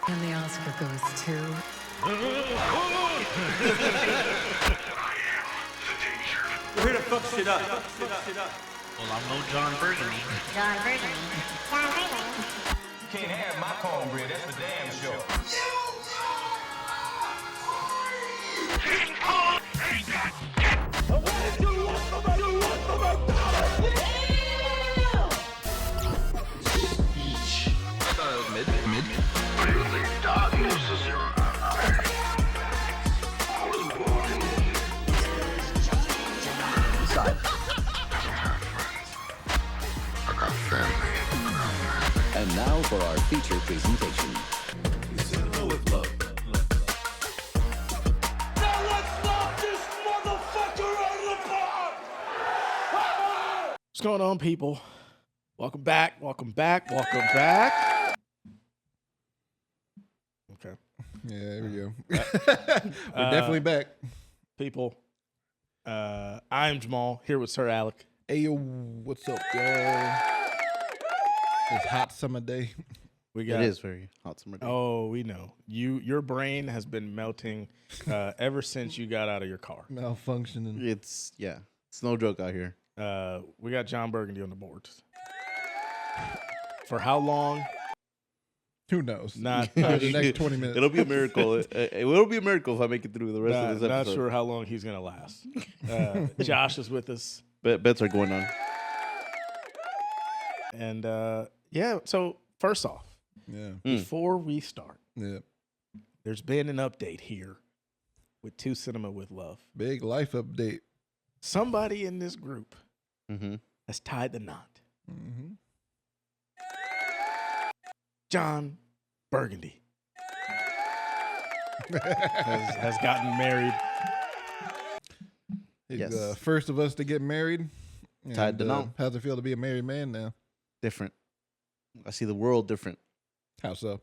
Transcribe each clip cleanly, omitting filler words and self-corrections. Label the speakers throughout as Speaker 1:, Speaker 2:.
Speaker 1: And the Oscar goes to...
Speaker 2: We're here to fuck shit up.
Speaker 3: Well, I'm no Jon Burgundy.
Speaker 4: Jon Burgundy. Jon Burgundy.
Speaker 2: You can't have my cornbread, that's for damn sure.
Speaker 3: I thought it was mid.
Speaker 5: And now for our feature presentation.
Speaker 6: What's going on, people? Welcome back. Okay.
Speaker 7: Yeah, there we go. We're definitely back.
Speaker 6: People, I'm Jamal, here with Sir Alec.
Speaker 7: Hey, yo, what's up, y'all? It's hot summer day.
Speaker 6: We got,
Speaker 8: It is very hot summer day.
Speaker 6: Oh, we know. Your brain has been melting ever since you got out of your car.
Speaker 7: Malfunctioning.
Speaker 8: It's no joke out here.
Speaker 6: We got Jon Burgundy on the boards. For how long?
Speaker 7: Who knows?
Speaker 6: Not
Speaker 7: the next 20 minutes.
Speaker 8: It'll be a miracle. It'll be a miracle if I make it through the rest of this episode.
Speaker 6: Not sure how long he's going to last. Josh is with us.
Speaker 8: Bets are going on.
Speaker 6: And yeah, so first off,
Speaker 7: Yeah.
Speaker 6: before we start,
Speaker 7: Yeah.
Speaker 6: there's been an update here with Two Cinema with Love.
Speaker 7: Big life update.
Speaker 6: Somebody in this group
Speaker 8: Mm-hmm.
Speaker 6: has tied the knot.
Speaker 7: Mm-hmm.
Speaker 6: Jon Burgundy has gotten married.
Speaker 7: He's
Speaker 8: Yes.
Speaker 7: the first of us to get married.
Speaker 8: Tied the
Speaker 7: And,
Speaker 8: knot.
Speaker 7: How's it feel to be a married man now?
Speaker 8: Different. I see the world different.
Speaker 7: How so?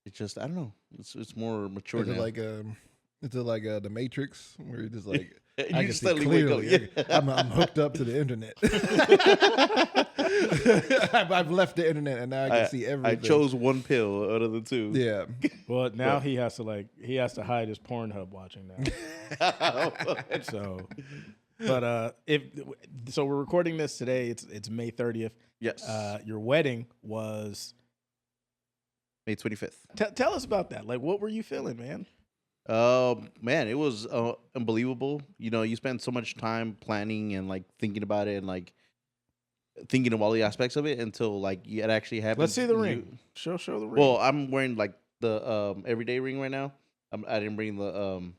Speaker 8: It's just I don't know. It's more mature
Speaker 7: Is
Speaker 8: now.
Speaker 7: it like The Matrix, where you're just like,
Speaker 8: You
Speaker 7: I can
Speaker 8: just
Speaker 7: see
Speaker 8: suddenly wake up,
Speaker 7: clearly.
Speaker 8: yeah.
Speaker 7: I'm hooked up to the internet. I've left the internet and now I can see everything.
Speaker 8: I chose one pill out of the two.
Speaker 7: Yeah.
Speaker 6: Well, now he has to hide his Pornhub watching now. So, but so we're recording this today. It's May 30th.
Speaker 8: Yes.
Speaker 6: Your wedding was.
Speaker 8: May 25th.
Speaker 6: Tell us about that. Like, what were you feeling, man?
Speaker 8: Man, it was unbelievable. You know, you spend so much time planning and like thinking about it and like thinking of all the aspects of it until like it actually happens.
Speaker 6: Let's see the ring. Show the ring.
Speaker 8: Well, I'm wearing like the everyday ring right now. I didn't bring the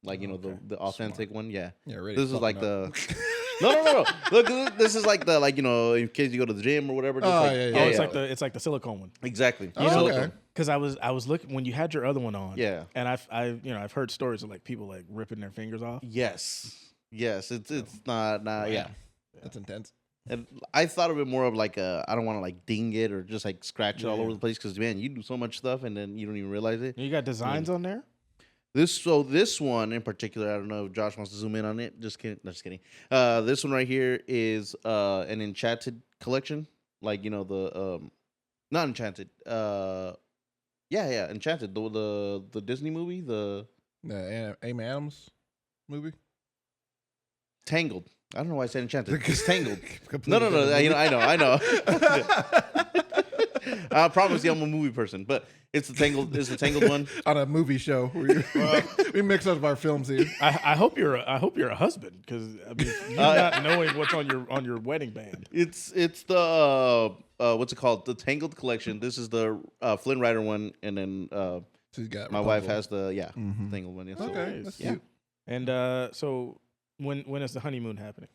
Speaker 8: the authentic one. Yeah.
Speaker 7: Yeah, ready.
Speaker 8: This is like
Speaker 7: fucking
Speaker 8: the no. Look, this is like the in case you go to the gym or whatever. Just
Speaker 7: Oh,
Speaker 8: like,
Speaker 7: yeah.
Speaker 6: it's like the silicone one.
Speaker 8: exactly.
Speaker 7: Oh,
Speaker 8: So-
Speaker 7: okay.
Speaker 6: Because I was looking when you had your other one on.
Speaker 8: Yeah.
Speaker 6: And I've heard stories of like people like ripping their fingers off.
Speaker 8: Yes. It's not yeah.
Speaker 7: That's intense.
Speaker 8: And I thought of it more of like I don't want to like ding it or just like scratch it all
Speaker 6: Yeah.
Speaker 8: over the place because man, you do so much stuff and then you don't even realize it.
Speaker 6: You got designs on there?
Speaker 8: This one in particular, I don't know if Josh wants to zoom in on it. Just kidding. No, just kidding. This one right here is an Enchanted collection, like the not Enchanted. Yeah, Enchanted, the Disney movie, the
Speaker 7: Amy Adams movie.
Speaker 8: Tangled. I don't know why I said Enchanted. It's Tangled.
Speaker 7: Completely
Speaker 8: No.
Speaker 7: different
Speaker 8: I know. I promise you, I'm a movie person, but it's the Tangled. It's the Tangled one.
Speaker 7: on a movie show. We mix up our films here.
Speaker 6: I hope you're a husband because I mean you not knowing what's on your wedding band.
Speaker 8: It's the what's it called? The Tangled collection. This is the Flynn Rider one, and then
Speaker 7: She's got
Speaker 8: my wife has the
Speaker 7: Mhm.
Speaker 8: Tangled one. Yeah, so
Speaker 7: Okay, that's
Speaker 8: yeah.
Speaker 7: cute.
Speaker 6: And so when is the honeymoon happening?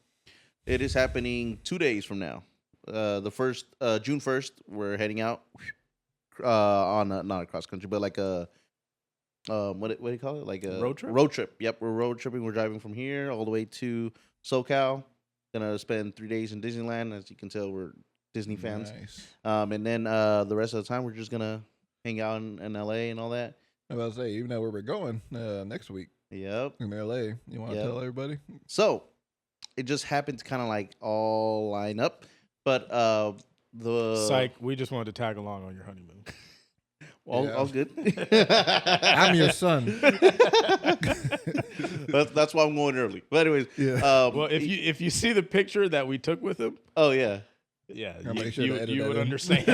Speaker 8: It is happening 2 days from now. The first June 1st, we're heading out on not a cross country, but like a what do you call it? Like a
Speaker 6: Road trip?
Speaker 8: Road trip. Yep, we're road tripping. We're driving from here all the way to SoCal. Gonna spend 3 days in Disneyland. As you can tell, we're Disney fans.
Speaker 7: Nice.
Speaker 8: And then the rest of the time, we're just gonna hang out in LA and all that.
Speaker 7: I was about to say, even though where we're going next week
Speaker 8: Yep.
Speaker 7: in LA, you want to
Speaker 8: Yep.
Speaker 7: tell everybody?
Speaker 8: So it just happened to kind of like all line up, but the
Speaker 6: Psych, we just wanted to tag along on your honeymoon.
Speaker 8: all good.
Speaker 7: I'm your son.
Speaker 8: That's why I'm going early. But anyways,
Speaker 6: Well, if you see the picture that we took with him,
Speaker 8: oh yeah,
Speaker 6: I'll
Speaker 7: make sure to edit
Speaker 6: you
Speaker 7: that
Speaker 6: would
Speaker 7: in.
Speaker 6: understand.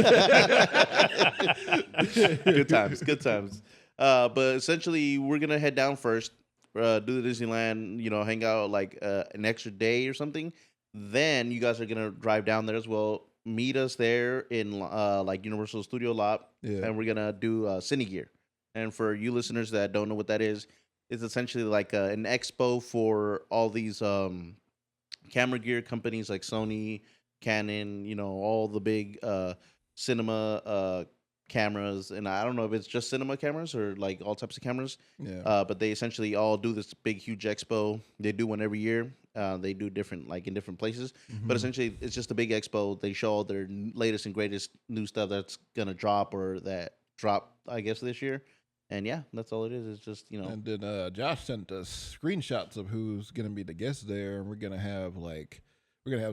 Speaker 8: good times. But essentially, we're gonna head down first, do the Disneyland, hang out like an extra day or something. Then you guys are gonna drive down there as well. Meet us there in like Universal Studio Lot, and we're gonna do Cine Gear. And for you listeners that don't know what that is, it's essentially like an expo for all these camera gear companies like Sony, Canon, all the big cinema cameras. And I don't know if it's just cinema cameras or like all types of cameras.
Speaker 7: Yeah.
Speaker 8: But they essentially all do this big, huge expo. They do one every year. They do different, like in different places. But essentially, it's just a big expo. They show all their latest and greatest new stuff that's gonna drop or that dropped, I guess, this year. And yeah, that's all it is. It's just
Speaker 7: And then Josh sent us screenshots of who's gonna be the guests there, and we're gonna have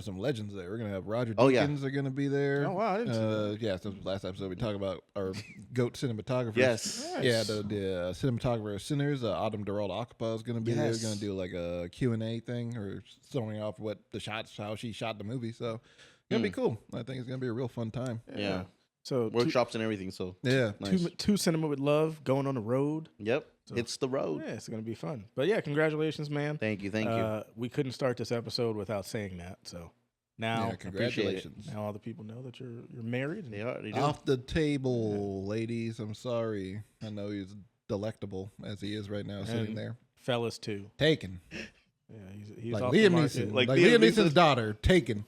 Speaker 7: some legends there. We're gonna have Roger Deakins are gonna be there.
Speaker 6: Oh wow, I didn't see that.
Speaker 7: Yeah, so last episode we talked about our GOAT cinematographers.
Speaker 8: Yes.
Speaker 6: Nice.
Speaker 7: Yeah, the cinematographer of Sinners, Autumn Durrell Akapa is gonna be there. We're gonna do like a Q&A thing or showing off what the shots, how she shot the movie. So it's gonna be cool. I think it's gonna be a real fun time.
Speaker 8: Yeah.
Speaker 6: So
Speaker 8: Workshops and everything. So
Speaker 7: Yeah.
Speaker 8: nice.
Speaker 6: two cinema with love going on the road.
Speaker 8: Yep. It's the road.
Speaker 6: Yeah, it's gonna be fun. But yeah, congratulations, man.
Speaker 8: Thank you. Thank you.
Speaker 6: We couldn't start this episode without saying that. So now,
Speaker 7: Yeah, congratulations.
Speaker 6: now all the people know that you're married. And
Speaker 8: They are. They do.
Speaker 7: Off the table, ladies. I'm sorry. I know he's delectable as he is right now, sitting there.
Speaker 6: fellas too.
Speaker 7: Taken.
Speaker 6: Yeah, he's
Speaker 7: Like
Speaker 6: off
Speaker 7: Liam
Speaker 6: the market.
Speaker 7: Neeson.
Speaker 8: Like
Speaker 7: Like
Speaker 8: Liam
Speaker 7: Liam Neeson's
Speaker 8: Neeson's
Speaker 7: daughter. Taken.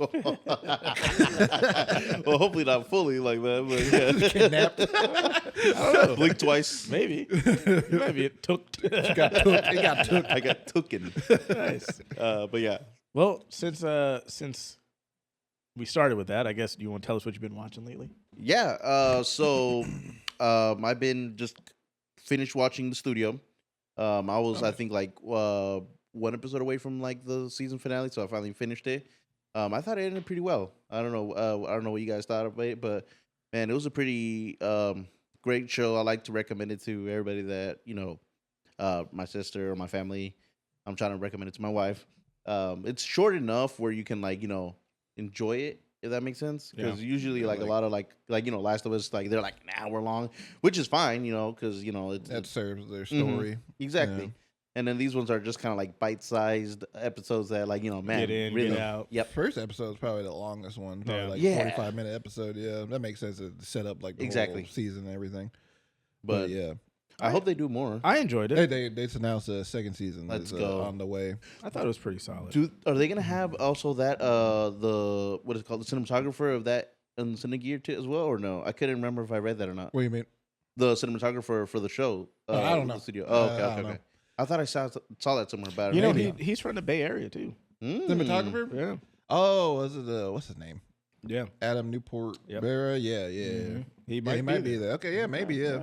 Speaker 8: Well, hopefully not fully like that, but yeah.
Speaker 7: Kidnapped.
Speaker 6: I don't know.
Speaker 8: Blink twice.
Speaker 6: Maybe it took.
Speaker 7: He got took. He got took.
Speaker 8: I got tooken.
Speaker 6: Nice.
Speaker 8: But yeah.
Speaker 6: Well, since we started with that, I guess you want to tell us what you've been watching lately?
Speaker 8: Yeah. So I've been just finished watching the studio. I was I think like one episode away from like the season finale, so I finally finished it. I thought it ended pretty well. I don't know what you guys thought of it, but man, it was a pretty great show. I like to recommend it to everybody that my sister or my family. I'm trying to recommend it to my wife. It's short enough where you can enjoy it, if that makes sense. Because usually a lot of Last of Us, they're like an hour long, which is fine, because
Speaker 7: That serves their story.
Speaker 8: exactly.
Speaker 7: Yeah.
Speaker 8: And then these ones are just kind of like bite-sized episodes that man,
Speaker 6: Get in,
Speaker 8: really,
Speaker 6: get out.
Speaker 8: Yep.
Speaker 7: First episode is probably the longest one. Probably
Speaker 6: Yeah.
Speaker 7: 45-minute episode. Yeah, that makes sense to set up like the
Speaker 8: Exactly.
Speaker 7: whole season and everything.
Speaker 8: But
Speaker 7: yeah,
Speaker 8: I hope they do more.
Speaker 6: I enjoyed it.
Speaker 7: they announced a second season.
Speaker 8: Let's
Speaker 7: is,
Speaker 8: go.
Speaker 7: on the way.
Speaker 6: I thought it was pretty solid.
Speaker 8: Are they gonna have also that the what is it called, the cinematographer of that in Cine Gear too as well, or no? I couldn't remember if I read that or not.
Speaker 7: What do you mean?
Speaker 8: The cinematographer for the show.
Speaker 7: I don't know.
Speaker 8: The studio. Oh,
Speaker 7: I
Speaker 8: okay,
Speaker 7: don't
Speaker 8: okay,
Speaker 7: know.
Speaker 8: okay. I thought I saw that somewhere about it.
Speaker 6: You know,
Speaker 8: Maybe.
Speaker 6: he's from the Bay Area too.
Speaker 7: Cinematographer?
Speaker 6: Yeah,
Speaker 7: Oh, was it what's his name?
Speaker 6: yeah.
Speaker 7: Adam Newport
Speaker 6: Yep.
Speaker 7: Vera. Yeah.
Speaker 6: Mhm. He
Speaker 7: Yeah, he might be there. Okay, yeah, maybe, yeah.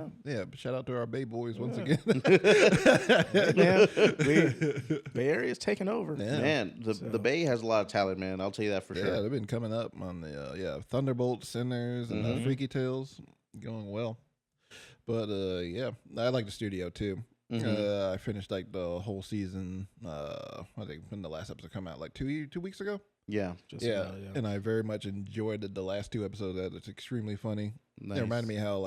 Speaker 7: Shout out to our Bay Boys once again.
Speaker 6: Man, Bay Area's taking over.
Speaker 7: Yeah.
Speaker 8: Man, the Bay has a lot of talent, man. I'll tell you that for
Speaker 7: Yeah,
Speaker 8: sure.
Speaker 7: they've been coming up on the Thunderbolt, Sinners, and Freaky Tales, going well. But yeah, I like the studio too. I finished like the whole season. I think when the last episode come out, like 2 weeks ago.
Speaker 8: Yeah.
Speaker 6: Just
Speaker 7: Yeah,
Speaker 6: about,
Speaker 7: and I very much enjoyed the last 2 episodes. It's extremely funny.
Speaker 8: Nice.
Speaker 7: It reminded me how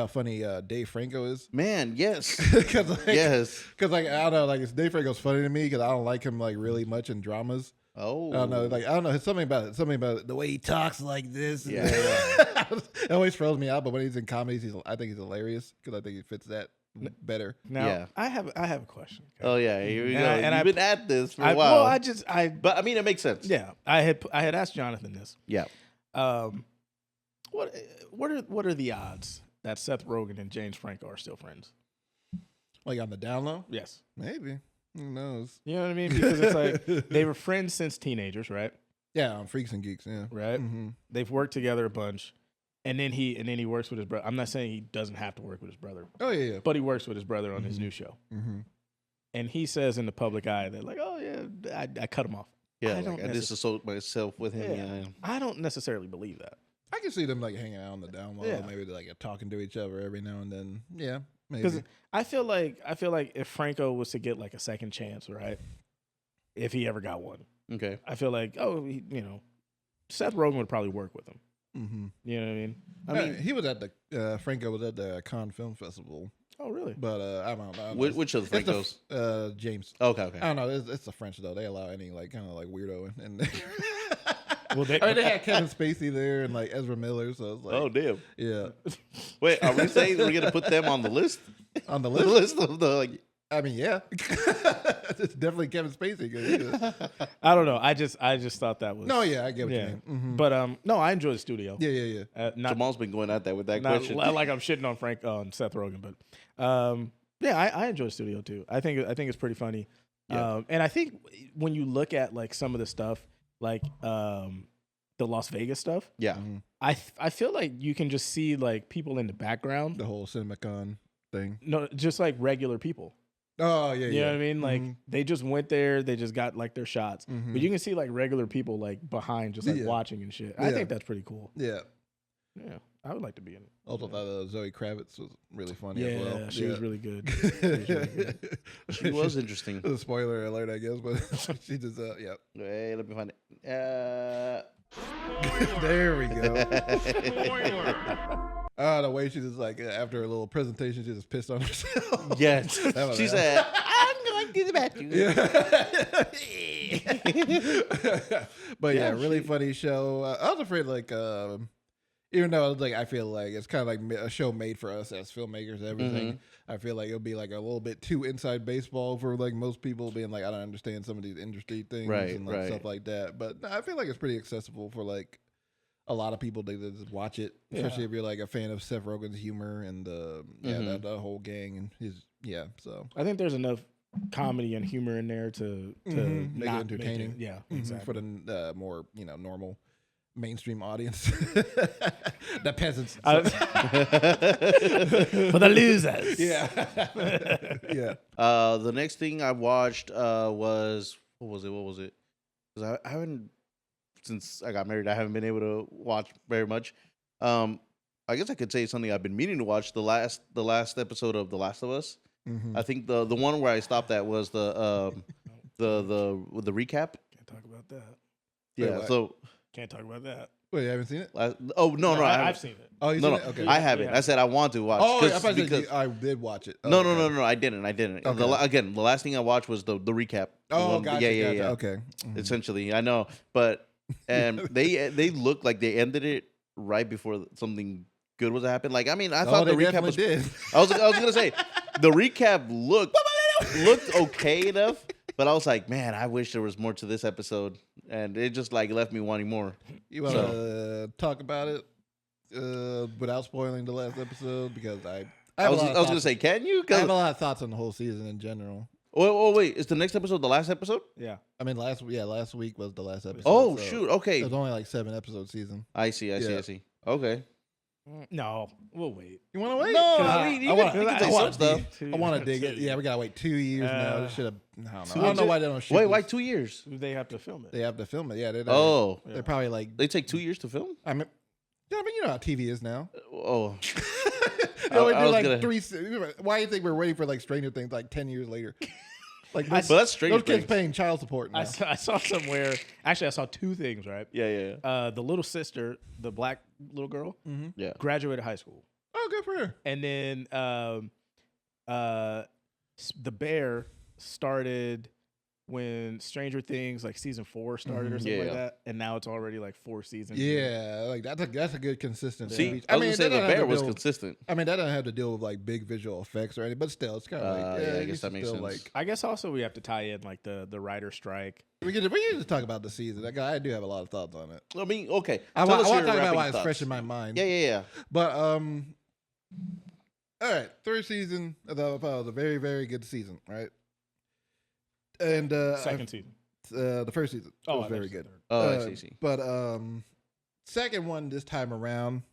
Speaker 7: funny Dave Franco is.
Speaker 8: Man, yes.
Speaker 7: Because
Speaker 8: Yes.
Speaker 7: I don't know, like Dave Franco's funny to me because I don't like him like really much in dramas.
Speaker 8: Oh.
Speaker 7: I don't know, it's something about it, the way he talks like this.
Speaker 8: Yeah.
Speaker 7: It always throws me out. But when he's in comedies, I think he's hilarious because I think he fits that better.
Speaker 6: Now,
Speaker 8: Yeah.
Speaker 6: I have a question.
Speaker 8: Oh yeah, here we go.
Speaker 6: And
Speaker 8: You've been at this for a while.
Speaker 6: Well,
Speaker 8: but I mean, it makes sense.
Speaker 6: yeah, I had asked Jonathan this.
Speaker 8: Yeah.
Speaker 6: What are the odds that Seth Rogen and James Franco are still friends?
Speaker 7: Like on the down low,
Speaker 6: Yes.
Speaker 7: maybe. Who knows?
Speaker 6: You know what I mean? Because it's like they were friends since teenagers, right?
Speaker 7: Yeah, on Freaks and Geeks. Yeah,
Speaker 6: Right.
Speaker 7: Mm-hmm.
Speaker 6: They've worked together a bunch, and then he works with his brother. I'm not saying he doesn't have to work with his brother,
Speaker 7: Oh yeah.
Speaker 6: but he works with his brother on his new show.
Speaker 7: Mm-hmm.
Speaker 6: And he says in the public eye that like, oh yeah, I cut him off.
Speaker 8: Yeah.
Speaker 6: I don't
Speaker 8: I disassociate myself with him. Yeah.
Speaker 6: I don't necessarily believe that.
Speaker 7: I can see them like hanging out on the down low,
Speaker 6: Yeah.
Speaker 7: maybe like talking to each other every now and then. Yeah,
Speaker 6: Because
Speaker 7: maybe.
Speaker 6: I feel like if Franco was to get like a second chance, right? If he ever got one,
Speaker 8: Okay.
Speaker 6: I feel like Seth Rogen would probably work with him.
Speaker 7: Mm-hmm.
Speaker 6: You know what I mean? I mean,
Speaker 7: He was at the Franco was at the Cannes Film Festival,
Speaker 6: oh really?
Speaker 7: but I don't know.
Speaker 8: Which of the
Speaker 7: It's the
Speaker 8: Francos?
Speaker 7: James.
Speaker 8: Okay. Okay.
Speaker 7: I don't know. It's the French though. They allow any like kind of like weirdo and
Speaker 6: Well,
Speaker 7: I mean, they had Kevin Spacey there and like Ezra Miller, so it's like,
Speaker 8: Oh damn.
Speaker 7: yeah,
Speaker 8: Wait, are we saying we're gonna put them on the list?
Speaker 7: on the
Speaker 8: The
Speaker 7: list.
Speaker 8: list of the like.
Speaker 7: I mean, yeah, it's definitely Kevin Spacey. 'Cause he is.
Speaker 6: I don't know. I just thought that was
Speaker 7: No, yeah, I get what
Speaker 6: yeah.
Speaker 7: you mean. Mhm.
Speaker 6: But no, I enjoy the studio.
Speaker 7: Yeah.
Speaker 6: Not
Speaker 8: Jamal's been going at that with that
Speaker 6: not
Speaker 8: question.
Speaker 6: like I'm shitting on Seth Rogen, but yeah, I enjoy the studio too. I think it's pretty funny.
Speaker 8: Yeah.
Speaker 6: And I think when you look at like some of the stuff, like the Las Vegas stuff,
Speaker 8: Yeah.
Speaker 6: I feel like you can just see like people in the background.
Speaker 7: The whole CinemaCon thing.
Speaker 6: No, just like regular people.
Speaker 7: Oh yeah,
Speaker 6: You know what I mean? Like
Speaker 7: Mhm.
Speaker 6: they just went there, they just got like their shots.
Speaker 7: Mhm.
Speaker 6: But you can see like regular people like behind just like
Speaker 7: Yeah.
Speaker 6: watching and shit. I
Speaker 7: Yeah.
Speaker 6: think that's pretty cool.
Speaker 7: Yeah.
Speaker 6: Yeah. I would like to be in it.
Speaker 7: Also thought Zoe Kravitz was really funny
Speaker 6: Yeah,
Speaker 7: as well.
Speaker 6: she was really good. She was really good.
Speaker 8: She was interesting.
Speaker 7: It was a spoiler alert, I guess, but she just yeah.
Speaker 8: Hey, let me find it.
Speaker 7: There we go. The way she just like after a little presentation, she just pissed on herself.
Speaker 8: Yes.
Speaker 7: That was
Speaker 8: She
Speaker 7: that.
Speaker 8: said, "I'm going to the bathroom."
Speaker 7: Yeah. But yeah, really funny show. I was afraid like even though like I feel like it's kind of like a show made for us as filmmakers and everything, I feel like it'll be like a little bit too inside baseball for like most people being like I don't understand some of these industry things
Speaker 8: Right,
Speaker 7: and like
Speaker 8: right.
Speaker 7: stuff like that. But I feel like it's pretty accessible for like a lot of people to just watch it, especially if you're like a fan of Seth Rogen's humor and the whole gang and his So
Speaker 6: I think there's enough comedy and humor in there to
Speaker 7: make it
Speaker 6: not
Speaker 7: entertaining.
Speaker 6: Yeah,
Speaker 7: for
Speaker 6: exactly.
Speaker 7: the more normal mainstream audience, the peasants.
Speaker 6: For the losers.
Speaker 7: Yeah. Yeah.
Speaker 8: The next thing I watched was what was it? Because I haven't since I got married. I haven't been able to watch very much. I guess I could say something I've been meaning to watch. The last episode of The Last of Us.
Speaker 7: Mhm.
Speaker 8: I think the one where I stopped at was the recap.
Speaker 6: Can't talk about that.
Speaker 8: Yeah.
Speaker 7: what?
Speaker 8: So
Speaker 6: Can't talk about that.
Speaker 7: Wait, you haven't seen it?
Speaker 8: no,
Speaker 6: I've seen it.
Speaker 7: Oh, you
Speaker 8: No,
Speaker 7: seen
Speaker 8: no,
Speaker 7: it? Okay.
Speaker 8: I haven't.
Speaker 6: Yeah.
Speaker 8: I said I want to watch.
Speaker 7: Oh, I
Speaker 8: 'cause-
Speaker 7: thought you said
Speaker 8: because
Speaker 7: I did watch it. Oh,
Speaker 8: no,
Speaker 7: okay.
Speaker 8: no, I didn't.
Speaker 7: Okay.
Speaker 8: Again, the last thing I watched was the recap. The
Speaker 7: Oh,
Speaker 8: one-
Speaker 7: gotcha.
Speaker 8: yeah.
Speaker 7: Gotcha. Okay. Mhm.
Speaker 8: Essentially, I know, but and they look like they ended it right before something good was to happen. Like I mean, I thought
Speaker 7: they
Speaker 8: the recap
Speaker 7: definitely
Speaker 8: was.
Speaker 7: did.
Speaker 8: I was gonna say the recap looked okay enough, but I was like, man, I wish there was more to this episode, and it just like left me wanting more.
Speaker 7: You want to talk about it without spoiling the last episode? Because I
Speaker 8: was gonna say, can you?
Speaker 7: I have a
Speaker 8: 'Cause-
Speaker 7: lot of thoughts on the whole season in general.
Speaker 8: oh wait, is the next episode the last episode?
Speaker 6: Yeah.
Speaker 7: I mean, last week was the last episode.
Speaker 8: Oh
Speaker 7: so
Speaker 8: shoot, okay,
Speaker 7: It was only like 7 episode season.
Speaker 8: I see. Okay.
Speaker 6: No, we'll wait.
Speaker 7: You want to wait?
Speaker 8: No,
Speaker 7: I
Speaker 8: you
Speaker 7: want
Speaker 8: can
Speaker 7: to
Speaker 8: say some stuff.
Speaker 7: I want to dig it. Yeah, we gotta wait 2 years now. Should have. I don't know why they don't shoot.
Speaker 8: Wait, why
Speaker 7: this.
Speaker 8: 2 years?
Speaker 6: They have to film it.
Speaker 7: They have to film it. Yeah.
Speaker 8: Oh,
Speaker 7: They're probably like.
Speaker 8: they take 2 years to film.
Speaker 7: I mean, you know how TV is now.
Speaker 8: Oh,
Speaker 7: They only
Speaker 8: I
Speaker 7: do
Speaker 8: was
Speaker 7: like
Speaker 8: gonna-
Speaker 7: 3. Why do you think we're waiting for like Stranger Things like 10 years later? Like
Speaker 8: but that's Stranger
Speaker 7: those kids
Speaker 8: Things.
Speaker 7: paying child support now.
Speaker 6: I saw somewhere. Actually, I saw two things. Right.
Speaker 8: Yeah.
Speaker 6: The little sister, the black little girl,
Speaker 8: Yeah.
Speaker 6: graduated high school,
Speaker 7: Oh, good for her.
Speaker 6: and then the bear started when Stranger Things like season 4 started or something like
Speaker 8: Yeah.
Speaker 6: that, and now it's already like 4 seasons.
Speaker 7: Yeah, like that's a good consistent.
Speaker 8: See,
Speaker 7: TV.
Speaker 8: I was gonna
Speaker 7: that
Speaker 8: say the
Speaker 7: doesn't have
Speaker 8: bear
Speaker 7: to
Speaker 8: was
Speaker 7: deal-
Speaker 8: consistent.
Speaker 7: I mean, that doesn't have to deal with like big visual effects or anything, but still, it's kind of like
Speaker 8: Yeah, I
Speaker 7: you
Speaker 8: guess that
Speaker 7: should
Speaker 8: makes
Speaker 7: still,
Speaker 8: sense.
Speaker 7: Like
Speaker 6: I guess also we have to tie in like the writer strike.
Speaker 7: we can just talk about the season. I do have a lot of thoughts on it.
Speaker 8: I mean, okay.
Speaker 7: I
Speaker 8: tell
Speaker 7: want
Speaker 8: us
Speaker 7: to
Speaker 8: your
Speaker 7: talk about
Speaker 8: wrapping
Speaker 7: why it's
Speaker 8: thoughts.
Speaker 7: fresh in my mind.
Speaker 8: Yeah.
Speaker 7: But all right, third season of the very very good season, right? And
Speaker 6: Second season.
Speaker 7: the first season
Speaker 6: Oh,
Speaker 7: was
Speaker 6: I
Speaker 7: very
Speaker 6: thought you
Speaker 7: good.
Speaker 6: said
Speaker 8: Oh, I see.
Speaker 7: But second one this time around,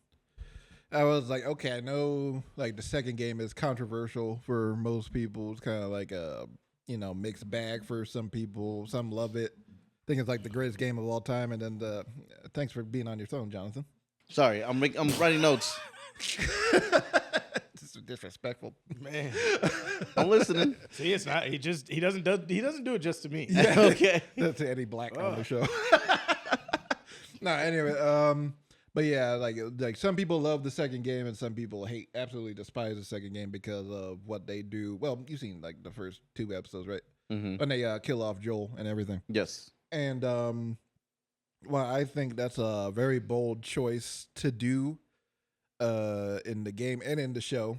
Speaker 7: I was like, okay, I know like the second game is controversial for most people. It's kind of like a mixed bag for some people. Some love it, think it's like the greatest game of all time. And then thanks for being on your phone, Jonathan.
Speaker 8: Sorry, I'm writing notes.
Speaker 7: This is disrespectful.
Speaker 6: Man,
Speaker 8: I'm listening.
Speaker 6: see, it's not. He doesn't do it just to me.
Speaker 8: Okay.
Speaker 7: That's Eddie Black on the show. No, anyway, but yeah, like some people love the second game and some people absolutely despise the second game because of what they do. Well, you've seen like the first 2 episodes, right?
Speaker 8: Mm-hmm.
Speaker 7: When they kill off Joel and everything.
Speaker 8: Yes.
Speaker 7: And well, I think that's a very bold choice to do in the game and in the show.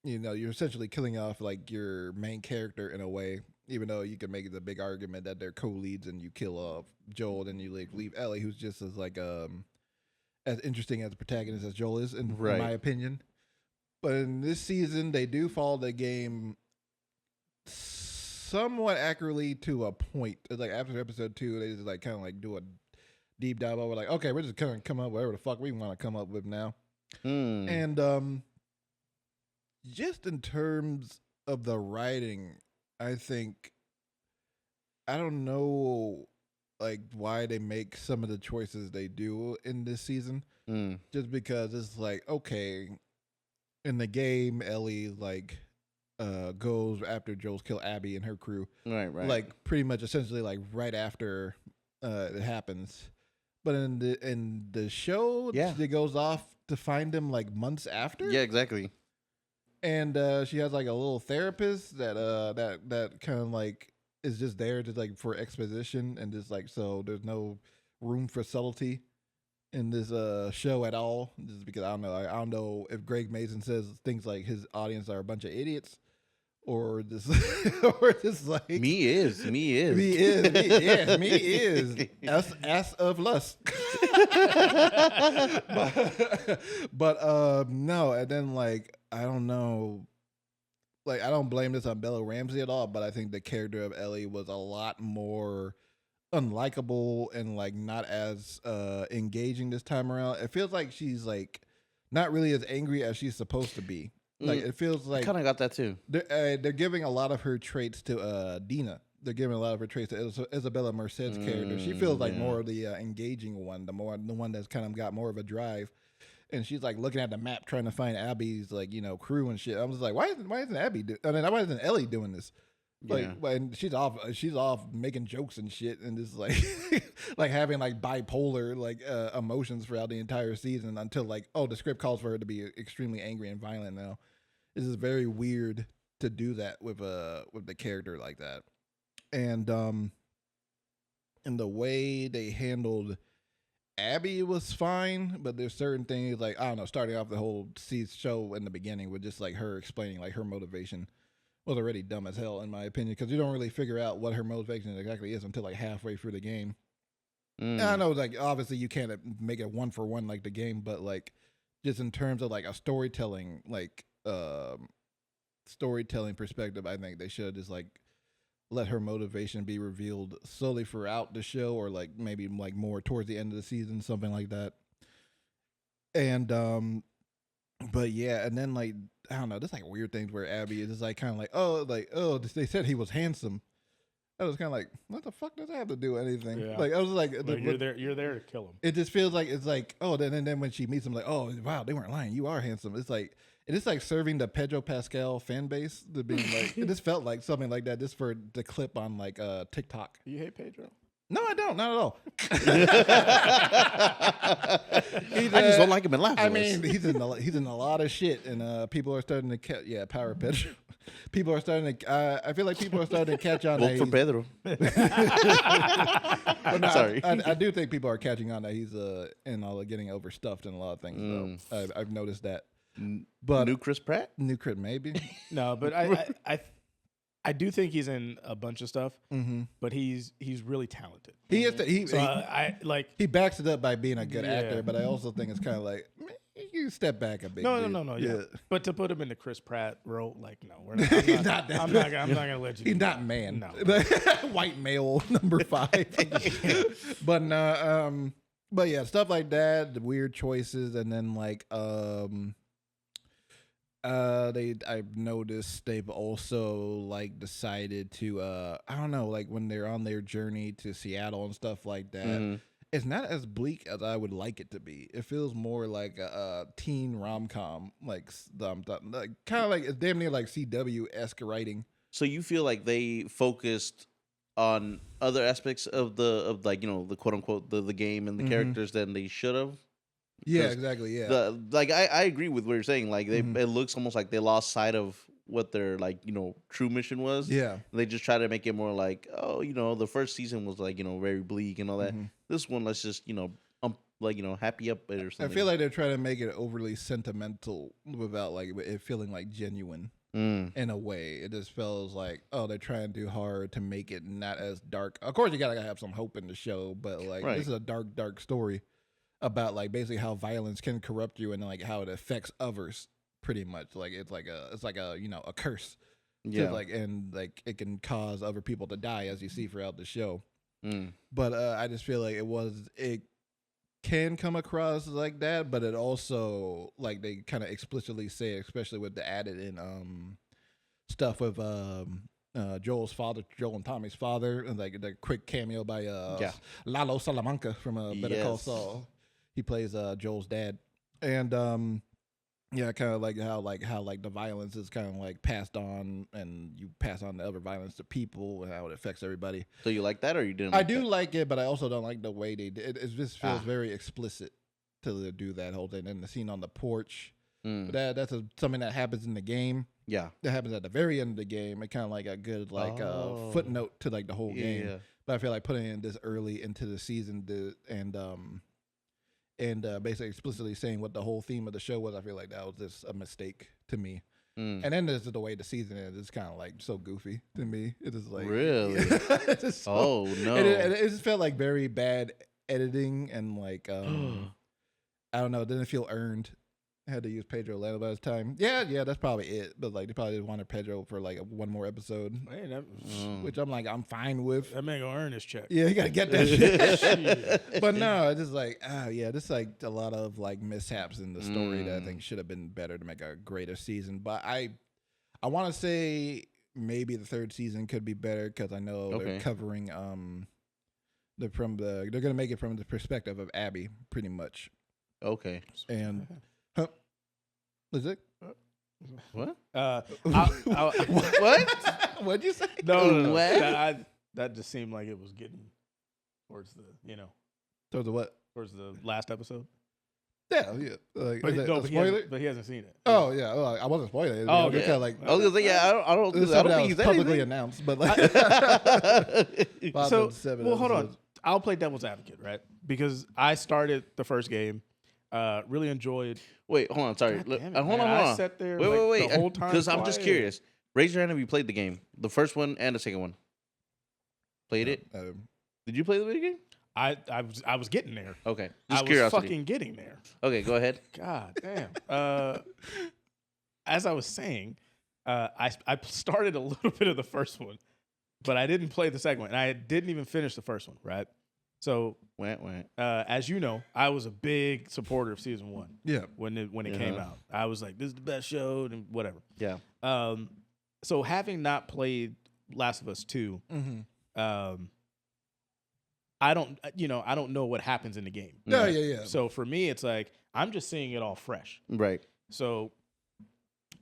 Speaker 7: You know, you're essentially killing off like your main character in a way, even though you can make the big argument that they're co-leads and you kill off Joel and you like leave Ellie, who's just as like as interesting as a protagonist as Joel is, in my opinion. But in this season, they do follow the game somewhat accurately to a point. It's like after episode 2, they just like kind of like do a deep dive over like, okay, we're just gonna come up with whatever the fuck we want to come up with now. And just in terms of the writing, I think I don't know like why they make some of the choices they do in this season. Just because it's like, okay, in the game, Ellie like goes after Joel's kill Abby and her crew.
Speaker 8: Right.
Speaker 7: Like pretty much essentially like right after it happens. But in the show, it goes off to find him like months after.
Speaker 8: Yeah, exactly.
Speaker 7: And she has like a little therapist that kind of like is just there just like for exposition and just like, so there's no room for subtlety in this show at all. Just because I don't know if Greg Mason says things like his audience are a bunch of idiots or just or just like
Speaker 8: me is
Speaker 7: ass of lust. but no, and then like I don't know, like I don't blame this on Bella Ramsey at all, but I think the character of Ellie was a lot more unlikable and like not as engaging this time around. It feels like she's like not really as angry as she's supposed to be. Like it feels like
Speaker 8: kind of got that too.
Speaker 7: They're giving a lot of her traits to Dina. They're giving a lot of her traits to Isabella Merced's character. She feels like more of the engaging one, the one that's kind of got more of a drive. And she's like looking at the map trying to find Abby's like, you know, crew and shit. I was like, why isn't Abby? Why isn't Ellie doing this? Like, and she's off making jokes and shit, and just like like having like bipolar like emotions throughout the entire season until like, oh, the script calls for her to be extremely angry and violent now. This is very weird to do that with the character like that. And the way they handled Abby was fine, but there's certain things like, I don't know, starting off the whole show in the beginning with just like her explaining like her motivation was already dumb as hell in my opinion, because you don't really figure out what her motivation exactly is until like halfway through the game. I know like obviously you can't make it 1-for-1 like the game, but like just in terms of like a storytelling perspective, I think they should just like let her motivation be revealed slowly throughout the show, or like maybe like more towards the end of the season, something like that. And but yeah, and then like I don't know, there's like weird things where Abby is just like kind of like, oh, they said he was handsome. I was kind of like, what the fuck does that have to do with anything?
Speaker 6: Yeah.
Speaker 7: Like I was like
Speaker 6: you're there to kill him.
Speaker 7: It just feels like it's like, oh, then when she meets him, like, oh wow, they weren't lying, you are handsome. It's like serving the Pedro Pascal fan base to be like, it just felt like something like that just for the clip on like TikTok.
Speaker 6: You hate Pedro?
Speaker 7: No, I don't. Not at all.
Speaker 8: I just don't like him in Laughing.
Speaker 7: I mean, he's in a lot of shit, and people are starting to Power Pedro. People are starting to. I feel like people are starting to catch on.
Speaker 8: Vote for Pedro.
Speaker 7: But no,
Speaker 8: Sorry,
Speaker 7: I do think people are catching on that he's getting overstuffed in a lot of things. Though I've noticed that. But
Speaker 8: new Chris Pratt.
Speaker 7: New Chris, maybe.
Speaker 6: No, but I do think he's in a bunch of stuff, but he's really talented.
Speaker 7: He is. He backs it up by being a good actor, but I also think it's kind of like, man, you step back a bit.
Speaker 6: No. Yeah. But to put him in the Chris Pratt role, like, no, we're not. I'm not gonna let you.
Speaker 7: He's not man.
Speaker 6: No.
Speaker 7: White male number 5. But no. But yeah, stuff like that, the weird choices, and then like I've noticed they've also like decided to I don't know, like when they're on their journey to Seattle and stuff like that, it's not as bleak as I would like it to be. It feels more like a teen rom-com, like kind of like it's damn near like CW-esque writing.
Speaker 8: So you feel like they focused on other aspects of the quote unquote the game and the characters than they should have?
Speaker 7: Yeah, exactly. Yeah,
Speaker 8: I agree with what you're saying. Like it looks almost like they lost sight of what their true mission was.
Speaker 7: yeah.
Speaker 8: They just try to make it more like, the first season was like very bleak and all that. This one, let's just happy up it or something.
Speaker 7: I feel like they're trying to make it overly sentimental without like it feeling like genuine. In a way, it just feels like they're trying too hard to make it not as dark. Of course, you gotta have some hope in the show, but like this is a dark story about like basically how violence can corrupt you and like how it affects others. Pretty much, like it's like a curse.
Speaker 8: Yeah,
Speaker 7: so, and it can cause other people to die, as you see throughout the show. But I just feel like it can come across like that, but it also like they kind of explicitly say, especially with the added in stuff with Joel's father, Joel and Tommy's father, and like the quick cameo by Lalo Salamanca from Better Call Saul. He plays Joel's dad, and yeah, kind of like how the violence is kind of like passed on, and you pass on the other violence to people and how it affects everybody.
Speaker 8: So you like that, or you didn't?
Speaker 7: I do like it, but I also don't like the way they did it. It just feels very explicit to do that whole thing. And the scene on the porch, but that's something that happens in the game.
Speaker 8: Yeah,
Speaker 7: that happens at the very end of the game. It kind of like a good footnote to like the whole game. Yeah. But I feel like putting it this early into the season and basically explicitly saying what the whole theme of the show was, I feel like that was just a mistake to me. And then there's the way the season is. It's kind of like so goofy to me. It is like
Speaker 8: really.
Speaker 7: So,
Speaker 8: no!
Speaker 7: It just felt like very bad editing and like I don't know. It didn't feel earned. I had to use Pedro Lano's time. Yeah, that's probably it. But like they probably just wanted Pedro for like one more episode, which I'm like I'm fine with.
Speaker 6: That man gonna earn his check.
Speaker 7: Yeah, you gotta get that shit. But no, it's just like this like a lot of like mishaps in the story that I think should have been better to make a greater season. But I want to say maybe the third season could be better because I know they're covering they're gonna make it from the perspective of Abby pretty much.
Speaker 8: Okay,
Speaker 7: and. Is it?
Speaker 8: What?
Speaker 7: What? What'd you say?
Speaker 6: No. That just seemed like it was getting towards the,
Speaker 7: Towards the what?
Speaker 6: Towards the last episode.
Speaker 7: Yeah. Like,
Speaker 6: but,
Speaker 7: is that a spoiler?
Speaker 6: But he hasn't seen it.
Speaker 7: Oh yeah. Well, I wasn't spoiling it.
Speaker 6: Oh,
Speaker 7: okay.
Speaker 6: yeah.
Speaker 7: Like,
Speaker 8: I was gonna say, I don't think he's
Speaker 7: publicly announced, but like.
Speaker 6: Hold on. I'll play devil's advocate, right? Because I started the first game. Really enjoyed.
Speaker 8: Wait, hold on. Sorry. Hold on.
Speaker 6: I sat there
Speaker 8: Wait.
Speaker 6: the whole time
Speaker 8: because I'm just curious. Raise your hand if you played the game, the first one and the second one. Played it? Did you play the video game?
Speaker 6: I was getting there.
Speaker 8: Okay,
Speaker 6: just
Speaker 8: curiosity.
Speaker 6: Was fucking getting there.
Speaker 8: Okay, go ahead.
Speaker 6: God damn. As I was saying, I started a little bit of the first one, but I didn't play the second one, and I didn't even finish the first one. Right. So, as you know, I was a big supporter of season one. Yeah, when it came out, I was like, "This is the best show," and whatever. Yeah. So having not played Last of Us 2, I don't know what happens in the game.
Speaker 7: Yeah.
Speaker 6: So for me, it's like I'm just seeing it all fresh.
Speaker 8: Right.
Speaker 6: So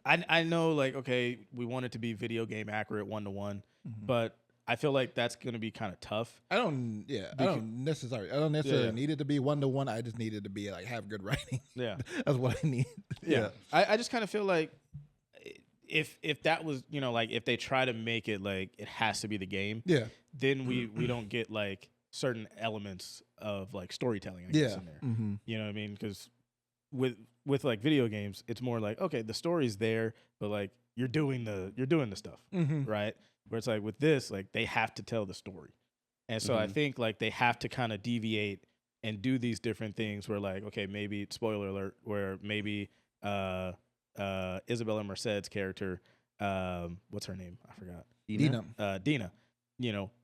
Speaker 6: I know, like, okay, we want it to be video game accurate 1-to-1, but I feel like that's going to be kind of tough.
Speaker 7: I don't necessarily need it to be 1-to-1. I just need it to be like have good writing. Yeah, that's what I need.
Speaker 6: Yeah. I just kind of feel like if that was, like if they try to make it like it has to be the game, then we don't get like certain elements of like storytelling, I guess, in there. You know what I mean? Because with like video games, it's more like, okay, the story's there, but like you're doing the stuff, right? Where it's like with this, like they have to tell the story. And so I think like they have to kind of deviate and do these different things where like, okay, maybe spoiler alert, where maybe Isabella Merced's character, what's her name? I forgot. Dina.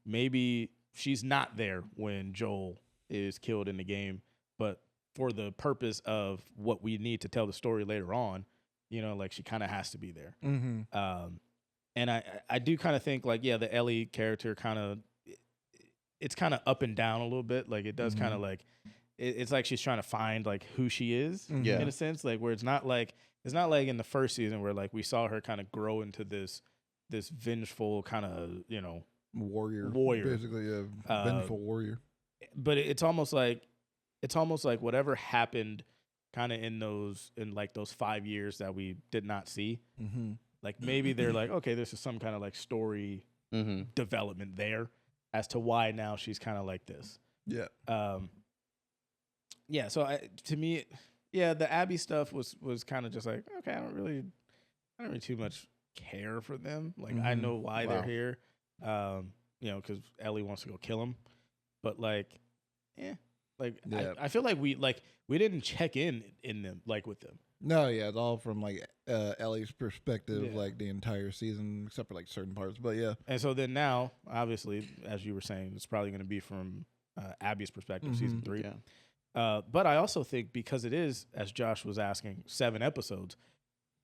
Speaker 6: Maybe she's not there when Joel is killed in the game, but for the purpose of what we need to tell the story later on, like she kind of has to be there. And I do kind of think like, the Ellie character kind of it's kind of up and down a little bit. Like it does kind of like it's like she's trying to find like who she is in a sense. Like where it's not like in the first season where like we saw her kind of grow into this vengeful kind of
Speaker 7: warrior, basically a vengeful warrior.
Speaker 6: But it's almost like whatever happened kind of in those 5 years that we did not see. Like maybe they're like, okay, this is some kind of like story development there as to why now she's kind of like this. Yeah. Yeah. So to me, the Abby stuff was kind of just like, okay, I don't really too much care for them. Like I know why they're here. Because Ellie wants to go kill him. But like, I feel like we didn't check in them like with them.
Speaker 7: No, yeah, it's all from like Ellie's perspective, like the entire season, except for like certain parts. But yeah,
Speaker 6: and so then now, obviously, as you were saying, it's probably going to be from Abby's perspective, season 3. Yeah. But I also think because it is, as Josh was asking, 7 episodes,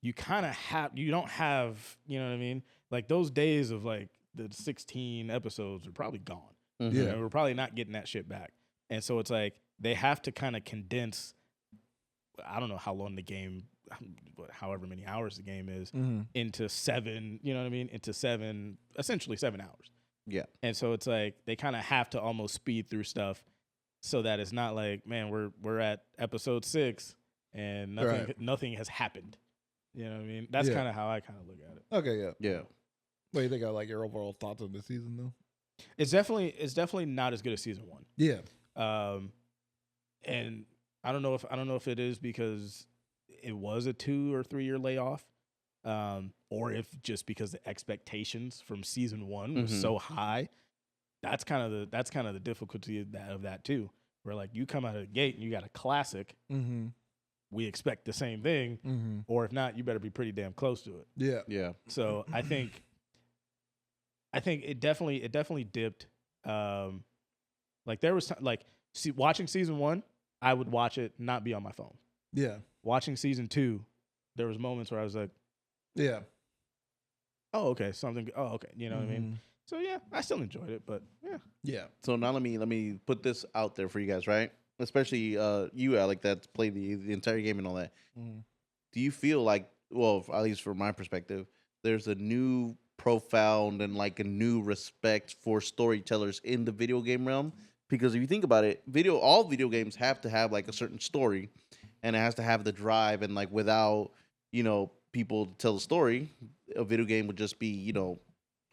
Speaker 6: you kind of you don't have, you know what I mean? Like those days of like the 16 episodes are probably gone. We're probably not getting that shit back. And so it's like they have to kind of condense. I don't know how long the game, however many hours the game is, into 7, you know what I mean? Into 7, essentially 7 hours. Yeah. And so it's like they kind of have to almost speed through stuff so that it's not like, man, we're at episode 6 and nothing has happened. You know what I mean? That's kind of how I kind of look at it.
Speaker 7: Okay, yeah. Yeah. What do you think of like your overall thoughts on the season though?
Speaker 6: It's definitely not as good as season 1. Yeah. And I don't know if it is because it was a 2 or 3 year layoff, or if just because the expectations from season 1 was so high. That's kind of the difficulty of that too. Where like you come out of the gate and you got a classic, we expect the same thing, or if not, you better be pretty damn close to it. Yeah, yeah. So I think it definitely dipped. Like there was watching season 1. I would watch it, not be on my phone. Yeah. Watching season 2, there was moments where I was like, yeah. Oh, okay. Okay. You know what I mean? So yeah, I still enjoyed it, but yeah.
Speaker 8: Yeah. So now let me put this out there for you guys, right? Especially you, Alec, that's played the entire game and all that. Do you feel like, well, at least from my perspective, there's a new profound and like a new respect for storytellers in the video game realm? Because if you think about it, all video games have to have like a certain story, and it has to have the drive. And like without people to tell the story, a video game would just be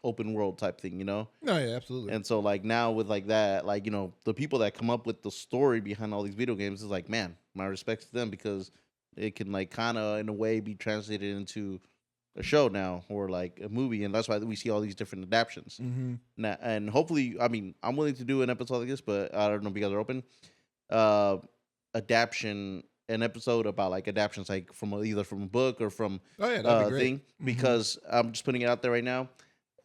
Speaker 8: open world type thing, No,
Speaker 7: yeah, absolutely.
Speaker 8: And so like now with like that, like the people that come up with the story behind all these video games is like, man, my respects to them, because it can like kind of in a way be translated into a show now or like a movie, and that's why we see all these different adaptions. Now, and hopefully, I mean, I'm willing to do an episode like this, but I don't know if you guys are open. An episode about like adaptions, like from either from a book or from thing. Because I'm just putting it out there right now,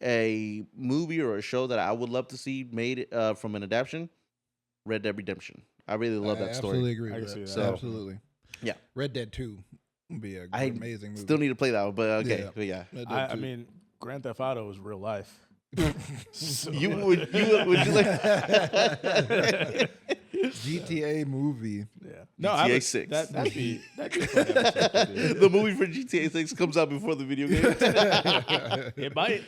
Speaker 8: a movie or a show that I would love to see made from an adaptation, Red Dead Redemption. I really love that story.
Speaker 7: Absolutely agree with that. So, absolutely. Yeah. Red Dead 2. Would be an amazing movie.
Speaker 8: Still need to play that one, but okay. Yeah. But yeah.
Speaker 6: I mean, Grand Theft Auto is real life.
Speaker 8: So, would you like
Speaker 7: GTA movie?
Speaker 6: Yeah.
Speaker 8: No, GTA 6.
Speaker 6: That'd be
Speaker 8: the movie for GTA 6 comes out before the video game.
Speaker 6: It might.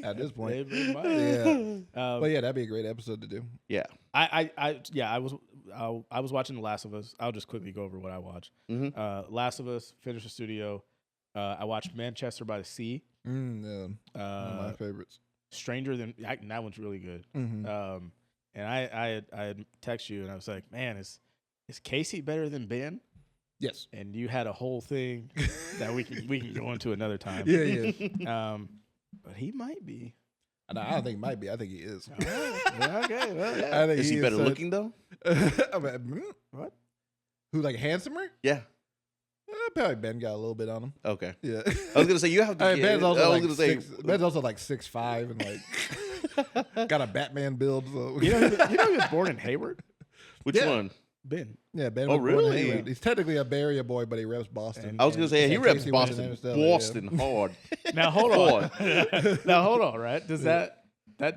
Speaker 7: At this point.
Speaker 6: It might.
Speaker 7: Yeah. But yeah, that'd be a great episode to do.
Speaker 6: Yeah. I was watching The Last of Us. I'll just quickly go over what I watched. Last of Us, finished the studio. I watched Manchester by the Sea.
Speaker 7: One of my favorites.
Speaker 6: Stranger Than that one's really good. And I had texted you and I was like, man, is Casey better than Ben?
Speaker 7: Yes.
Speaker 6: And you had a whole thing that we can go into another time.
Speaker 7: Yeah.
Speaker 6: But he might be.
Speaker 7: I don't think he might be. I think he is.
Speaker 6: Okay. Well, yeah.
Speaker 8: Is he better looking though?
Speaker 7: What? Who, like handsomer?
Speaker 8: Yeah.
Speaker 7: Probably Ben got a little bit on him.
Speaker 8: Okay.
Speaker 7: Yeah.
Speaker 8: I was gonna say you have to.
Speaker 7: Ben's also like 6'5" and like got a Batman build. So.
Speaker 6: You know he was born in Hayward.
Speaker 8: Which one?
Speaker 6: Ben.
Speaker 7: Yeah, Ben.
Speaker 8: Oh, really?
Speaker 7: Yeah. He's technically a Bay Area boy, but he reps Boston.
Speaker 8: I was gonna say he reps Boston hard.
Speaker 6: Now hold on. Right? Does that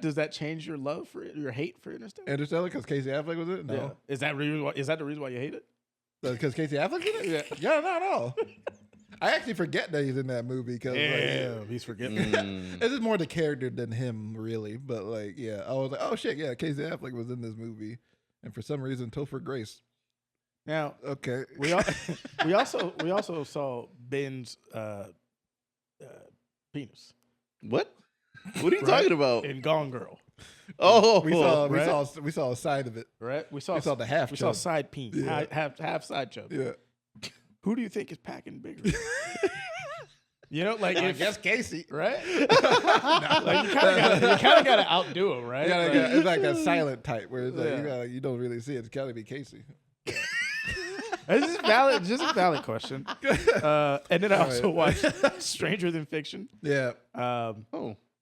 Speaker 6: does that change your love for it, your hate for Interstellar?
Speaker 7: Interstellar because Casey Affleck was in it. No,
Speaker 6: Yeah. Is that the reason why you hate it?
Speaker 7: because Casey Affleck's in it. Yeah, not at all. I actually forget that he's in that movie because
Speaker 6: he's forgetting.
Speaker 7: it's just more the character than him, really. But like, yeah, I was like, oh shit, yeah, Casey Affleck was in this movie, and for some reason, Topher Grace.
Speaker 6: Now,
Speaker 7: Okay,
Speaker 6: we also saw Ben's penis.
Speaker 8: What? What are you
Speaker 6: Right?
Speaker 8: talking about?
Speaker 6: In Gone Girl,
Speaker 8: Oh,
Speaker 7: we saw
Speaker 6: right?
Speaker 7: we saw a side of it.
Speaker 6: right? We saw
Speaker 7: the half
Speaker 6: We saw
Speaker 7: chub.
Speaker 6: side peen,
Speaker 7: Yeah.
Speaker 6: half side chub.
Speaker 7: Yeah,
Speaker 6: Who do you think is packing bigger? You know, like
Speaker 7: I guess Casey.
Speaker 6: right? Like you kind of gotta outdo him, right?
Speaker 7: Yeah,
Speaker 6: Like-
Speaker 7: it's like that silent type where it's like
Speaker 6: Yeah.
Speaker 7: you don't really see it. It's got to be Casey.
Speaker 6: This is valid. Just a valid question. And then I also watched Stranger Than Fiction,
Speaker 7: Yeah,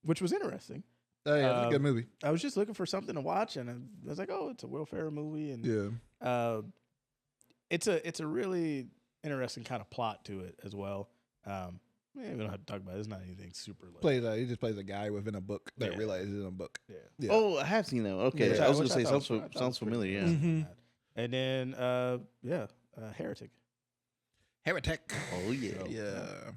Speaker 6: which was interesting.
Speaker 7: oh yeah, it's a good movie.
Speaker 6: I was just looking for something to watch, and I was like, "Oh, it's a Will Ferrell movie," and
Speaker 7: Yeah,
Speaker 6: it's a really interesting kind of plot to it as well. We don't have to talk about it. It's not anything super. Like,
Speaker 7: he just plays a guy within a book that
Speaker 6: Yeah.
Speaker 7: realizes it's in a book.
Speaker 6: yeah.
Speaker 7: Yeah.
Speaker 8: Oh, I have seen that. Okay,
Speaker 7: Yeah.
Speaker 8: I was
Speaker 6: Which
Speaker 8: gonna say
Speaker 6: thought was- I thought
Speaker 8: sounds
Speaker 6: was pretty
Speaker 8: familiar. Yeah.
Speaker 6: interesting. And then Heretic.
Speaker 7: Heretic.
Speaker 8: Oh yeah.
Speaker 7: Yeah.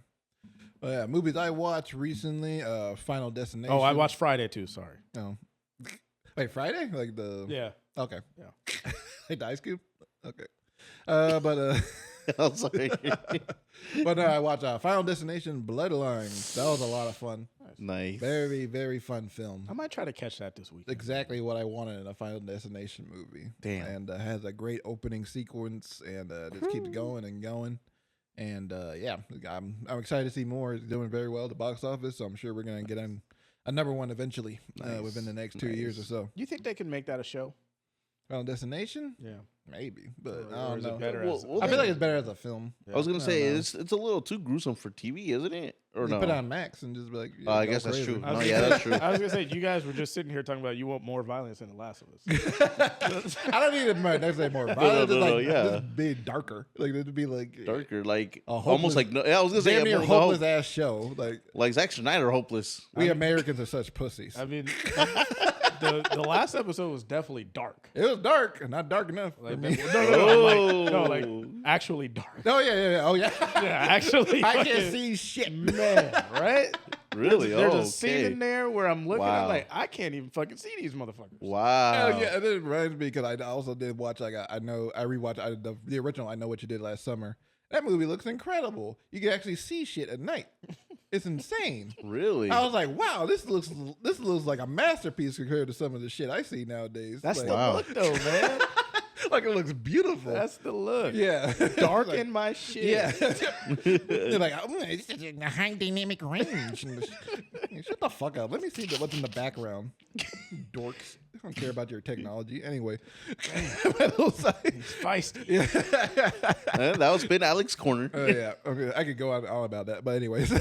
Speaker 7: Oh yeah, movies I watched recently. Final Destination.
Speaker 6: Oh, I watched Friday too. Sorry.
Speaker 7: No. Wait, Friday? Like the
Speaker 6: Yeah.
Speaker 7: Okay.
Speaker 6: Yeah.
Speaker 7: Like the Ice Cube. Okay. But
Speaker 8: I'm sorry.
Speaker 7: but no, I watched Final Destination Bloodlines. That was a lot of fun.
Speaker 8: Nice.
Speaker 7: Very, very fun film.
Speaker 6: I might try to catch that this week.
Speaker 7: Exactly what I wanted in a Final Destination movie.
Speaker 8: Damn.
Speaker 7: And has a great opening sequence and just keeps going and going. And yeah, I'm excited to see more. It's doing very well at the box office, so I'm sure we're gonna get on a number one eventually within the next 2 years or so.
Speaker 6: You think they can make that a show?
Speaker 7: Final Destination?
Speaker 6: Yeah.
Speaker 7: Maybe, but
Speaker 6: Or
Speaker 7: I don't
Speaker 6: is it
Speaker 7: know.
Speaker 6: better
Speaker 8: Well,
Speaker 6: as
Speaker 8: well,
Speaker 7: I feel like it's better as a film.
Speaker 8: I was gonna say
Speaker 7: know.
Speaker 8: it's a little too gruesome for TV, isn't it? Or
Speaker 7: You
Speaker 8: no?
Speaker 7: put it on Max and just be like,
Speaker 8: I
Speaker 7: go
Speaker 8: guess that's
Speaker 7: crazy.
Speaker 8: true.
Speaker 6: I was
Speaker 8: No,
Speaker 6: gonna
Speaker 8: yeah,
Speaker 6: say-
Speaker 8: that's true.
Speaker 6: I was gonna say you guys were just sitting here talking about you want more violence than The Last of Us.
Speaker 7: I don't need it necessarily more violent.
Speaker 8: no,
Speaker 7: Just
Speaker 8: no,
Speaker 7: like
Speaker 8: yeah.
Speaker 7: just be darker. Like it'd be like
Speaker 8: Darker, like
Speaker 7: A
Speaker 8: almost like no. Yeah, I was gonna say
Speaker 7: damn near
Speaker 8: almost
Speaker 7: hopeless ass show.
Speaker 8: like Zack Snyder, hopeless.
Speaker 7: We Americans are such pussies.
Speaker 6: I mean, the last episode was definitely dark.
Speaker 7: It was dark, and not dark enough.
Speaker 6: Like,
Speaker 7: for me.
Speaker 6: like actually dark.
Speaker 7: Oh yeah. Oh yeah.
Speaker 6: Yeah, actually.
Speaker 7: I
Speaker 6: fucking-
Speaker 7: can't see shit.
Speaker 6: Man, right?
Speaker 8: Really?
Speaker 6: There's
Speaker 8: Oh,
Speaker 6: a scene
Speaker 8: okay.
Speaker 6: in there where I'm looking.
Speaker 8: Wow.
Speaker 6: I'm like, I can't even fucking see these motherfuckers.
Speaker 8: Wow.
Speaker 7: Oh yeah, and it reminds me because I also did watch like I rewatched the original. I Know What You Did Last Summer. That movie looks incredible. You can actually see shit at night. It's insane.
Speaker 8: Really?
Speaker 7: I was like, wow, this looks like a masterpiece compared to some of the shit I see nowadays.
Speaker 6: That's
Speaker 7: like,
Speaker 6: the look, though, man.
Speaker 7: like it looks beautiful.
Speaker 6: That's the look.
Speaker 7: yeah,
Speaker 6: Dark
Speaker 7: Like,
Speaker 6: in my shit.
Speaker 7: yeah. They're like, oh, this is in a high dynamic range. Shut the fuck up. Let me see what's in the background. Dorks. I don't care about your technology. Anyway.
Speaker 6: He's feisty.
Speaker 8: That was been Alex's corner.
Speaker 7: Oh yeah, okay. I could go on all about that, but anyways,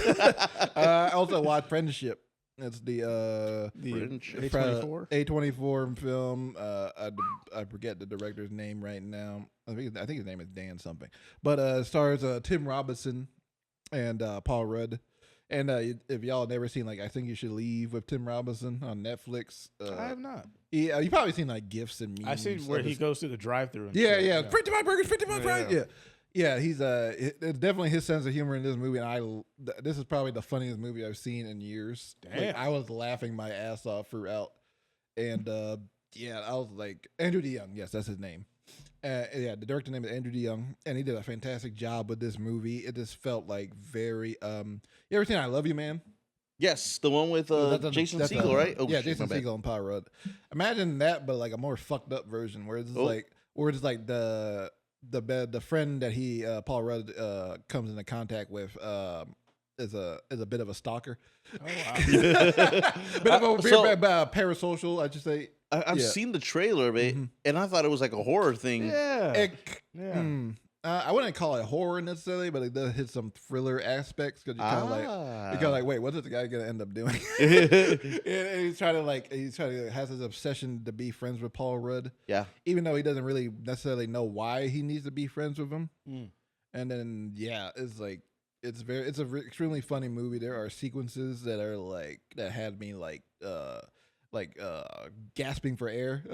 Speaker 7: I also watched Friendship. It's the
Speaker 8: Friendship.
Speaker 7: A24 film. I forget the director's name right now. I think his name is Dan something. But it stars Tim Robinson and Paul Rudd. And if y'all never seen I Think You Should Leave with Tim Robinson on Netflix,
Speaker 6: I have not.
Speaker 7: you probably seen gifs and memes.
Speaker 6: I've seen where
Speaker 7: of
Speaker 6: he
Speaker 7: his-
Speaker 6: goes through the drive-through. And
Speaker 7: Yeah,
Speaker 6: shit.
Speaker 7: yeah. 55 burgers, 55 fries.
Speaker 6: Yeah.
Speaker 7: Yeah. Yeah, he's it's definitely his sense of humor in this movie, and this is probably the funniest movie I've seen in years.
Speaker 6: Damn.
Speaker 7: I was laughing my ass off throughout, and yeah, I was like Andrew DeYoung. Yes, that's his name. Yeah, the director name is Andrew DeYoung, and he did a fantastic job with this movie. It just felt like very. You ever seen I Love You, Man?
Speaker 8: Yes, the one with Jason
Speaker 7: That's
Speaker 8: Segel, right? Oh,
Speaker 7: yeah,
Speaker 8: shit,
Speaker 7: Jason
Speaker 8: my bad.
Speaker 7: Segel and Paul Rudd. Imagine that, but like a more fucked up version, where it's just like the friend that he Paul Rudd comes into contact with is a bit of a stalker.
Speaker 6: Oh, wow.
Speaker 7: Bit of a parasocial, I should say.
Speaker 8: I've
Speaker 7: Yeah.
Speaker 8: seen the trailer, but and I thought it was like a horror thing.
Speaker 6: Yeah.
Speaker 7: Yeah. I wouldn't call it horror necessarily, but it does hit some thriller aspects because you're kind of like, wait, what's this guy gonna end up doing? and he's trying to has his obsession to be friends with Paul Rudd.
Speaker 8: Yeah.
Speaker 7: Even though he doesn't really necessarily know why he needs to be friends with him.
Speaker 6: Mm.
Speaker 7: And then it's like it's extremely funny movie. There are sequences that are that had me like gasping for air. It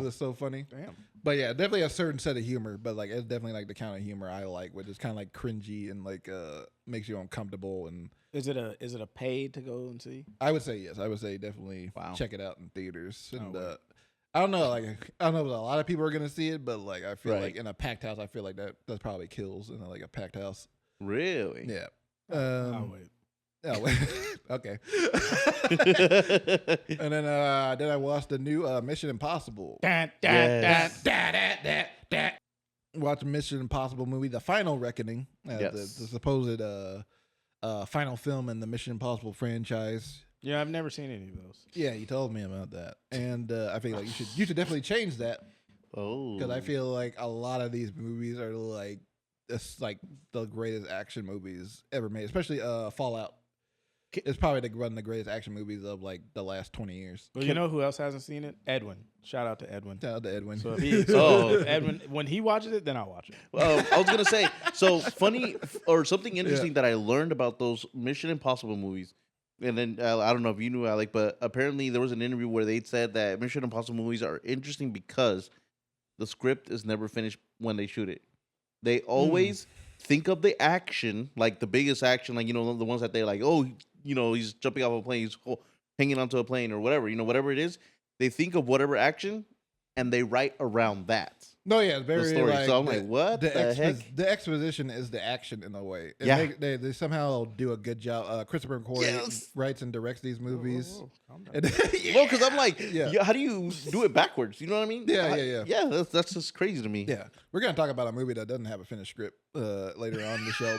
Speaker 7: was so funny.
Speaker 6: Damn.
Speaker 7: But yeah, definitely a certain set of humor. But like it's definitely like the kind of humor I like, which is kind of like cringy and like makes you uncomfortable. And
Speaker 6: Is it a paid to go and see?
Speaker 7: I would say yes. I would say definitely
Speaker 8: Wow.
Speaker 7: check it out in theaters. And
Speaker 6: wait.
Speaker 7: I don't know, like I don't know if a lot of people are gonna see it, but like I feel
Speaker 8: Right.
Speaker 7: like in a packed house, I feel like that probably kills in like a packed house.
Speaker 8: Really?
Speaker 7: Yeah.
Speaker 6: Oh wait.
Speaker 7: Oh, wait. Okay. And then I watched the new Mission Impossible.
Speaker 8: Yes.
Speaker 7: Watched Mission Impossible movie, The Final Reckoning,
Speaker 8: Yes.
Speaker 7: the supposed final film in the Mission Impossible franchise.
Speaker 6: Yeah, I've never seen any of those.
Speaker 7: Yeah, you told me about that, and I feel like you should definitely change that
Speaker 8: Oh.
Speaker 7: because I feel like a lot of these movies are like it's like the greatest action movies ever made, especially Fallout. It's probably one of the greatest action movies of like the last 20 years.
Speaker 6: Well, you know who else hasn't seen it? Edwin. Shout out to Edwin.
Speaker 7: Shout out to Edwin.
Speaker 6: So if Edwin, when he watches it, then I'll watch it.
Speaker 8: I was gonna say, so funny or something interesting that I learned about those Mission Impossible movies, and then I don't know if you knew, Alec, but apparently there was an interview where they said that Mission Impossible movies are interesting because the script is never finished when they shoot it. They always think of the action, like the biggest action, like, you know, the ones that they're like, oh, you know, he's jumping off a plane, he's hanging onto a plane or whatever, you know, whatever it is. They think of whatever action and they write around that.
Speaker 7: No, yeah, very
Speaker 8: story.
Speaker 7: like.
Speaker 8: So I'm like, what the heck?
Speaker 7: The exposition is the action in a way. And
Speaker 8: Yeah.
Speaker 7: they somehow do a good job. Christopher McQuarrie writes and directs these movies.
Speaker 6: Whoa, calm down.
Speaker 7: And-
Speaker 8: Well, because I'm like,
Speaker 7: Yeah.
Speaker 8: how do you do it backwards? You know what I mean?
Speaker 7: Yeah.
Speaker 8: Yeah, that's just crazy to me.
Speaker 7: Yeah, we're gonna talk about a movie that doesn't have a finished script later on in the show,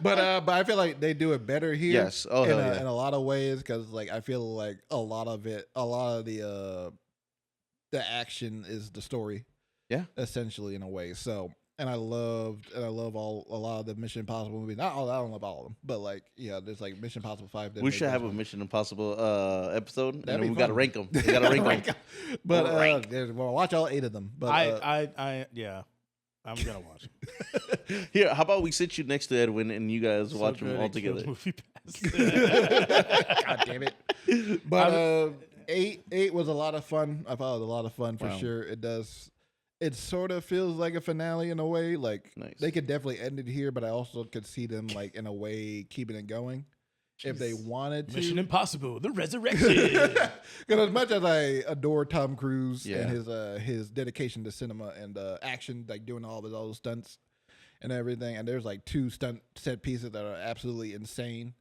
Speaker 7: but I feel like they do it better here.
Speaker 8: Yes. Oh, hell yeah.
Speaker 7: in a lot of ways, because like I feel like a lot of the action is the story.
Speaker 8: Yeah.
Speaker 7: Essentially, in a way. So, and I love a lot of the Mission Impossible movies. I don't love all of them, but like, yeah, there's like Mission Impossible 5.
Speaker 8: We should have a Mission Impossible episode,
Speaker 7: That'd
Speaker 8: and
Speaker 7: be
Speaker 8: we got to
Speaker 7: fun.
Speaker 8: rank them. We got to rank them.
Speaker 7: But watch all 8 of them. But
Speaker 6: Yeah, I'm gonna watch it.
Speaker 8: Here, how about we sit you next to Edwin and you guys watch them all together?
Speaker 6: Movie Pass.
Speaker 7: God damn it. But 8 was a lot of fun. I thought it was a lot of fun for sure. It does. It sort of feels like a finale in a way. Like they could definitely end it here, but I also could see them like in a way keeping it going if they wanted to.
Speaker 6: Mission Impossible: The Resurrection.
Speaker 7: Because as much as I adore Tom Cruise
Speaker 8: Yeah.
Speaker 7: and his dedication to cinema and action, like doing all those stunts and everything, and there's like 2 stunt set pieces that are absolutely insane.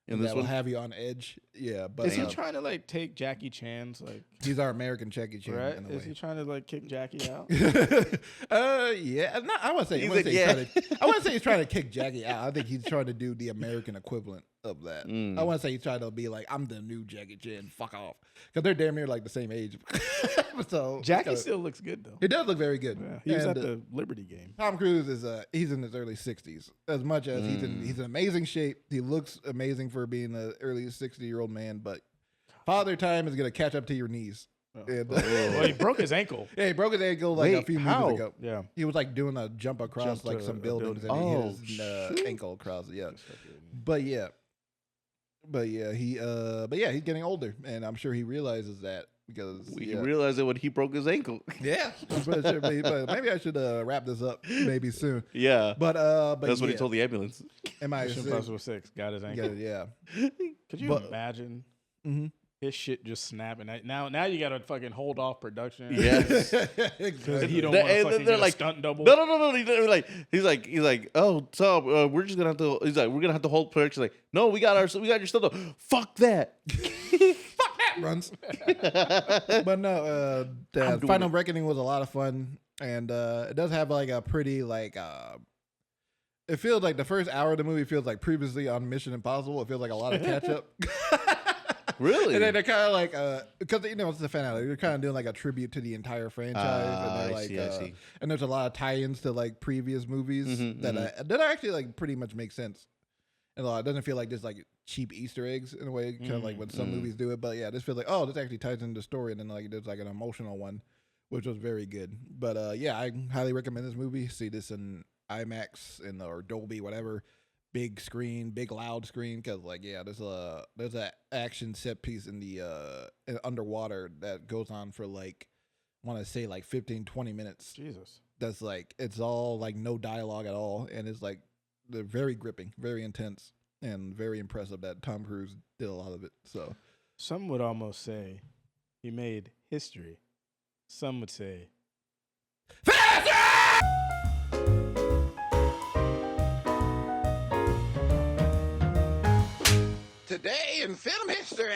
Speaker 8: In
Speaker 7: that
Speaker 8: this
Speaker 7: will
Speaker 8: one?
Speaker 7: have you on edge. Yeah, but
Speaker 6: Is he trying to like take Jackie Chan's like?
Speaker 7: he's our American Jackie Chan
Speaker 6: Right?
Speaker 7: in a
Speaker 6: Is
Speaker 7: way.
Speaker 6: he trying to like kick Jackie out?
Speaker 7: Yeah. No, I wouldn't say. I wouldn't say he's trying to kick Jackie out. I think he's trying to do the American equivalent of that. I wouldn't say he's trying to be like, I'm the new Jackie Chan. Fuck off, because they're damn near like the same age. So
Speaker 6: Jackie still looks good though.
Speaker 7: He does look very good.
Speaker 6: Yeah, he was
Speaker 7: And,
Speaker 6: at the Liberty game.
Speaker 7: Tom Cruise is he's in his early 60s. As much as he's in amazing shape, he looks amazing for being an early 60-year-old man. But Father Time is gonna catch up to your knees. And,
Speaker 6: Well, he broke his ankle.
Speaker 7: yeah, he broke his ankle like a
Speaker 8: Wait,
Speaker 7: few
Speaker 8: how?
Speaker 7: movies ago.
Speaker 6: Yeah.
Speaker 7: He was like doing a jump across
Speaker 6: Jumped
Speaker 7: like
Speaker 6: to
Speaker 7: some
Speaker 6: a
Speaker 7: buildings and
Speaker 8: building.
Speaker 7: he hit his ankle across. Yeah, but yeah, he's getting older, and I'm sure he realizes that because
Speaker 8: We realized it when he broke his ankle.
Speaker 7: yeah. But maybe I should wrap this up maybe soon.
Speaker 8: Yeah.
Speaker 7: But
Speaker 8: That's what he told the ambulance.
Speaker 7: Am I
Speaker 6: Mission Impossible 6 got his ankle.
Speaker 7: Yeah.
Speaker 6: Could you
Speaker 7: But-
Speaker 6: imagine
Speaker 7: Mhm.
Speaker 6: his shit just snapping? Now you gotta fucking hold off production.
Speaker 8: Yes.
Speaker 6: Because he don't
Speaker 8: They-
Speaker 6: want to
Speaker 8: and
Speaker 6: fucking
Speaker 8: they're
Speaker 6: get
Speaker 8: like,
Speaker 6: a stunt double.
Speaker 8: No. He's like, oh, so we're just gonna have to. He's like, we're gonna have to hold production. Like, no, we got your stuff. Fuck that.
Speaker 7: runs. But no, the
Speaker 8: I'm doing
Speaker 7: Final
Speaker 8: it.
Speaker 7: Reckoning was a lot of fun, and it does have like a pretty like. It feels like the first hour of the movie feels like previously on Mission Impossible. It feels like a lot of catch up.
Speaker 8: Really?
Speaker 7: And then they're kind of like, because it's the finale. They're kind of doing like a tribute to the entire franchise, and they're like,
Speaker 8: I see.
Speaker 7: and there's a lot of tie-ins to like previous movies that actually like pretty much make sense. And it doesn't feel like just like cheap Easter eggs in a way, kind of like when some movies do it. But yeah, this feels like, oh, this actually ties into the story, and then like there's like an emotional one, which was very good. But yeah, I highly recommend this movie. See this in IMAX or Dolby, whatever. big screen, big loud screen. Because like there's a action set piece in the underwater that goes on for like I want to say like 15-20 minutes.
Speaker 6: Jesus.
Speaker 7: That's like it's all like no dialogue at all, and it's like they're very gripping, very intense, and very impressive that Tom Cruise did a lot of it. So
Speaker 6: some would almost say he made history. Some would say
Speaker 7: today in film history.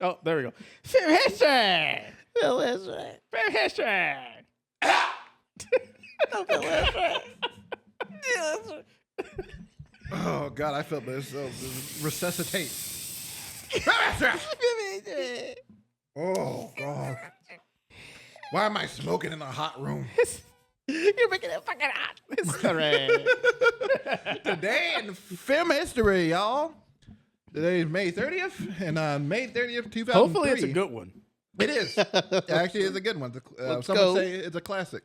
Speaker 6: Oh, there we go. Film history.
Speaker 8: Film history.
Speaker 6: Film history.
Speaker 7: Oh God, I felt this. Resuscitate. Oh God. Why am I smoking in a hot room?
Speaker 6: You're making it fucking hot. History.
Speaker 7: Today in film history, y'all. Today is May 30th, and on May 30th, 2003.
Speaker 6: Hopefully it's a good one.
Speaker 7: It is. Actually, it's a good one.
Speaker 8: Let's
Speaker 7: some
Speaker 8: go.
Speaker 7: would say it's a classic.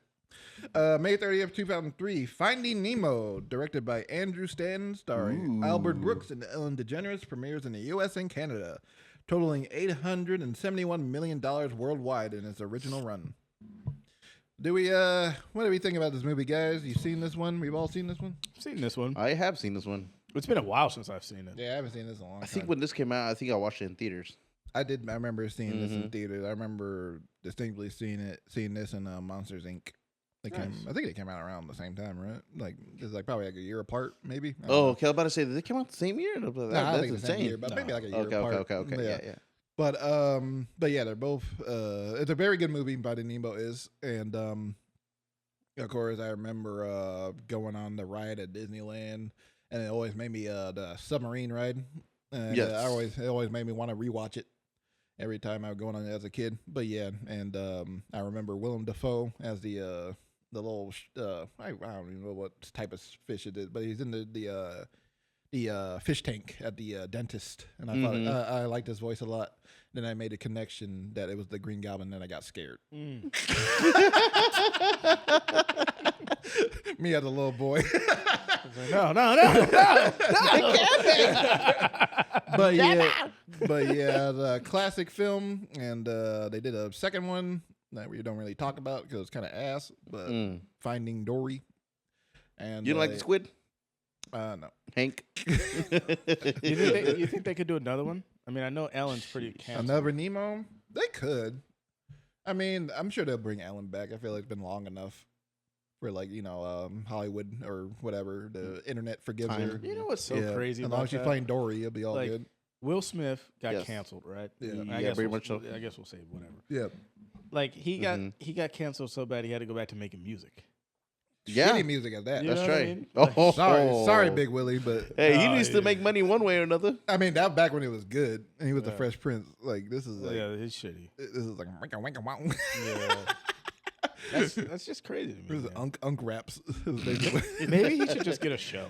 Speaker 7: May 30th, 2003, Finding Nemo, directed by Andrew Stanton, starring Albert Brooks and Ellen DeGeneres, premieres in the U.S. and Canada, totaling $871 million worldwide in its original run. What do we think about this movie, guys? You seen this one? We've all seen this one?
Speaker 6: I've seen this one.
Speaker 8: I have seen this one.
Speaker 6: It's been a while since I've seen it.
Speaker 7: Yeah, I haven't seen this in a long time.
Speaker 8: I think when this came out, I think I watched it in theaters.
Speaker 7: I remember seeing this in theaters. I remember distinctly seeing this in Monsters, Inc. I think they came out around the same time, right? Like it's like probably like a year apart, maybe. I don't know.
Speaker 8: Okay, I was about to say, did they come out the same year?
Speaker 7: I
Speaker 8: That's
Speaker 7: think the same
Speaker 8: insane.
Speaker 7: year, but maybe like a year apart.
Speaker 8: Okay. Yeah.
Speaker 7: But yeah, they're both. It's a very good movie. Finding Nemo is, and of course, I remember going on the ride at Disneyland, and it always made me the submarine ride. And
Speaker 8: Yes.
Speaker 7: it always made me want to rewatch it every time I was going on it as a kid. But yeah, and I remember Willem Dafoe as the little I don't even know what type of fish it is, but he's in the fish tank at the dentist, and I thought I liked his voice a lot. Then I made a connection that it was the Green Goblin, and I got scared. Me as a little boy.
Speaker 6: No.
Speaker 7: But yeah, the classic film, and they did a second one that we don't really talk about because it's kind of ass. But Finding Dory, and
Speaker 8: You don't like the squid,
Speaker 7: no.
Speaker 8: Hank?
Speaker 6: You think they could do another one? I mean, I know Ellen's pretty canceled.
Speaker 7: Another Nemo? They could. I mean, I'm sure they'll bring Ellen back. I feel like it's been long enough for Hollywood or whatever. The internet forgives her.
Speaker 6: You know what's so crazy
Speaker 7: as
Speaker 6: about
Speaker 7: long as she's
Speaker 6: that?
Speaker 7: playing Dory, it'll be all
Speaker 6: Like,
Speaker 7: good.
Speaker 6: Will Smith got
Speaker 8: Yes.
Speaker 6: canceled, right?
Speaker 7: Yeah.
Speaker 6: I
Speaker 8: Yeah,
Speaker 6: guess
Speaker 8: pretty much so.
Speaker 6: I guess we'll say whatever.
Speaker 7: Yeah.
Speaker 6: Like he got canceled so bad he had to go back to making music.
Speaker 8: Yeah,
Speaker 7: Shitty music at that.
Speaker 6: You know
Speaker 8: that's
Speaker 6: what I
Speaker 8: right.
Speaker 6: mean?
Speaker 8: Oh,
Speaker 7: Sorry, Big Willie, but
Speaker 8: Hey, he
Speaker 6: Oh,
Speaker 8: needs
Speaker 6: yeah.
Speaker 8: to make money one way or another.
Speaker 7: I mean that back when it was good, and he was the Fresh Prince. Like this is like
Speaker 6: Yeah, he's shitty.
Speaker 7: this is like
Speaker 6: Yeah. That's just crazy to me.
Speaker 7: This is
Speaker 6: man.
Speaker 7: Unk Raps. Basically.
Speaker 6: Maybe he should just get a show.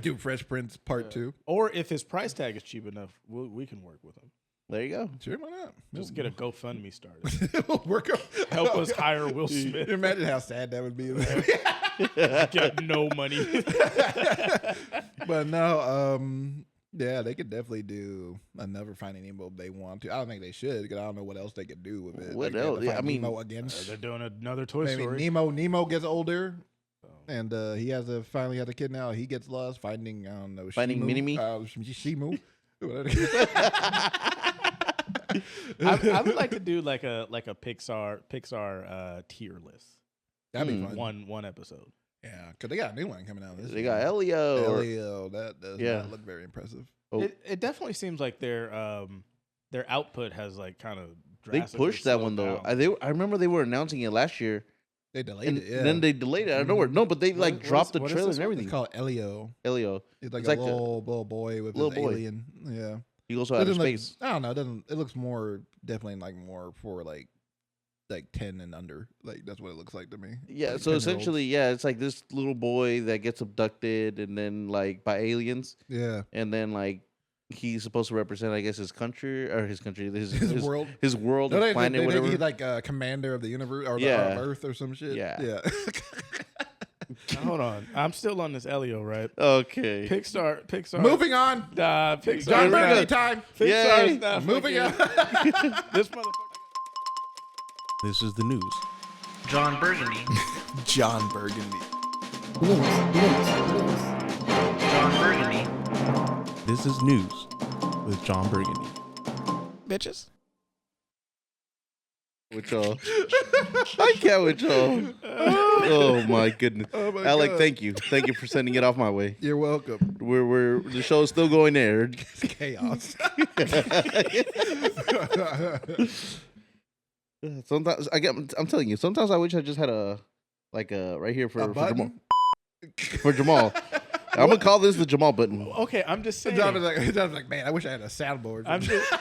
Speaker 7: Do Fresh Prince Part 2.
Speaker 6: Or if his price tag is cheap enough, we can work with him.
Speaker 8: There you go.
Speaker 7: Sure, why not?
Speaker 6: Just get a GoFundMe started.
Speaker 7: It'll work out.
Speaker 6: Help us hire Will Smith.
Speaker 7: Imagine how sad that would be.
Speaker 6: Get no money.
Speaker 7: But no, yeah, they could definitely do another Finding Nemo if they want to. I don't think they should because I don't know what else they could do with it.
Speaker 8: What
Speaker 7: Like, they have
Speaker 8: else?
Speaker 7: to
Speaker 8: Yeah,
Speaker 7: find
Speaker 8: I mean-
Speaker 7: Nemo again.
Speaker 6: They're doing another Toy
Speaker 7: Maybe
Speaker 6: Story.
Speaker 7: Nemo gets older, and he finally has a kid now. He gets lost finding
Speaker 8: Finding
Speaker 7: Shimu,
Speaker 8: Mini-Me?
Speaker 7: Shimu.
Speaker 6: I would like to do like a Pixar tier list.
Speaker 7: That'd be fun.
Speaker 6: One episode.
Speaker 7: Yeah, because they got a new one coming out.
Speaker 8: They got Elio.
Speaker 7: Elio. That does not look very impressive.
Speaker 8: Oh.
Speaker 6: It definitely seems like their output has like kind of
Speaker 8: They pushed that one though. I remember they were announcing it last year.
Speaker 7: They delayed
Speaker 8: And
Speaker 7: it. Yeah.
Speaker 8: then they delayed it out of nowhere. No, but they like dropped the
Speaker 6: what is
Speaker 8: trailer
Speaker 6: this
Speaker 8: and
Speaker 6: one?
Speaker 8: everything.
Speaker 7: It's called Elio.
Speaker 8: Elio.
Speaker 7: It's like
Speaker 8: It's
Speaker 7: a
Speaker 8: like the-
Speaker 7: little boy with
Speaker 8: little
Speaker 7: his
Speaker 8: boy.
Speaker 7: alien. Yeah.
Speaker 8: He goes
Speaker 7: It
Speaker 8: out of
Speaker 7: doesn't look-
Speaker 8: space.
Speaker 7: I don't know. It doesn't. It looks definitely like more for like 10 and under. Like that's what it looks like to me.
Speaker 8: Yeah,
Speaker 7: Like
Speaker 8: so
Speaker 7: 10-year-olds.
Speaker 8: essentially, yeah, it's like this little boy that gets abducted and then like by aliens,
Speaker 7: Yeah.
Speaker 8: and then like he's supposed to represent, I guess, his country,
Speaker 7: His world.
Speaker 8: his world,
Speaker 7: No,
Speaker 8: his planet, whatever.
Speaker 7: He's like a commander of the universe or
Speaker 8: Yeah.
Speaker 7: of Earth or some shit.
Speaker 8: Yeah.
Speaker 7: Yeah.
Speaker 6: Hold on. I'm still on this Elio, right?
Speaker 8: Okay.
Speaker 6: Pixar.
Speaker 7: Moving on.
Speaker 6: Nah, Pixar.
Speaker 7: Jon
Speaker 8: we
Speaker 7: Burgundy
Speaker 8: go.
Speaker 7: time.
Speaker 6: Pixar's
Speaker 8: Yay.
Speaker 6: not
Speaker 7: Moving on.
Speaker 6: This motherfucker.
Speaker 1: This is the news.
Speaker 3: Jon Burgundy.
Speaker 1: Jon Burgundy.
Speaker 3: Jon Burgundy.
Speaker 1: This is news with Jon Burgundy.
Speaker 6: Bitches.
Speaker 8: With y'all. I can't with y'all. Oh my goodness.
Speaker 7: Oh my
Speaker 8: Alec,
Speaker 7: God.
Speaker 8: thank you. Thank you for sending it off my way.
Speaker 7: You're welcome.
Speaker 8: We're the show's still going there.
Speaker 7: Chaos.
Speaker 8: Sometimes I'm telling you, sometimes I wish I just had a right here for Jamal.
Speaker 7: button?
Speaker 8: For Jamal. I'm gonna call this the Jamal button.
Speaker 6: Okay, I'm just saying.
Speaker 7: John was like, man, I wish I had a soundboard.
Speaker 6: I'm just.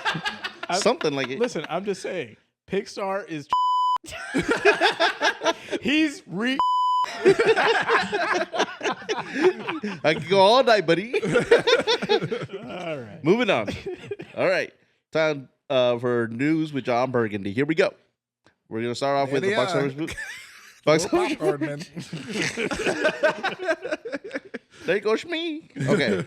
Speaker 8: Something like it.
Speaker 6: Listen, I'm just saying. Pixar is. He's
Speaker 8: I can go all night, buddy.
Speaker 6: All right.
Speaker 8: Moving on. All right. Time for news with Jon Burgundy. Here we go. We're gonna start off with the box office. Box office.
Speaker 7: Popcorn, man.
Speaker 8: There goes me. Okay.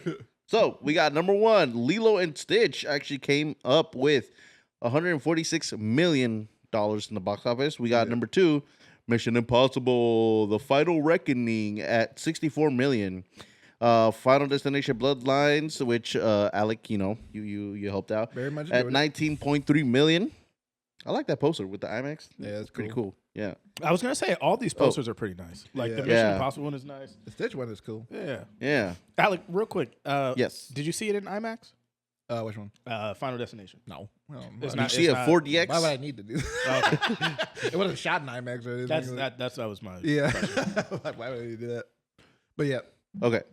Speaker 8: So we got number one, Lilo and Stitch actually came up with $146 million in the box office. We got number two, Mission Impossible: The Final Reckoning at $64 million. Final Destination: Bloodlines, which Alec, you helped out
Speaker 7: Very much
Speaker 8: at
Speaker 7: enjoyed
Speaker 8: $19.3 million. I like that poster with the IMAX.
Speaker 7: Yeah, it's
Speaker 8: pretty cool. Yeah.
Speaker 6: I was gonna say all these posters are pretty nice. Like the Mission
Speaker 8: Yeah.
Speaker 6: Impossible one is nice.
Speaker 7: The Stitch one is cool.
Speaker 6: Yeah.
Speaker 8: Yeah.
Speaker 6: Alec, real quick.
Speaker 8: Yes.
Speaker 6: Did you see it in IMAX?
Speaker 7: Which one?
Speaker 6: Final Destination.
Speaker 7: No.
Speaker 6: It's
Speaker 8: Did
Speaker 6: not-
Speaker 8: you see a
Speaker 6: not-
Speaker 8: 4DX?
Speaker 7: Why would I need to do that?
Speaker 6: Okay.
Speaker 7: It wasn't shot in IMAX or anything.
Speaker 6: That was my.
Speaker 7: Yeah. Like, why would I need to do that? But yeah,
Speaker 8: Okay.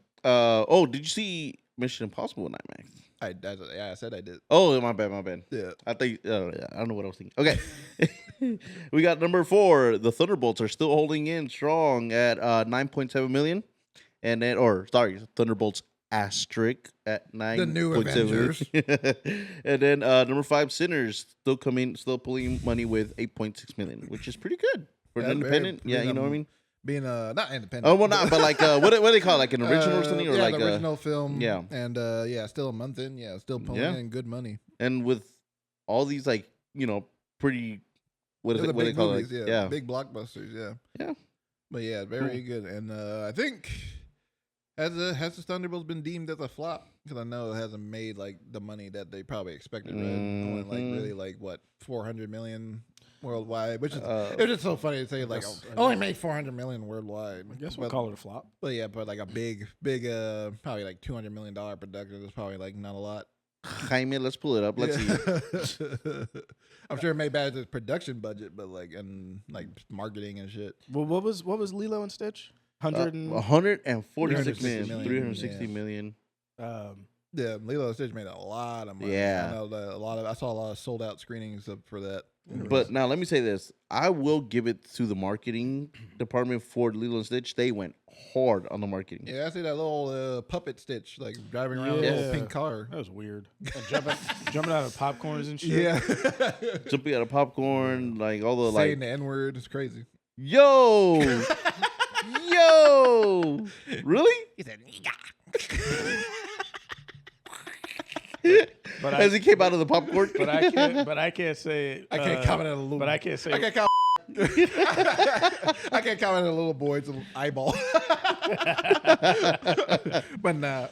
Speaker 8: Did you see Mission Impossible in IMAX?
Speaker 7: I said I did.
Speaker 8: Oh, my bad.
Speaker 7: Yeah.
Speaker 8: I think. Yeah, I don't know what I was thinking. Okay. We got number four. The Thunderbolts are still holding in strong at 9.7 million, and then, Thunderbolts asterisk at 9.
Speaker 7: The new Avengers.
Speaker 8: And then number five, Sinners still pulling money with 8.6 million, which is pretty good for an
Speaker 7: That's
Speaker 8: independent.
Speaker 7: very-
Speaker 8: Yeah, you know what I mean.
Speaker 7: Being not independent.
Speaker 8: Oh well, not but like what do they call it? Like an original or something, or
Speaker 7: yeah,
Speaker 8: like
Speaker 7: the original film.
Speaker 8: yeah.
Speaker 7: And still a month in. Yeah, still pulling in good money.
Speaker 8: and with all these pretty what
Speaker 7: They're the
Speaker 8: do they
Speaker 7: big
Speaker 8: call
Speaker 7: movies,
Speaker 8: it?
Speaker 7: yeah, big blockbusters. Yeah,
Speaker 8: Yeah.
Speaker 7: But yeah, very good. And I think has the Thunderbolts been deemed as a flop? Because I know it hasn't made like the money that they probably expected. Right? Only really 400 million worldwide, which is it was just so funny to say like only made 400 million worldwide.
Speaker 6: I guess we'll call it a flop.
Speaker 7: But yeah, but like a big probably like $200 million production is probably like not a lot.
Speaker 8: Jaime, let's pull it up. Let's see.
Speaker 7: I'm sure it made bad the production budget, but like marketing and shit.
Speaker 6: Well, what was Lilo and Stitch? 100 and
Speaker 8: 146 million,
Speaker 7: 360
Speaker 8: 360 million.
Speaker 7: Yeah, Lilo and Stitch made a lot of money.
Speaker 8: Yeah.
Speaker 7: I know that I saw a lot of sold out screenings for that.
Speaker 8: But now let me say this: I will give it to the marketing department for Lilo and Stitch. They went hard on the marketing.
Speaker 7: Yeah, I see that little puppet Stitch like driving around a
Speaker 6: Yeah.
Speaker 7: little pink car.
Speaker 6: That was weird. And jumping out of popcorns and shit.
Speaker 7: Yeah,
Speaker 8: Jumping out of popcorn, like all the
Speaker 7: saying the N word is crazy.
Speaker 8: yo, really?
Speaker 7: He said, "Nigga."
Speaker 6: But
Speaker 8: As he came out of the popcorn.
Speaker 6: But I can't say.
Speaker 7: I can't comment on a little.
Speaker 6: But I can't say.
Speaker 7: I can't comment. I can't comment on a little boy's eyeball. But nah.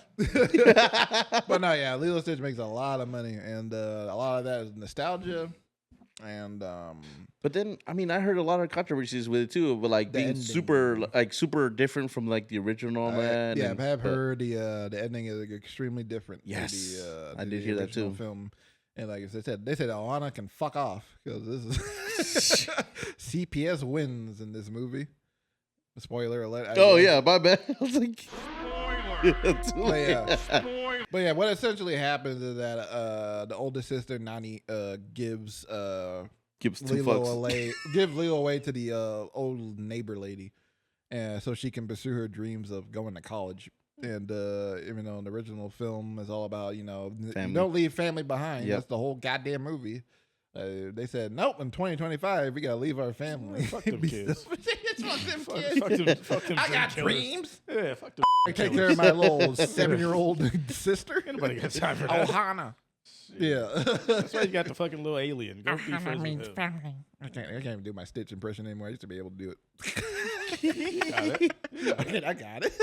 Speaker 7: But no, yeah, Lilo and Stitch makes a lot of money, and a lot of that is nostalgia. And
Speaker 8: But then, I mean, I heard a lot of controversies with it too, but like
Speaker 7: The
Speaker 8: being
Speaker 7: ending.
Speaker 8: super different from like the original. Man,
Speaker 7: yeah,
Speaker 8: and-
Speaker 7: I have
Speaker 8: but-
Speaker 7: heard the ending is extremely different.
Speaker 8: Yes,
Speaker 7: to
Speaker 8: I
Speaker 7: the
Speaker 8: did hear that
Speaker 7: original
Speaker 8: too.
Speaker 7: Film. And like they said Alana can fuck off because this is CPS wins in this movie. Spoiler alert.
Speaker 8: Oh yeah, my bad. I was like,
Speaker 7: But yeah, what essentially happens is that the oldest sister Nani gives
Speaker 8: gives two
Speaker 7: Lilo
Speaker 8: fucks.
Speaker 7: gives Lilo away to the old neighbor lady, and so she can pursue her dreams of going to college. And even though in the original film is all about
Speaker 8: Family.
Speaker 7: don't leave family behind.
Speaker 8: Yep.
Speaker 7: That's the whole goddamn movie. They said, nope, in 2025, we got to leave our family.
Speaker 6: Fuck them kids.
Speaker 7: Fuck them
Speaker 6: Fuck
Speaker 7: kids.
Speaker 6: them
Speaker 7: I got
Speaker 6: dream killers.
Speaker 7: dreams.
Speaker 6: Yeah, fuck them.
Speaker 7: I take care of my little 7-year-old sister.
Speaker 6: Nobody got time for that.
Speaker 7: Ohana. Yeah.
Speaker 6: That's why you got the fucking little alien. Go be friends with him.
Speaker 7: I can't even do my Stitch impression anymore. I used to be able to do it.
Speaker 6: Got it.
Speaker 7: I got it.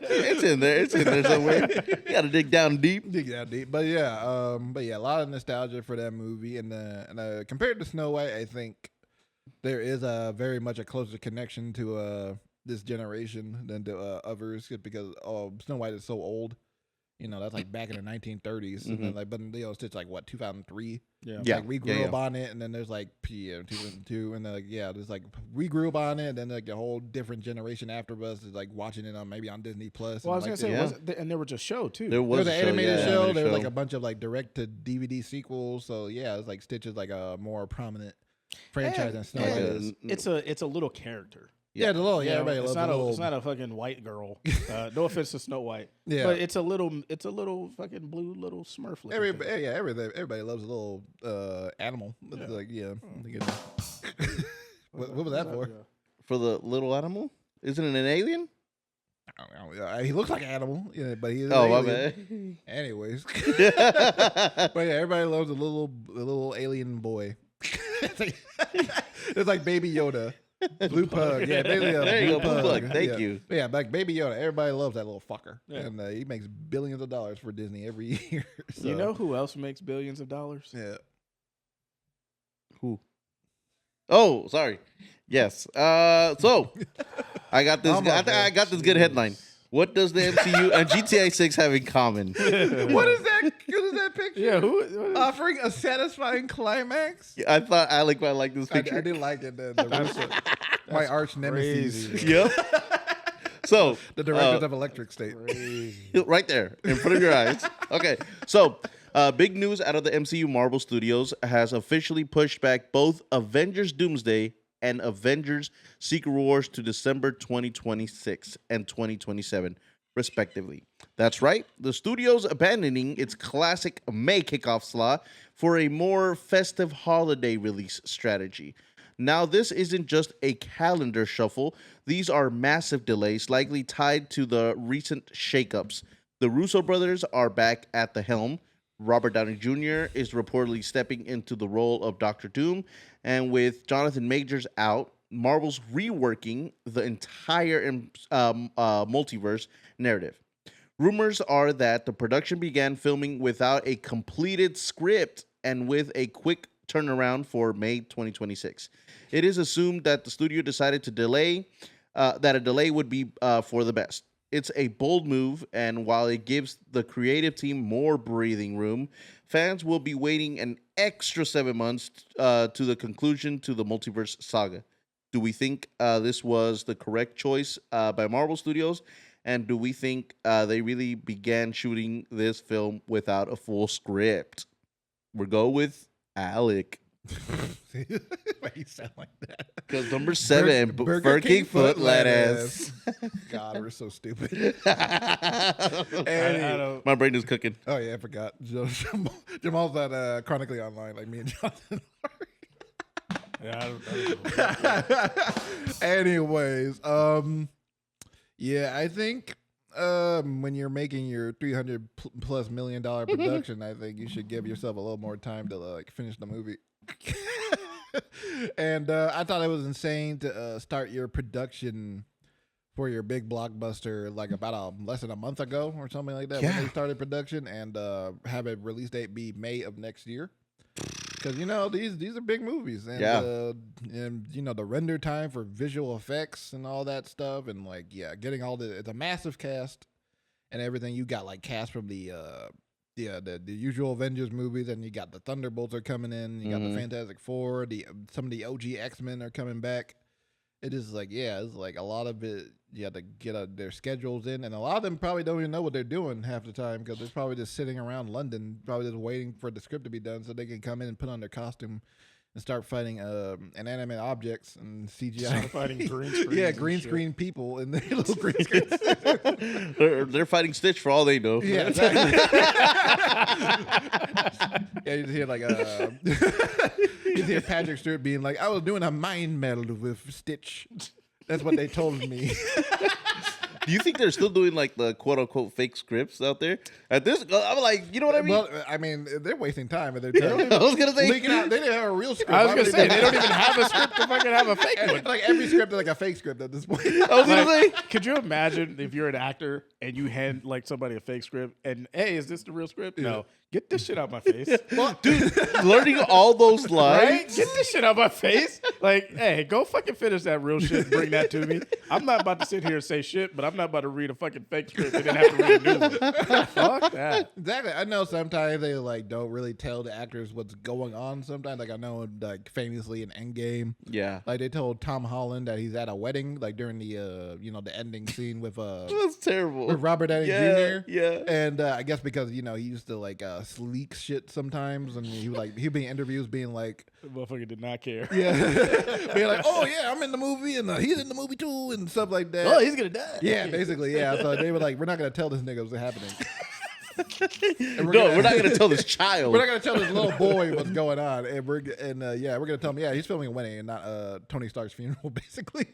Speaker 8: It's in there. It's in there somewhere. You got to dig down deep.
Speaker 7: Dig down deep. But yeah, a lot of nostalgia for that movie. And compared to Snow White, I think there is very much a closer connection to this generation than to others because Snow White is so old. You know, that's like back in the 1930s. And then but Stitch like what, 2003?
Speaker 6: Yeah.
Speaker 8: Yeah.
Speaker 7: Like we grew up on it, and then there's like 2002, and then there's like we grew up on it, and then like the whole different generation after us is like watching it on maybe on Disney Plus.
Speaker 6: Well, I was
Speaker 7: and,
Speaker 6: gonna
Speaker 7: like,
Speaker 6: say, and there was a show too.
Speaker 8: There was
Speaker 7: an
Speaker 8: a show,
Speaker 7: animated
Speaker 8: yeah,
Speaker 7: show.
Speaker 8: animated
Speaker 7: There was
Speaker 8: show.
Speaker 7: like a bunch of like direct to DVD sequels. So yeah, it's like Stitch is like a more prominent franchise than Snow White is.
Speaker 6: It's a little character.
Speaker 7: Yeah, the little everybody
Speaker 6: it's
Speaker 7: loves
Speaker 6: not
Speaker 7: the little.
Speaker 6: it's not a fucking white girl. No offense to Snow White.
Speaker 7: Yeah.
Speaker 6: But it's a little fucking blue little Smurf. looking thing.
Speaker 7: Everybody loves a little animal. It's like what was that for?
Speaker 8: For the little animal? Isn't it an alien?
Speaker 7: I don't know. He looks like an animal, but he's
Speaker 8: Oh, my bad.
Speaker 7: Anyways, but yeah, everybody loves a little alien boy. It's like Baby Yoda, Blue Pug. Yeah,
Speaker 8: There you go, Blue Pug. Thank you.
Speaker 7: Yeah, like Baby Yoda. Everybody loves that little fucker, and he makes billions of dollars for Disney every year. So,
Speaker 6: You know who else makes billions of dollars?
Speaker 7: Yeah.
Speaker 8: Who? Oh, sorry. Yes. So I got this. I got this good headline. What does the MCU and GTA 6 have in common?
Speaker 7: What is that? What is that picture?
Speaker 6: Yeah, who?
Speaker 7: Offering a satisfying climax.
Speaker 8: I thought Alec might like this
Speaker 7: I
Speaker 8: picture.
Speaker 7: did like it. My arch nemesis.
Speaker 6: Crazy.
Speaker 8: Yep. So
Speaker 7: The directors of Electric State.
Speaker 8: right there in front of your eyes. Okay, so big news out of the MCU. Marvel Studios has officially pushed back both Avengers Doomsday and Avengers Secret Wars to December 2026 and 2027, respectively. That's right, the studio's abandoning its classic May kickoff slot for a more festive holiday release strategy. Now, this isn't just a calendar shuffle. These are massive delays, likely tied to the recent shakeups. The Russo brothers are back at the helm. Robert Downey Jr. is reportedly stepping into the role of Doctor Doom. And with Jonathan Majors out, Marvel's reworking the entire multiverse narrative. Rumors are that the production began filming without a completed script and with a quick turnaround for May 2026. It is assumed that the studio decided to delay, that a delay would be for the best. It's a bold move, and while it gives the creative team more breathing room, fans will be waiting an extra 7 months to the conclusion to the multiverse saga. Do we think this was the correct choice by Marvel Studios? And do we think they really began shooting this film without a full script? We'll go with Alec.
Speaker 7: Why you sound like that?
Speaker 8: Because number 7, Burger King foot lettuce.
Speaker 7: God, we're so stupid.
Speaker 8: My brain is cooking.
Speaker 7: Oh yeah, I forgot. Jamal's not chronically online like me and Jonathan. Anyways, yeah, I think when you're making your $300+ million production, I think you should give yourself a little more time to like finish the movie. And I thought it was insane to start your production for your big blockbuster like about less than a month ago or something like that when they started production, and have a release date be May of next year. Because these are big movies, and the render time for visual effects and all that stuff, and getting all it's a massive cast and everything. You got like cast from the usual Avengers movies, and you got the Thunderbolts are coming in. You got the Fantastic Four. Some of the OG X-Men are coming back. It is it's like a lot of it. You have to get their schedules in, and a lot of them probably don't even know what they're doing half the time because they're probably just sitting around London, probably just waiting for the script to be done so they can come in and put on their costume, and start fighting inanimate objects and CGI.
Speaker 6: Start fighting green screens.
Speaker 7: Yeah,
Speaker 6: and
Speaker 7: green
Speaker 6: shit.
Speaker 7: screen people and their little green screens.
Speaker 8: They're fighting Stitch for all they know.
Speaker 7: Yeah, exactly. Yeah, you just hear like you hear Patrick Stewart being like, "I was doing a mind meld with Stitch." That's what they told me.
Speaker 8: Do you think they're still doing like the quote unquote fake scripts out there? At this, I'm like, you know what I mean?
Speaker 7: Well, I mean, they're wasting time. And
Speaker 8: I was gonna say,
Speaker 7: leaking out. They didn't have a real script.
Speaker 6: I was
Speaker 7: Why
Speaker 6: gonna
Speaker 7: would
Speaker 6: say
Speaker 7: do
Speaker 6: they
Speaker 7: that?
Speaker 6: don't even have a script to fucking have a fake one.
Speaker 7: Like every script is like a fake script at this point.
Speaker 8: I was gonna say,
Speaker 6: Could you imagine if you're an actor and you hand like somebody a fake script and hey, is this the real script? No, get this shit out my face.
Speaker 8: well, dude, learning all those lines.
Speaker 6: Right? Get this shit out my face. Like, hey, go fucking finish that real shit and bring that to me. I'm not about to sit here and say shit, but I'm not about to read a fucking fake script and then have to read a new one. Fuck that.
Speaker 7: Exactly. I know sometimes they like don't really tell the actors what's going on. Sometimes, like I know, like famously in Endgame,
Speaker 8: Yeah,
Speaker 7: like they told Tom Holland that he's at a wedding, like during the the ending scene with
Speaker 8: that's terrible.
Speaker 7: with Robert Downey
Speaker 8: Yeah,
Speaker 7: Jr.
Speaker 8: yeah.
Speaker 7: And I guess because he used to like sleek shit sometimes, and he'd be in interviews being like,
Speaker 6: The motherfucker did not care.
Speaker 7: yeah, being like, oh yeah, I'm in the movie, and he's in the movie too, and stuff like that.
Speaker 6: Oh, he's gonna die.
Speaker 7: Yeah, basically, yeah. So they were like, we're not gonna tell this nigga what's happening. And
Speaker 8: We're not gonna tell this child.
Speaker 7: We're not gonna tell this little boy what's going on, and we're gonna tell him, yeah, he's filming a wedding and not Tony Stark's funeral, basically.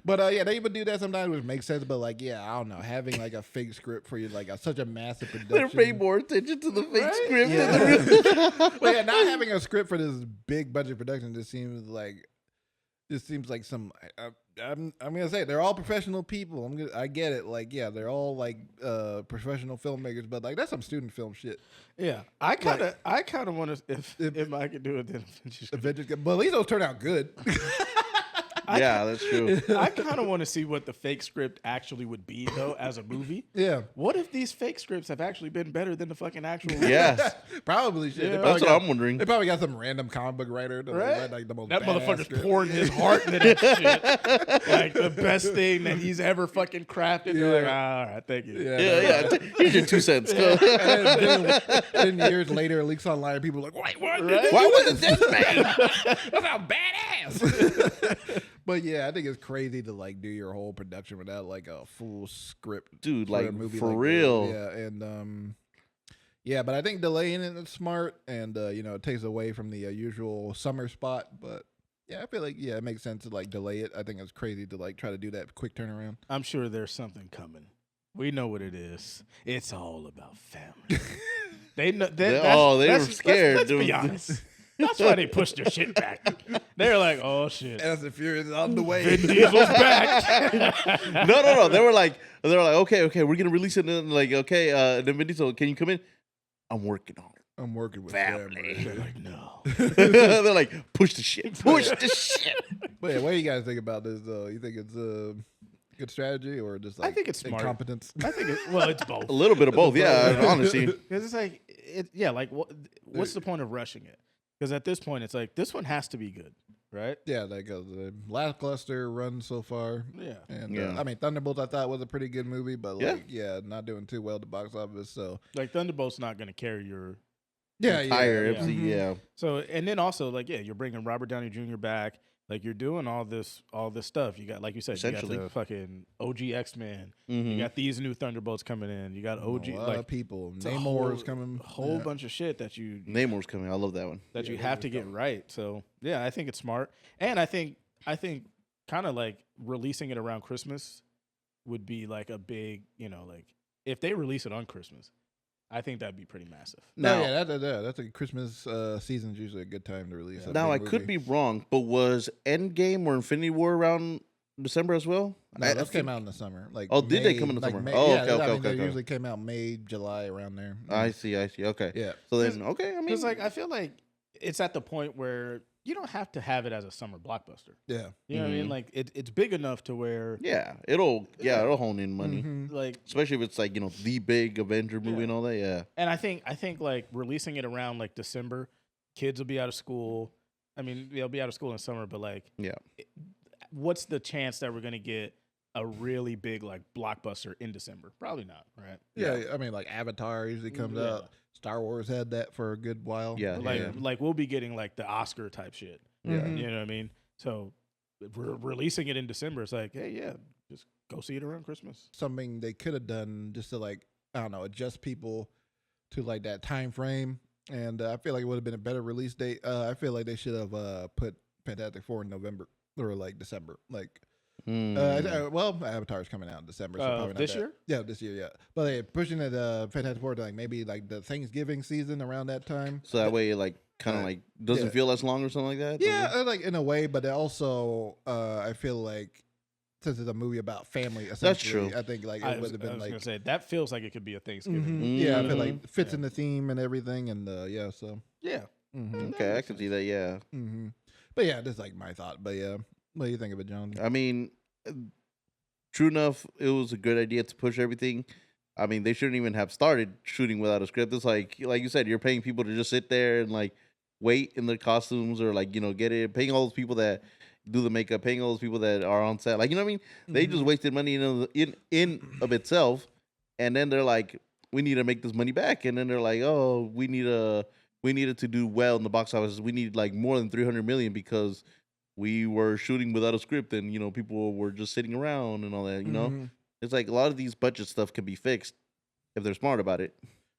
Speaker 7: But yeah, they even do that sometimes, which makes sense. But like, yeah, I don't know, having like a fake script for you, like such a massive production.
Speaker 8: They're paying more attention to the fake script
Speaker 7: Yeah.
Speaker 8: than the real.
Speaker 7: Well, yeah, not having a script for this big budget production just seems like some. I'm gonna say they're all professional people. I get it. Like, yeah, they're all like professional filmmakers, but like that's some student film shit.
Speaker 6: Yeah, I kind of want to. If I could do it, then
Speaker 7: Avengers, but at least those turn out good.
Speaker 8: Yeah, that's true.
Speaker 6: I kind of want to see what the fake script actually would be though as a movie.
Speaker 7: Yeah.
Speaker 6: What if these fake scripts have actually been better than the fucking actual movie?
Speaker 8: Yes,
Speaker 7: Probably shit.
Speaker 6: Yeah.
Speaker 8: that's what I'm wondering.
Speaker 7: They probably got some random comic book writer to
Speaker 6: Right?
Speaker 7: write like the most
Speaker 6: That
Speaker 7: badass
Speaker 6: motherfucker's
Speaker 7: script.
Speaker 6: pouring his heart into that shit. Like the best thing that he's ever fucking crafted. They're like, all right, thank you.
Speaker 7: Yeah.
Speaker 8: Here's your 2 cents.
Speaker 7: And then years later, it leaks online. People are like, wait, what?
Speaker 6: Right?
Speaker 8: Why wasn't this made?
Speaker 7: That's how badass. But yeah, I think it's crazy to like do your whole production without like a full script,
Speaker 8: Dude,
Speaker 7: for
Speaker 8: like,
Speaker 7: a movie
Speaker 8: for
Speaker 7: like
Speaker 8: real.
Speaker 7: This. Yeah, and yeah, but I think delaying it is smart, and it takes away from the usual summer spot. But yeah, I feel like it makes sense to like delay it. I think it's crazy to like try to do that quick turnaround.
Speaker 6: I'm sure there's something coming. We know what it is. It's all about family. They know.
Speaker 8: They were scared.
Speaker 6: Let's be
Speaker 8: dude.
Speaker 6: honest. That's why they pushed their shit back. They're like, oh shit.
Speaker 7: Fast and Furious is on the way.
Speaker 6: Vin Diesel's back.
Speaker 8: No. They were like, okay, we're gonna release it. And like, okay, then Vin Diesel, can you come in? I'm working on it.
Speaker 7: I'm working with
Speaker 8: Family.
Speaker 6: They're like, no.
Speaker 8: They're like, push the shit. Push the shit.
Speaker 7: But yeah, what do you guys think about this? You think it's a good strategy or just like
Speaker 6: I think it's smart.
Speaker 7: incompetence?
Speaker 6: I think it's both.
Speaker 8: A little bit of both, yeah, honestly.
Speaker 6: Because it's like, what's the point of rushing it? Because at this point, it's like, this one has to be good, right?
Speaker 7: Yeah, like the lackluster run so far.
Speaker 6: Yeah.
Speaker 7: And
Speaker 8: Yeah.
Speaker 7: I mean, Thunderbolts I thought was a pretty good movie, but
Speaker 8: Yeah.
Speaker 7: like, not doing too well at the box office. So
Speaker 6: Like, Thunderbolt's not going to carry your...
Speaker 8: Entire
Speaker 6: yeah.
Speaker 8: MC, yeah.
Speaker 6: So, and then also, like, yeah, you're bringing Robert Downey Jr. back. Like, you're doing all this stuff. You got, like you said, you got
Speaker 8: Essentially.
Speaker 6: the fucking OG X-Men.
Speaker 8: Mhm.
Speaker 6: You got these new Thunderbolts coming in. You got OG...
Speaker 7: a lot
Speaker 6: like,
Speaker 7: of people.
Speaker 6: it's a
Speaker 7: Namor is coming.
Speaker 6: whole bunch of shit that you
Speaker 8: Namor's coming. I love that one.
Speaker 6: you have to get right. So yeah, I think it's smart, and I think kind of like releasing it around Christmas would be like a big, like if they release it on Christmas, I think that'd be pretty massive.
Speaker 7: No,
Speaker 8: Now,
Speaker 7: that's a Christmas season's usually a good time to release. a
Speaker 8: now I
Speaker 7: big
Speaker 8: could
Speaker 7: movie.
Speaker 8: be wrong, but was Endgame or Infinity War around December as well?
Speaker 7: No,
Speaker 8: I
Speaker 7: those
Speaker 8: think-
Speaker 7: came out in the summer. Like,
Speaker 8: Oh, did they come in the
Speaker 7: like
Speaker 8: summer?
Speaker 7: May,
Speaker 8: Oh,
Speaker 7: yeah,
Speaker 8: okay,
Speaker 7: I mean,
Speaker 8: okay.
Speaker 7: They usually came out May, July, around there.
Speaker 8: I see. Okay.
Speaker 7: Yeah.
Speaker 8: So then, okay. I mean,
Speaker 6: Because like I feel like it's at the point where you don't have to have it as a summer blockbuster.
Speaker 7: Yeah.
Speaker 6: You know what I mean? Like it's big enough to where
Speaker 8: yeah, it'll hone in money,
Speaker 6: like.
Speaker 8: especially if it's like the big Avenger movie and all that. Yeah.
Speaker 6: And I think like releasing it around like December, kids will be out of school. I mean, they'll be out of school in summer, but like,
Speaker 8: Yeah.
Speaker 6: what's the chance that we're gonna get a really big like blockbuster in December? Probably not, right?
Speaker 7: Yeah, I mean, like Avatar usually comes
Speaker 6: Yeah.
Speaker 7: out Star Wars had that for a good while.
Speaker 8: Yeah.
Speaker 6: Like we'll be getting like the Oscar type shit.
Speaker 7: Yeah.
Speaker 6: You know what I mean? So if we're releasing it in December. It's like, hey, yeah, just go see it around Christmas.
Speaker 7: Something they could have done just to like, I don't know, adjust people to like that time frame. And I feel like it would have been a better release date. I feel like they should have put Fantastic Four in November or like December. Like, well, Avatar's coming out in December. So probably not
Speaker 6: this
Speaker 7: that.
Speaker 6: year?
Speaker 7: Yeah, this year, yeah. But they're pushing it Fantastic Four to like maybe like the Thanksgiving season around that time.
Speaker 8: So that way it like kind of like doesn't feel as long or something like that?
Speaker 7: Yeah, like in a way, but also I feel like since it's a movie about family, essentially,
Speaker 8: that's true.
Speaker 7: I think like it would have been like.
Speaker 6: I was gonna say that feels like it could be a Thanksgiving.
Speaker 7: Yeah, I feel like it fits in the theme and everything, and yeah, so
Speaker 6: Yeah.
Speaker 8: Okay, I can see that. Yeah.
Speaker 7: But yeah, this is like my thought. But yeah, what do you think of it, John?
Speaker 8: I mean, true enough, it was a good idea to push everything. I mean, they shouldn't even have started shooting without a script. It's like you said, you're paying people to just sit there and like wait in their costumes or like get it. Paying all those people that do the makeup, paying all those people that are on set, like what I mean. They just wasted money in of itself, and then they're like, we need to make this money back, and then they're like, oh, we needed to do well in the box office. We need like more than $300 million because we were shooting without a script and people were just sitting around and all that. It's like a lot of these budget stuff can be fixed if they're smart about it.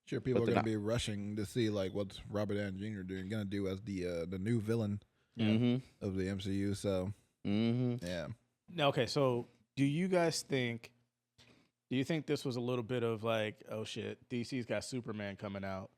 Speaker 7: Sure, people are gonna be rushing to see like what's Robert Downey Jr. gonna do as the new villain of the MCU. So yeah.
Speaker 6: Okay, so do you think this was a little bit of like, oh shit, DC's got Superman coming out?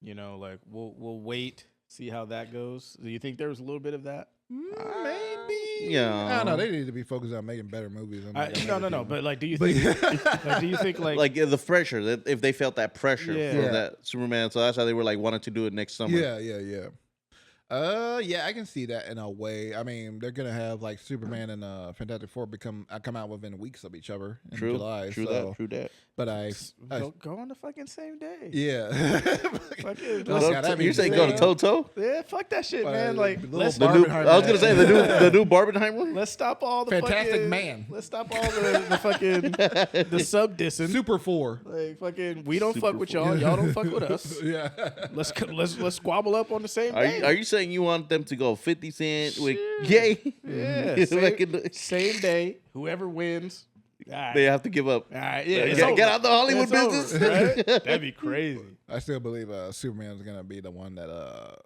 Speaker 6: Like we'll wait, see how that goes. Do you think there was a little bit of that?
Speaker 7: Maybe.
Speaker 8: Yeah.
Speaker 7: I don't know. They need to be focused on making better movies.
Speaker 6: No. But like, do you think
Speaker 8: like the pressure that if they felt that pressure from that Superman, so that's how they were like wanting to do it next summer.
Speaker 7: Yeah. Yeah, I can see that in a way. I mean, they're gonna have like Superman and Fantastic Four come out within weeks of each other in July.
Speaker 8: True that.
Speaker 7: But I
Speaker 6: go on the fucking same day.
Speaker 7: Yeah.
Speaker 8: You're saying go to Toto?
Speaker 6: Yeah, fuck that shit, man. Like,
Speaker 8: I was gonna say the new Barbenheimer.
Speaker 6: Let's stop all the
Speaker 7: Fantastic
Speaker 6: fucking,
Speaker 7: Man.
Speaker 6: Let's stop all the fucking the sub dissing.
Speaker 7: Super 4.
Speaker 6: Like fucking, we don't fuck with y'all. Y'all don't fuck with us.
Speaker 7: Yeah.
Speaker 6: Let's squabble up on the same day.
Speaker 8: Are you saying you want them to go 50 Cent with Gay?
Speaker 6: Yeah. Same day. Whoever wins. Right.
Speaker 8: They have to give up.
Speaker 6: All right, yeah,
Speaker 8: get out the Hollywood business.
Speaker 6: Right? That'd be crazy.
Speaker 7: I still believe Superman's gonna be the one that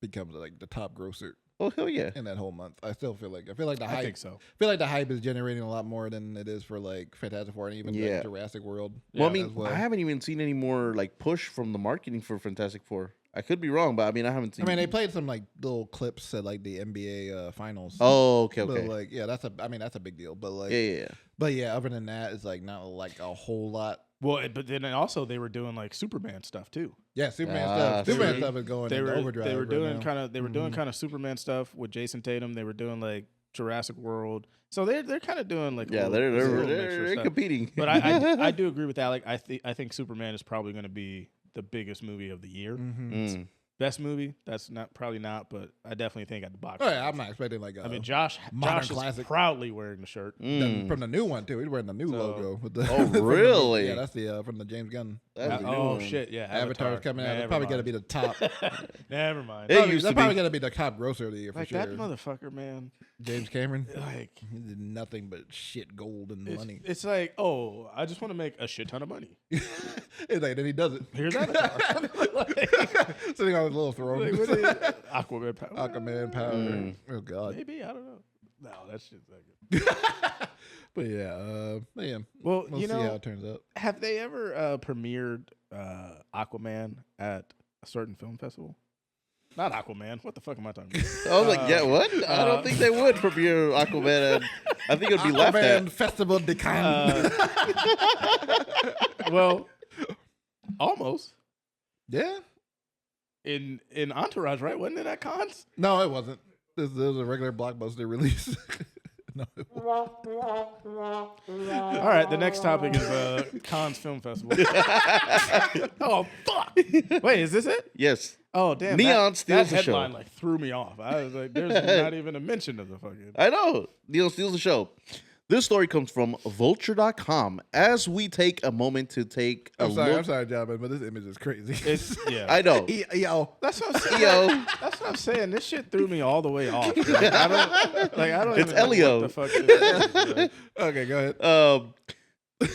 Speaker 7: becomes like the top grosser.
Speaker 8: Oh hell yeah!
Speaker 7: In that whole month, I feel like the hype.
Speaker 6: I think so.
Speaker 7: I feel like the hype is generating a lot more than it is for like Fantastic Four and even like Jurassic World.
Speaker 8: Well, I mean, I haven't even seen any more like push from the marketing for Fantastic Four. I could be wrong, but I mean, I haven't seen.
Speaker 7: I mean, they played some like little clips at like the NBA finals.
Speaker 8: Oh, okay.
Speaker 7: But, like, yeah, that's a big deal. But like,
Speaker 8: yeah.
Speaker 7: But yeah, other than that, it's like not like a whole lot.
Speaker 6: Well, but then also they were doing like Superman stuff too.
Speaker 7: Yeah, Superman stuff. Superman stuff is going into overdrive.
Speaker 6: They were doing
Speaker 7: right
Speaker 6: kind of Superman stuff with Jason Tatum. They were doing like Jurassic World. So they're kind of doing like
Speaker 8: they're competing.
Speaker 6: But I do agree with Alec. I think Superman is probably going to be the biggest movie of the year. Best movie? That's probably not, but I definitely think at the box.
Speaker 7: Oh yeah, I'm not expecting like.
Speaker 6: I mean, Josh is proudly wearing the shirt
Speaker 7: from the new one too. He's wearing the new logo. With the,
Speaker 8: oh really?
Speaker 7: Yeah, that's the from the James Gunn.
Speaker 6: Oh shit, yeah.
Speaker 7: Avatar's coming out. It's probably gonna be the top.
Speaker 6: Never mind.
Speaker 7: That's probably gonna be the top grosser of the year for sure.
Speaker 6: That motherfucker, man.
Speaker 7: James Cameron.
Speaker 6: Like
Speaker 7: he did nothing but shit, gold and money.
Speaker 6: It's like, oh, I just want to make a shit ton of money.
Speaker 7: It's like then he does it.
Speaker 6: Here's Avatar.
Speaker 7: Sitting on his little throne.
Speaker 6: Aquaman power.
Speaker 7: Aquaman power. Oh god.
Speaker 6: Maybe, I don't know. No, that shit's not good.
Speaker 7: But yeah,
Speaker 6: well,
Speaker 7: we'll see how it turns out.
Speaker 6: Have they ever premiered Aquaman at a certain film festival? Not Aquaman. What the fuck am I talking about?
Speaker 8: I was like, yeah, what? I don't think they would premiere Aquaman. I think it would be laughed at.
Speaker 7: Aquaman Festival de Cannes.
Speaker 6: Well, almost.
Speaker 7: Yeah.
Speaker 6: In Entourage, right? Wasn't it at Cannes?
Speaker 7: No, it wasn't. This was a regular blockbuster release. No, it wasn't.
Speaker 6: All right, the next topic is Cannes Film Festival. Oh fuck! Wait, is this it?
Speaker 8: Yes.
Speaker 6: Oh damn!
Speaker 8: Neon steals the show.
Speaker 6: That headline like threw me off. I was like, "There's not even a mention of the fucking."
Speaker 8: I know. Neon steals the show. This story comes from Vulture.com. As we take a moment to take a
Speaker 7: I'm
Speaker 8: look.
Speaker 7: sorry, John, but this image is crazy.
Speaker 8: I know.
Speaker 7: Yo.
Speaker 6: That's what I'm saying. That's what I'm saying. This shit threw me all the way off. Like, I don't.
Speaker 8: It's
Speaker 6: even know
Speaker 8: Elio.
Speaker 6: what the fuck this is.
Speaker 7: Okay, go ahead.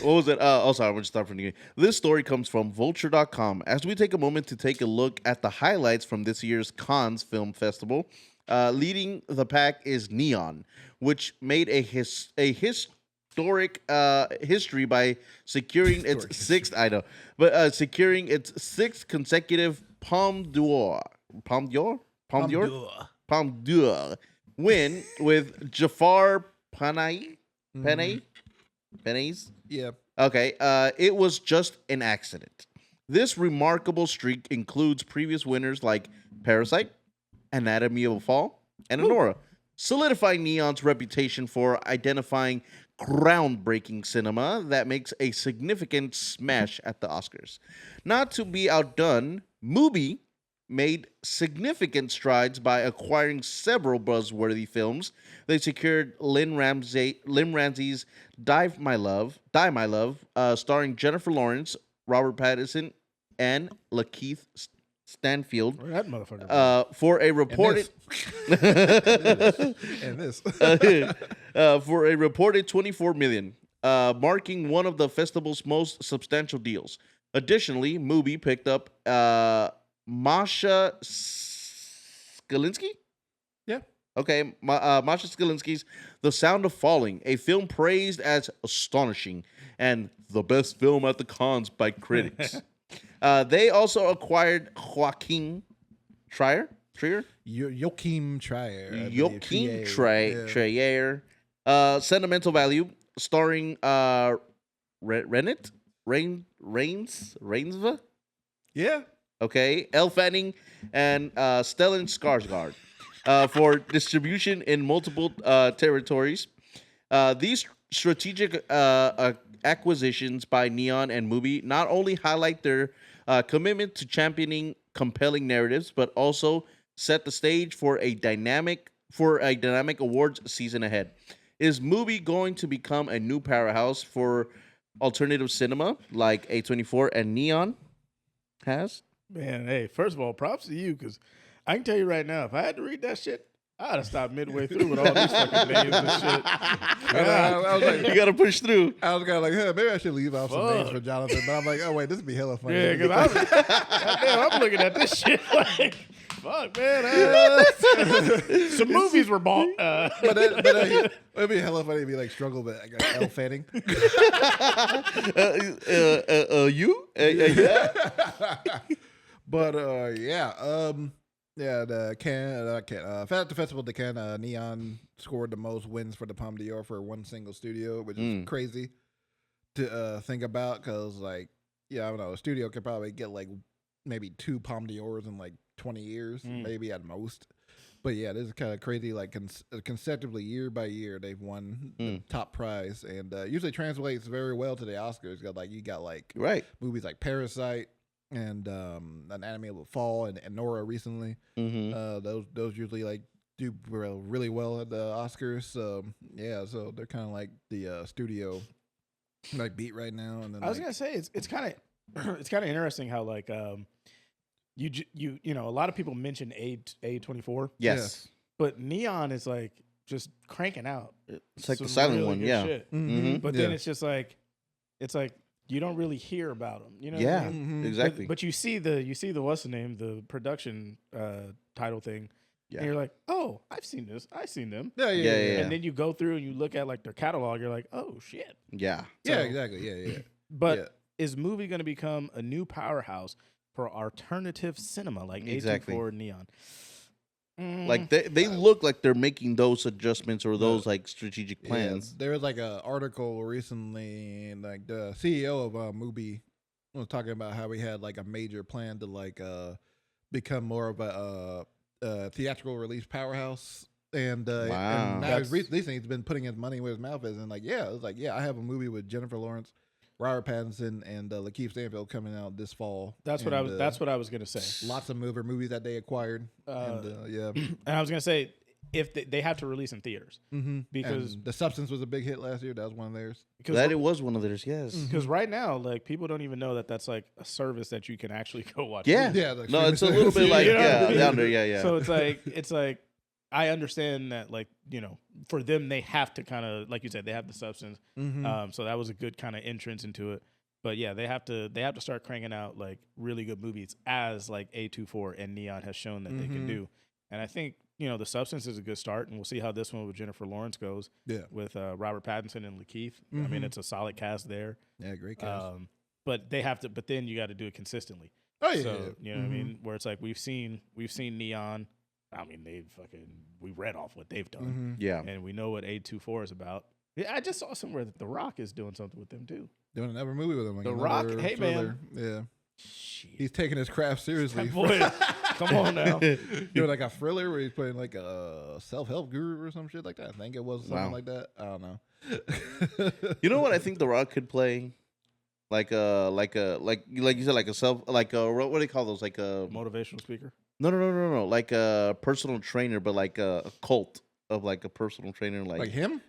Speaker 8: What was it? Sorry, I'm going to start from the beginning. This story comes from Vulture.com. As we take a moment to take a look at the highlights from this year's Cannes Film Festival, leading the pack is Neon, which made a historic history by securing its sixth consecutive Palme d'Or win with Jafar Panahi. Pennies?
Speaker 7: Yeah.
Speaker 8: Okay. It was just an accident. This remarkable streak includes previous winners like Parasite, Anatomy of a Fall, and Anora, solidifying Neon's reputation for identifying groundbreaking cinema that makes a significant smash at the Oscars. Not to be outdone, Mubi made significant strides by acquiring several buzzworthy films. They secured Lynn Ramsey's Die My Love, starring Jennifer Lawrence, Robert Pattinson, and Lakeith Stanfield.
Speaker 6: Where that motherfucker?
Speaker 8: For a reported for a reported $24 million, marking one of the festival's most substantial deals. Additionally, Mubi picked up Masha Skalinsky?
Speaker 7: Yeah.
Speaker 8: Okay, Masha Skalinsky's The Sound of Falling, a film praised as astonishing and the best film at the Cannes by critics. They also acquired Joaquin Trier?
Speaker 7: Joachim Trier.
Speaker 8: Joachim Trier. Sentimental Value, starring Rainsva?
Speaker 7: Yeah.
Speaker 8: Okay, Elle Fanning and Stellan Skarsgård for distribution in multiple territories. These strategic acquisitions by Neon and Mubi not only highlight their commitment to championing compelling narratives, but also set the stage for a dynamic awards season ahead. Is Mubi going to become a new powerhouse for alternative cinema like A24 and Neon has?
Speaker 6: Man, hey, first of all, props to you, because I can tell you right now, if I had to read that shit, I'd have stopped midway through with all these fucking names and shit.
Speaker 7: I was like,
Speaker 8: You got to push through.
Speaker 7: I was kind of like, hey, maybe I should leave out some names for Jonathan. But I'm like, oh, wait, this would be hella funny.
Speaker 6: Yeah, because I'm looking at this shit like, fuck, man. Some movies were bought.
Speaker 7: But it'd be hella funny if you like struggle with like, Elle Fanning.
Speaker 8: You? Yeah.
Speaker 7: But the at the festival, the Cannes Neon scored the most wins for the Palme d'Or for one single studio, which is crazy to think about, because like, yeah, I don't know, a studio could probably get like maybe 2 Palme d'Ors in like 20 years, maybe at most. But yeah, this is kind of crazy. Like consecutively, year by year, they've won the top prize, and usually translates very well to the Oscars. You got movies like Parasite and Anatomy of a Fall and Nora recently. Those usually like do really well at the Oscars. So yeah, so they're kind of like the studio like beat right now. And then
Speaker 6: I was gonna say it's kind of interesting how like you know, a lot of people mention A24.
Speaker 8: Yes.
Speaker 6: But Neon is like just cranking out.
Speaker 8: It's like the silent one, yeah.
Speaker 6: Shit. But then it's just like, it's like you don't really hear about them. You know?
Speaker 8: Yeah,
Speaker 6: what I mean?
Speaker 8: exactly.
Speaker 6: But you see the what's the name, the production title thing.
Speaker 8: Yeah.
Speaker 6: And you're like, oh, I've seen this. I've seen them.
Speaker 8: Yeah.
Speaker 6: And then you go through and you look at like their catalog. You're like, oh shit.
Speaker 8: Yeah.
Speaker 7: Yeah, exactly. Yeah.
Speaker 6: But is Mubi going to become a new powerhouse for alternative cinema like A24 and Neon?
Speaker 8: Like they look like they're making those adjustments or those like strategic plans.
Speaker 7: Yeah, there was like an article recently, and like the CEO of Mubi was talking about how we had like a major plan to like become more of a theatrical release powerhouse. And and now recently he's been putting his money where his mouth is, and like it was like I have a movie with Jennifer Lawrence, Robert Pattinson, and Lakeith Stanfield coming out this fall.
Speaker 6: That's what I was gonna say.
Speaker 7: Lots of movies that they acquired. And
Speaker 6: I was gonna say, if they have to release in theaters because
Speaker 7: and The Substance was a big hit last year. That was one of theirs.
Speaker 8: That it was one of theirs, yes.
Speaker 6: Because right now, like people don't even know that that's like a service that you can actually go watch.
Speaker 8: Yeah,
Speaker 7: Yeah, like
Speaker 8: no, it's a
Speaker 7: streaming
Speaker 8: little bit like
Speaker 6: You know what I mean?
Speaker 8: down there, yeah.
Speaker 6: So it's like I understand that like for them they have to kind of like you said they have The Substance. So that was a good kind of entrance into it. But yeah, they have to start cranking out like really good movies as like A24 and Neon has shown that they can do. And I think The Substance is a good start, and we'll see how this one with Jennifer Lawrence goes. Yeah, with Robert Pattinson and Lakeith. I mean, it's a solid cast there.
Speaker 7: Yeah, great cast.
Speaker 6: But they have to. But then you got to do it consistently.
Speaker 7: Oh yeah,
Speaker 6: so, you know what I mean? Where it's like we've seen Neon. I mean, we read off what they've done.
Speaker 8: Yeah,
Speaker 6: and we know what A24 is about. Yeah, I just saw somewhere that The Rock is doing something with them too.
Speaker 7: Doing another movie with him. Like
Speaker 6: The Rock, hey
Speaker 7: thriller.
Speaker 6: man,
Speaker 7: yeah.
Speaker 6: Shit.
Speaker 7: He's taking his craft seriously.
Speaker 6: That boy, come on now.
Speaker 7: Doing like a thriller where he's playing like a self-help guru or some shit like that. I think it was something like that. I don't know.
Speaker 8: You know what I think The Rock could play? Like you said, like what do they call those? Like a
Speaker 6: Motivational speaker.
Speaker 8: No. Like a personal trainer, but like a cult of like a personal trainer, like
Speaker 7: him.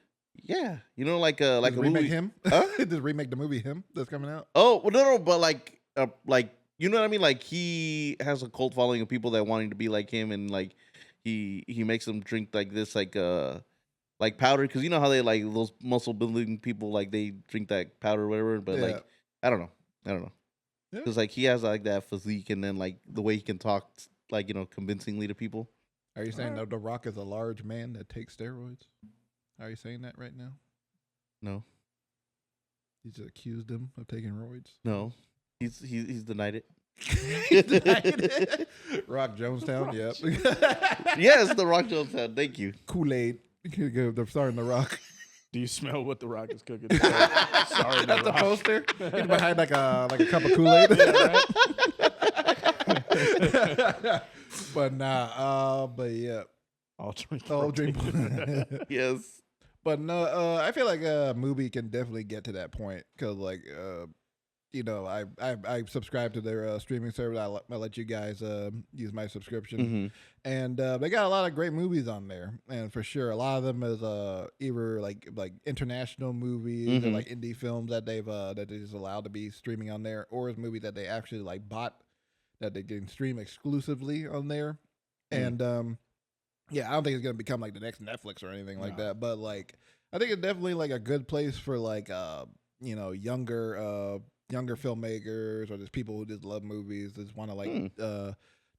Speaker 8: Yeah, like a
Speaker 7: remake
Speaker 8: movie.
Speaker 7: Him.
Speaker 8: Huh?
Speaker 7: Just remake the movie Him that's coming out.
Speaker 8: Oh well, no, but like you know what I mean? Like he has a cult following of people that wanting to be like him, and like he makes them drink like this like powder, because you know how they like those muscle building people like they drink that powder or whatever. But like I don't know, because like he has like that physique, and then like the way he can talk like convincingly to people.
Speaker 7: Are you saying that The Rock is a large man that takes steroids? Are you saying that right now?
Speaker 8: No.
Speaker 7: You just accused him of taking roids?
Speaker 8: No. He's denied it.
Speaker 7: Rock Jonestown, yep.
Speaker 8: Yes, The Rock Jonestown. Thank you.
Speaker 7: Kool-Aid. They're starting The Rock.
Speaker 6: Do you smell what The Rock is cooking? Sorry,
Speaker 7: that's the poster. He's behind like a cup of Kool-Aid.
Speaker 6: Yeah, right?
Speaker 7: But nah, but yeah.
Speaker 6: I'll drink.
Speaker 8: Yes.
Speaker 7: But no, I feel like a movie can definitely get to that point because, like, I subscribe to their streaming service. I let you guys use my subscription, and they got a lot of great movies on there. And for sure, a lot of them is either like international movies or like indie films that they just allowed to be streaming on there, or is movies that they actually like bought that they can stream exclusively on there, and yeah, I don't think it's gonna become like the next Netflix or anything like that. But like, I think it's definitely like a good place for like younger filmmakers or just people who just love movies, just want to like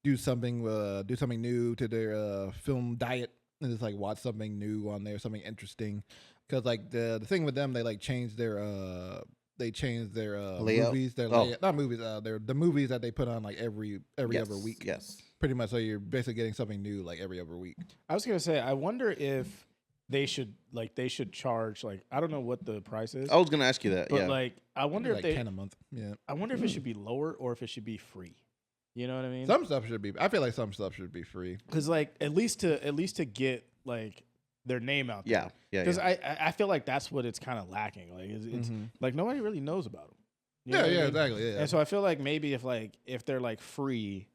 Speaker 7: do something new to their film diet and just like watch something new on there, something interesting. Because like the thing with them, they like changed their movies, not movies, the movies that they put on like every other week.
Speaker 8: Yes.
Speaker 7: Pretty much, so you're basically getting something new like every other week.
Speaker 6: I was gonna say, I wonder if they should charge like, I don't know what the price is.
Speaker 8: I was gonna ask you that.
Speaker 6: But like, I wonder if
Speaker 7: like
Speaker 6: they
Speaker 7: 10 a month. Yeah.
Speaker 6: I wonder if it should be lower or if it should be free. You know what I mean?
Speaker 7: Some stuff should be. I feel like some stuff should be free.
Speaker 6: Because like at least to get like their name out there.
Speaker 8: Yeah.
Speaker 6: Because I feel like that's what it's kind of lacking. Like it's like nobody really knows about them.
Speaker 7: Yeah, exactly. Yeah.
Speaker 6: And so I feel like maybe if they're like free,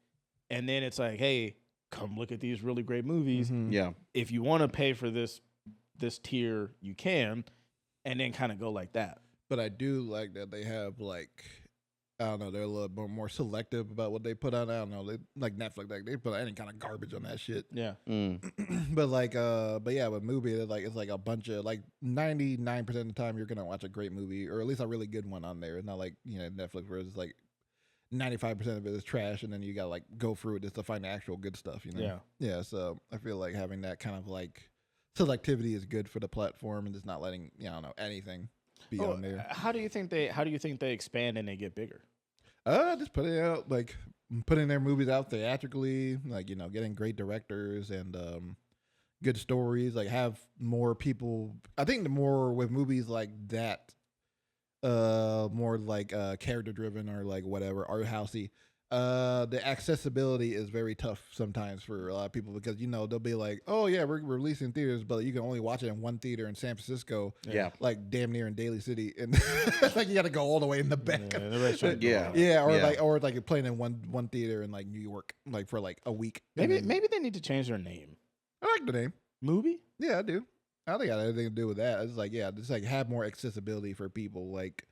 Speaker 6: and then it's like, hey, come look at these really great movies.
Speaker 8: Yeah.
Speaker 6: If you want to pay for this tier, you can, and then kind of go like that.
Speaker 7: But I do like that they have like, I don't know, they're a little bit more selective about what they put out. I don't know, they like Netflix, like they put any kind of garbage on that shit.
Speaker 6: Yeah.
Speaker 7: But yeah, with movie, it's like a bunch of like 99% of the time you're gonna watch a great movie or at least a really good one on there. It's not like Netflix where it's like 95% of it is trash, and then you gotta like go through it just to find the actual good stuff. Yeah. So I feel like having that kind of like selectivity is good for the platform and just not letting anything be on there.
Speaker 6: How do you think they expand and they get bigger?
Speaker 7: Just putting their movies out theatrically, like getting great directors and good stories. Like have more people. I think the more with movies like that, more like character driven or like whatever art housey. The accessibility is very tough sometimes for a lot of people because they'll be like, oh yeah, we're releasing theaters, but you can only watch it in one theater in San Francisco, like damn near in Daly City, and like you got to go all the way in the back. Or like you're playing in one theater in like New York, like for like a week.
Speaker 6: Maybe they need to change their name.
Speaker 7: I like the name.
Speaker 6: Movie?
Speaker 7: Yeah, I do. I don't think it had anything to do with that. It's like, yeah, just like have more accessibility for people. Like,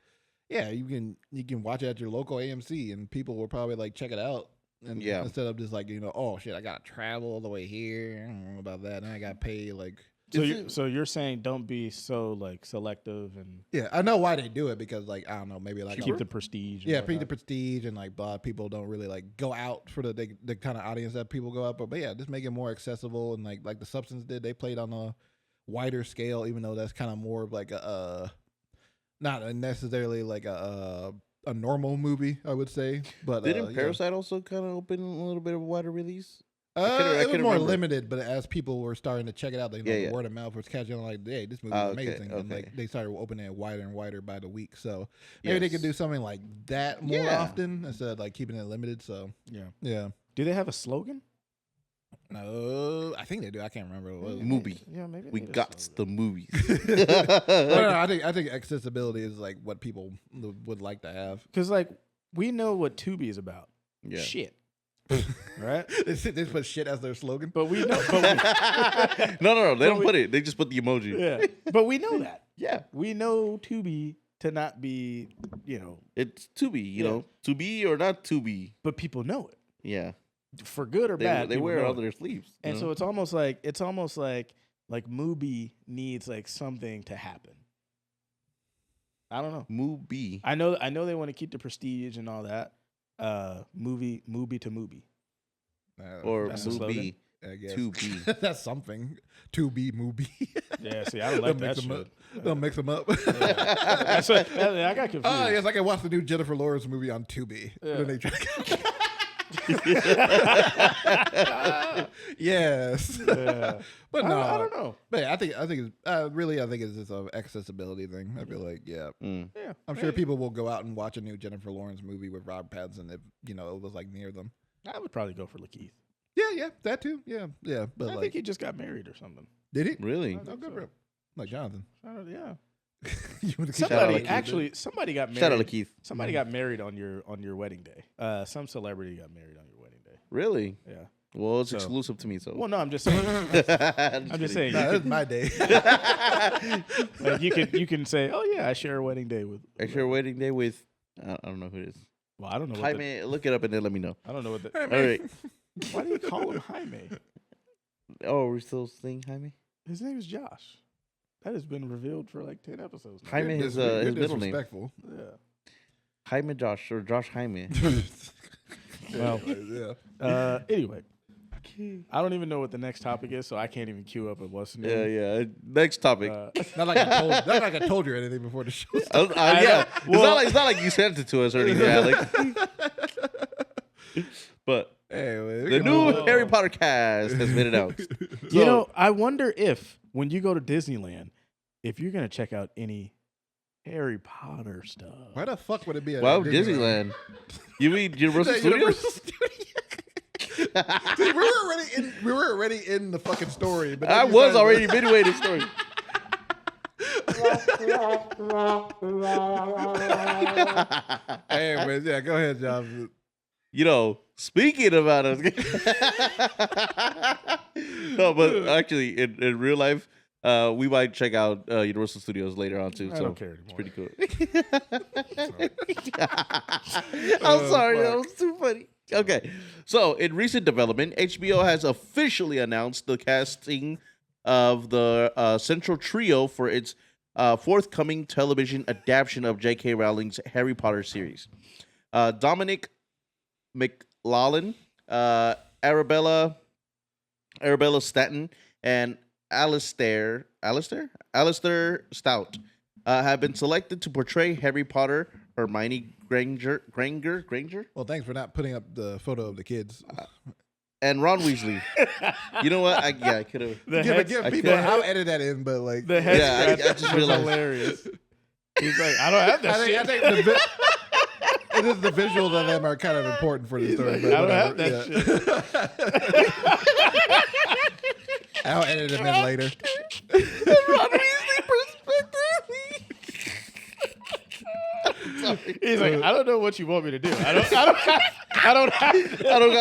Speaker 7: yeah, you can watch it at your local AMC, and people will probably like check it out. And instead of just like, oh shit, I gotta travel all the way here. I don't know about that, and I gotta pay like.
Speaker 6: So you're saying don't be so like selective and
Speaker 7: I know why they do it, because like I don't know, maybe like
Speaker 6: keep the prestige.
Speaker 7: Keep the prestige, and like people don't really like go out for the kind of audience that people go out. But yeah, just make it more accessible, and like the Substance did, they played on a wider scale, even though that's kind of more of like a not necessarily like a normal movie, I would say. But
Speaker 8: didn't Parasite also kind of open a little bit of a wider release?
Speaker 7: It was more limited, but as people were starting to check it out, the word of mouth was catching on, like, hey, this movie is amazing. And like they started opening it wider and wider by the week. So maybe they could do something like that more often instead of like keeping it limited. So yeah.
Speaker 6: Do they have a slogan?
Speaker 7: No, I think they do. I can't remember what it was.
Speaker 8: Movie.
Speaker 6: Yeah, maybe
Speaker 8: we got the movies.
Speaker 7: No, I think accessibility is like what people would like to have.
Speaker 6: Because like we know what Tubi is about.
Speaker 8: Yeah.
Speaker 6: Shit. Right?
Speaker 7: They put shit as their slogan.
Speaker 6: But we know.
Speaker 8: No. They don't put it. They just put the emoji.
Speaker 6: Yeah. But we know that.
Speaker 8: Yeah.
Speaker 6: We know Tubi to not be,
Speaker 8: It's Tubi, to be or not to be.
Speaker 6: But people know it.
Speaker 8: Yeah.
Speaker 6: For good or bad.
Speaker 8: They wear it on their sleeves.
Speaker 6: And so it's almost like Mubi needs like something to happen. I don't know.
Speaker 8: Mubi.
Speaker 6: I know they want to keep the prestige and all that. Movie to movie.
Speaker 8: Or
Speaker 6: that's the
Speaker 8: movie
Speaker 7: I guess.
Speaker 8: to be.
Speaker 7: That's something. To be movie.
Speaker 6: Yeah, see, I don't like that shit.
Speaker 7: They'll mix them up.
Speaker 6: I got confused.
Speaker 7: Oh, yes, I can watch the new Jennifer Lawrence movie on Tubi. Yes.
Speaker 6: Yeah.
Speaker 7: But no,
Speaker 6: I don't know.
Speaker 7: But yeah, I think it's just an accessibility thing. I feel like, yeah, I'm sure people will go out and watch a new Jennifer Lawrence movie with Rob Pattinson if it was like near them.
Speaker 6: I would probably go for Lakeith.
Speaker 7: Yeah, that too. Yeah. But
Speaker 6: I think he just got married or something.
Speaker 7: Did he?
Speaker 8: Really?
Speaker 7: Oh, good for him. Like Jonathan.
Speaker 6: Yeah.
Speaker 8: Somebody
Speaker 6: got married.
Speaker 8: Shout out to Keith.
Speaker 6: Somebody got married on your wedding day. Some celebrity got married on your wedding day.
Speaker 8: Really?
Speaker 6: Yeah.
Speaker 8: Well, it's exclusive to me, so.
Speaker 6: Well, no, I'm just saying. I'm just saying.
Speaker 7: That's my day.
Speaker 6: Like you can say, oh yeah, I share a wedding day with.
Speaker 8: I share a wedding day with. I don't know who it is.
Speaker 6: Well, I don't know.
Speaker 8: Jaime, look it up and then let me know.
Speaker 6: I don't know what the.
Speaker 8: All right.
Speaker 6: Why do you call him Jaime?
Speaker 8: Oh, we're still saying Jaime?
Speaker 6: His name is Josh. That has been revealed for like 10 episodes now.
Speaker 8: Jaime is his middle name.
Speaker 6: Yeah.
Speaker 8: Jaime Josh or Josh Jaime.
Speaker 6: Well,
Speaker 7: yeah.
Speaker 6: Anyway, I don't even know what the next topic is, so I can't even queue up what's new.
Speaker 8: Yeah. Next topic.
Speaker 7: Not like I told you anything before the show.
Speaker 8: Yeah. It's not like you sent it to us or anything, Alec. But
Speaker 7: anyway,
Speaker 8: the new Harry Potter cast has been announced.
Speaker 6: I wonder if when you go to Disneyland, if you're gonna check out any Harry Potter stuff.
Speaker 7: Why the fuck would it be?
Speaker 8: Why would Disneyland? You mean Universal Studios?
Speaker 7: See, we were already in the fucking story. But
Speaker 8: I was already midway in the story.
Speaker 7: Anyways, yeah, go ahead, John.
Speaker 8: Speaking about us. No, but actually, in real life, we might check out Universal Studios later on too.
Speaker 6: I don't care anymore.
Speaker 8: It's pretty cool. I'm sorry, that was too funny. Okay, so in recent development, HBO has officially announced the casting of the central trio for its forthcoming television adaptation of J.K. Rowling's Harry Potter series. Dominic McLaughlin, Arabella Stanton, and Alistair Stout have been selected to portray Harry Potter, Hermione Granger.
Speaker 7: Well, thanks for not putting up the photo of the kids.
Speaker 8: And Ron Weasley. You know what? I could have.
Speaker 7: Give people. I'll edit that in, but like
Speaker 6: the head
Speaker 8: I just
Speaker 6: was
Speaker 8: realized.
Speaker 6: Hilarious. He's like, I don't have that shit.
Speaker 7: I think it is the visuals of them are kind of important for the story. But
Speaker 6: I don't have that
Speaker 7: shit. I'll edit them in later.
Speaker 8: Ron Weasley perspective.
Speaker 6: He's like, I don't know what you want me to do. I don't
Speaker 8: got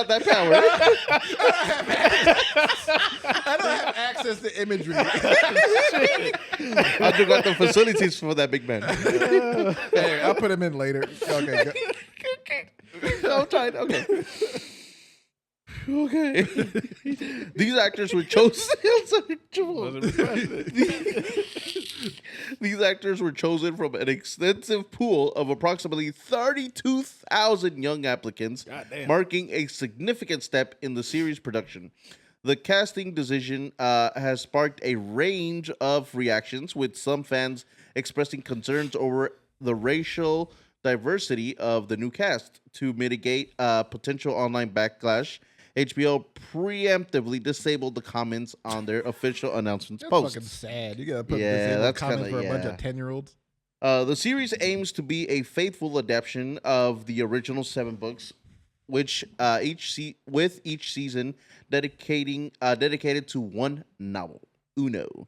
Speaker 8: that power.
Speaker 7: I don't have access to imagery.
Speaker 8: I don't got the facilities for that big man.
Speaker 7: Hey, I'll put him in later. Okay, go.
Speaker 8: I'm trying. Okay. Okay. These actors were chosen. These actors were chosen from an extensive pool of approximately 32,000 young applicants, marking a significant step in the series production. The casting decision has sparked a range of reactions, with some fans expressing concerns over the racial diversity of the new cast. To mitigate potential online backlash, HBO preemptively disabled the comments on their official announcements
Speaker 7: That's
Speaker 8: posts.
Speaker 7: fucking sad. You gotta put
Speaker 8: that's
Speaker 7: comment
Speaker 8: kinda,
Speaker 7: for a bunch of 10-year-olds.
Speaker 8: The series aims to be a faithful adaptation of the original 7 books, which with each season dedicated to one novel. Uno.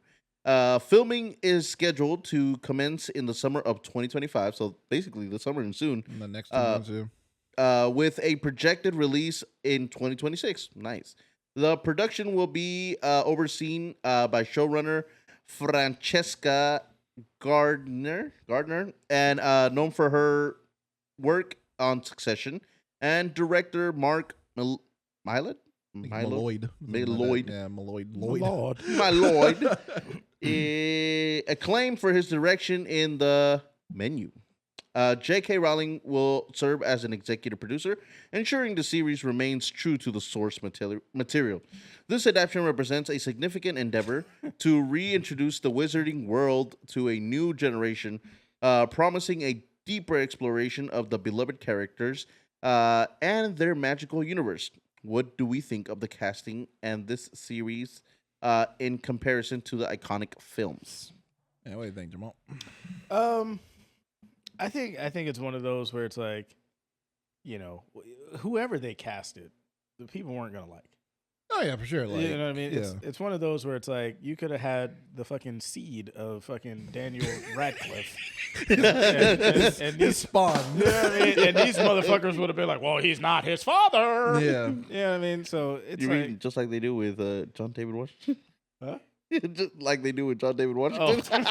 Speaker 8: Filming is scheduled to commence in the summer of 2025, so basically the summer and soon.
Speaker 7: In the next 2 months, yeah.
Speaker 8: With a projected release in 2026. Nice. The production will be overseen by showrunner Francesca Gardner, and known for her work on Succession, and director Mark Mylod.
Speaker 7: Malloyd. Yeah, Malloyd.
Speaker 8: My lord. Acclaimed for his direction in The Menu. J.K. Rowling will serve as an executive producer, ensuring the series remains true to the source material. This adaptation represents a significant endeavor to reintroduce the wizarding world to a new generation, promising a deeper exploration of the beloved characters and their magical universe. What do we think of the casting and this series in comparison to the iconic films?
Speaker 7: Yeah, what do you think, Jamal?
Speaker 6: I think it's one of those where it's like, whoever they casted, the people weren't gonna like.
Speaker 7: Oh yeah, for sure. Like,
Speaker 6: you know what I mean?
Speaker 7: Yeah.
Speaker 6: It's one of those where it's like you could have had the fucking seed of fucking Daniel Radcliffe and these
Speaker 7: Spawn.
Speaker 6: You know what I mean? And these motherfuckers would have been like, well, he's not his father.
Speaker 7: Yeah.
Speaker 6: You know what I mean? So it's
Speaker 8: You
Speaker 6: like,
Speaker 8: mean just like they do with John David Washington?
Speaker 6: huh?
Speaker 8: Just like they do with John David Washington.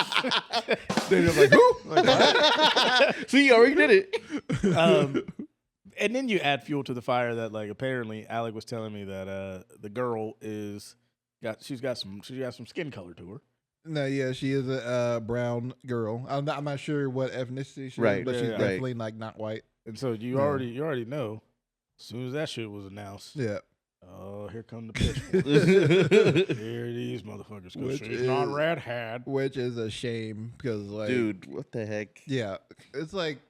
Speaker 7: They're just like, who?
Speaker 8: See, you already did it.
Speaker 6: And then you add fuel to the fire that, like, apparently Alec was telling me that the girl she's got some skin color to her.
Speaker 7: No, yeah, she is a brown girl. I'm not sure what ethnicity she
Speaker 8: Right,
Speaker 7: is, but she's
Speaker 8: right.
Speaker 7: definitely like not white.
Speaker 6: And so you already know, as soon as that shit was announced.
Speaker 7: Yeah.
Speaker 6: Oh, here come the pitchfork. Here these motherfuckers. Because she's not redhead.
Speaker 7: Which is a shame because, like,
Speaker 8: Dude, what the heck?
Speaker 7: Yeah, it's like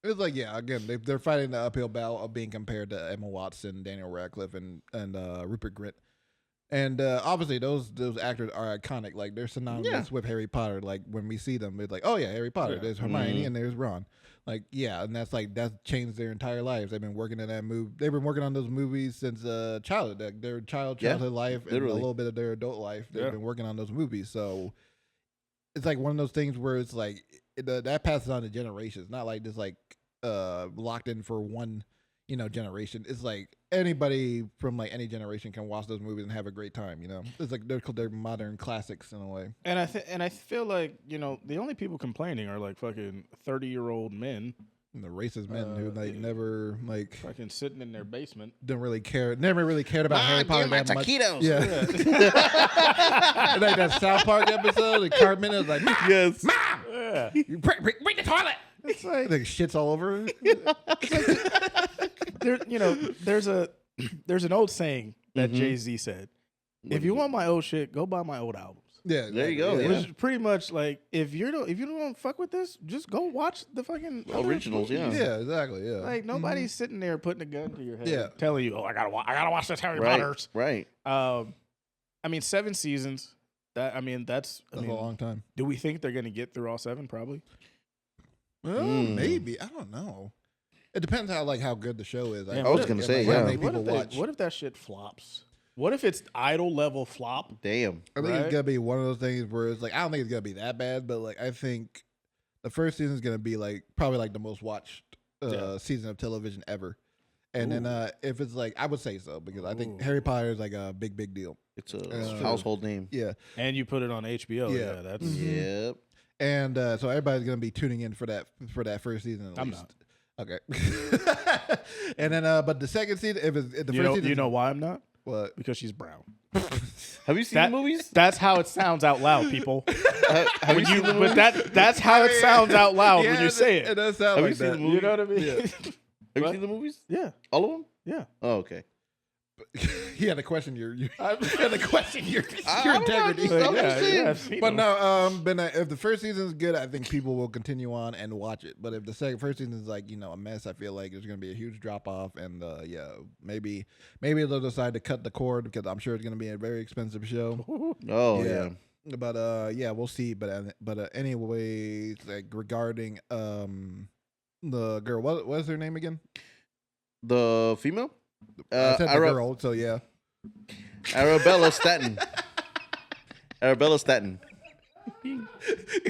Speaker 7: yeah. Again, they're fighting the uphill battle of being compared to Emma Watson, Daniel Radcliffe, and Rupert Grint. And obviously, those actors are iconic. Like, they're synonymous with Harry Potter. Like, when we see them, it's like, oh yeah, Harry Potter.
Speaker 6: Yeah.
Speaker 7: There's Hermione and there's Ron. Like, yeah, and that's changed their entire lives. They've been working in that movie. They've been working on those movies since childhood. Like, their childhood life and a little bit of their adult life. They've been working on those movies. So it's like one of those things where it's like that passes on to generations. Not like just like locked in for one generation. It's like anybody from like any generation can watch those movies and have a great time. It's like they're modern classics in a way.
Speaker 6: And I feel like the only people complaining are like fucking 30-year-old men.
Speaker 7: And the racist men who like never like
Speaker 6: fucking sitting in their basement.
Speaker 7: Never really cared about Harry Potter that much.
Speaker 8: Taquitos.
Speaker 7: Yeah. Like that South Park episode, and Cartman is like,
Speaker 8: yes,
Speaker 7: Mom,
Speaker 6: Yeah.
Speaker 7: you bring the toilet.
Speaker 6: It's like
Speaker 7: shit's all over.
Speaker 6: There's an old saying that Jay-Z said, if you want my old shit, go buy my old albums.
Speaker 7: Yeah,
Speaker 8: there you go.
Speaker 7: Yeah.
Speaker 6: Which is pretty much like if you don't fuck with this, just go watch the fucking
Speaker 8: originals.
Speaker 6: other movies.
Speaker 7: Yeah, exactly. Yeah,
Speaker 6: Like nobody's sitting there putting a gun to your head,
Speaker 7: Yeah.
Speaker 6: telling you, "Oh, I gotta watch this Harry Potter's."
Speaker 8: Right.
Speaker 6: I mean, 7 seasons. That's
Speaker 7: a long time.
Speaker 6: Do we think they're gonna get through all 7? Probably.
Speaker 7: Well, maybe. I don't know. It depends how good the show is.
Speaker 6: Yeah,
Speaker 8: I was gonna say, yeah.
Speaker 6: What if that shit flops? What if it's idol level flop?
Speaker 8: Damn.
Speaker 7: I think it's gonna be one of those things where it's like I don't think it's gonna be that bad, but like I think the first season is gonna be like probably like the most watched season of television ever. And then if it's like, I would say so because I think Harry Potter is like a big deal.
Speaker 8: It's a household name.
Speaker 7: Yeah,
Speaker 6: And you put it on HBO.
Speaker 7: Yeah.
Speaker 6: Yeah, that's
Speaker 8: Yep.
Speaker 7: and so everybody's gonna be tuning in for that first season. At
Speaker 6: I'm
Speaker 7: least.
Speaker 6: not.
Speaker 7: Okay. And then, but the second season, if it's the first season,
Speaker 6: You know why I'm not?
Speaker 7: what?
Speaker 6: Because she's brown.
Speaker 8: Have you seen the movies?
Speaker 6: That's how it sounds out loud, people.
Speaker 8: Have you seen the movies?
Speaker 6: But that's how it sounds out loud when you say
Speaker 7: It
Speaker 6: it.
Speaker 7: does sound
Speaker 8: Have
Speaker 7: like
Speaker 8: you seen
Speaker 7: that.
Speaker 8: the movie?
Speaker 6: You know what I mean?
Speaker 7: Yeah.
Speaker 8: Have you seen the movies?
Speaker 6: Yeah.
Speaker 8: All of them?
Speaker 6: Yeah.
Speaker 8: Oh, okay.
Speaker 7: He had to question your he had to question your
Speaker 8: I don't know,
Speaker 7: integrity.
Speaker 8: I'm just saying.
Speaker 6: I've seen
Speaker 7: But
Speaker 6: them.
Speaker 7: no, if the first season is good, I think people will continue on and watch it. But if the first season is like a mess, I feel like there's gonna be a huge drop off, and maybe they'll decide to cut the cord because I'm sure it's gonna be a very expensive show.
Speaker 8: Oh, yeah.
Speaker 7: But we'll see. But anyways, like regarding the girl, what's her name again?
Speaker 8: The female?
Speaker 7: I said the girl, so yeah.
Speaker 8: Arabella Staten. Arabella Staten.
Speaker 7: You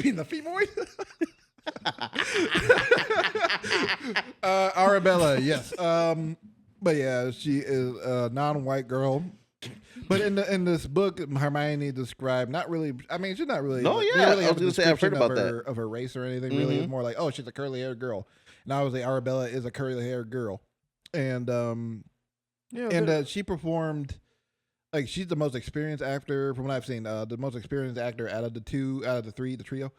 Speaker 7: mean the femoid? Arabella, yes. But yeah, she is a non-white girl. But in this book, Hermione described not really. I mean, she's not really.
Speaker 8: No,
Speaker 7: they
Speaker 8: yeah,
Speaker 7: really
Speaker 8: I
Speaker 7: have
Speaker 8: was
Speaker 7: a
Speaker 8: gonna say I've heard
Speaker 7: description
Speaker 8: about
Speaker 7: of
Speaker 8: that.
Speaker 7: of her race or anything. Really, it's more like, oh, she's a curly-haired girl. And obviously, Arabella is a curly-haired girl, and she performed. Like, she's the most experienced actor from what I've seen. The most experienced actor out of the three, the trio,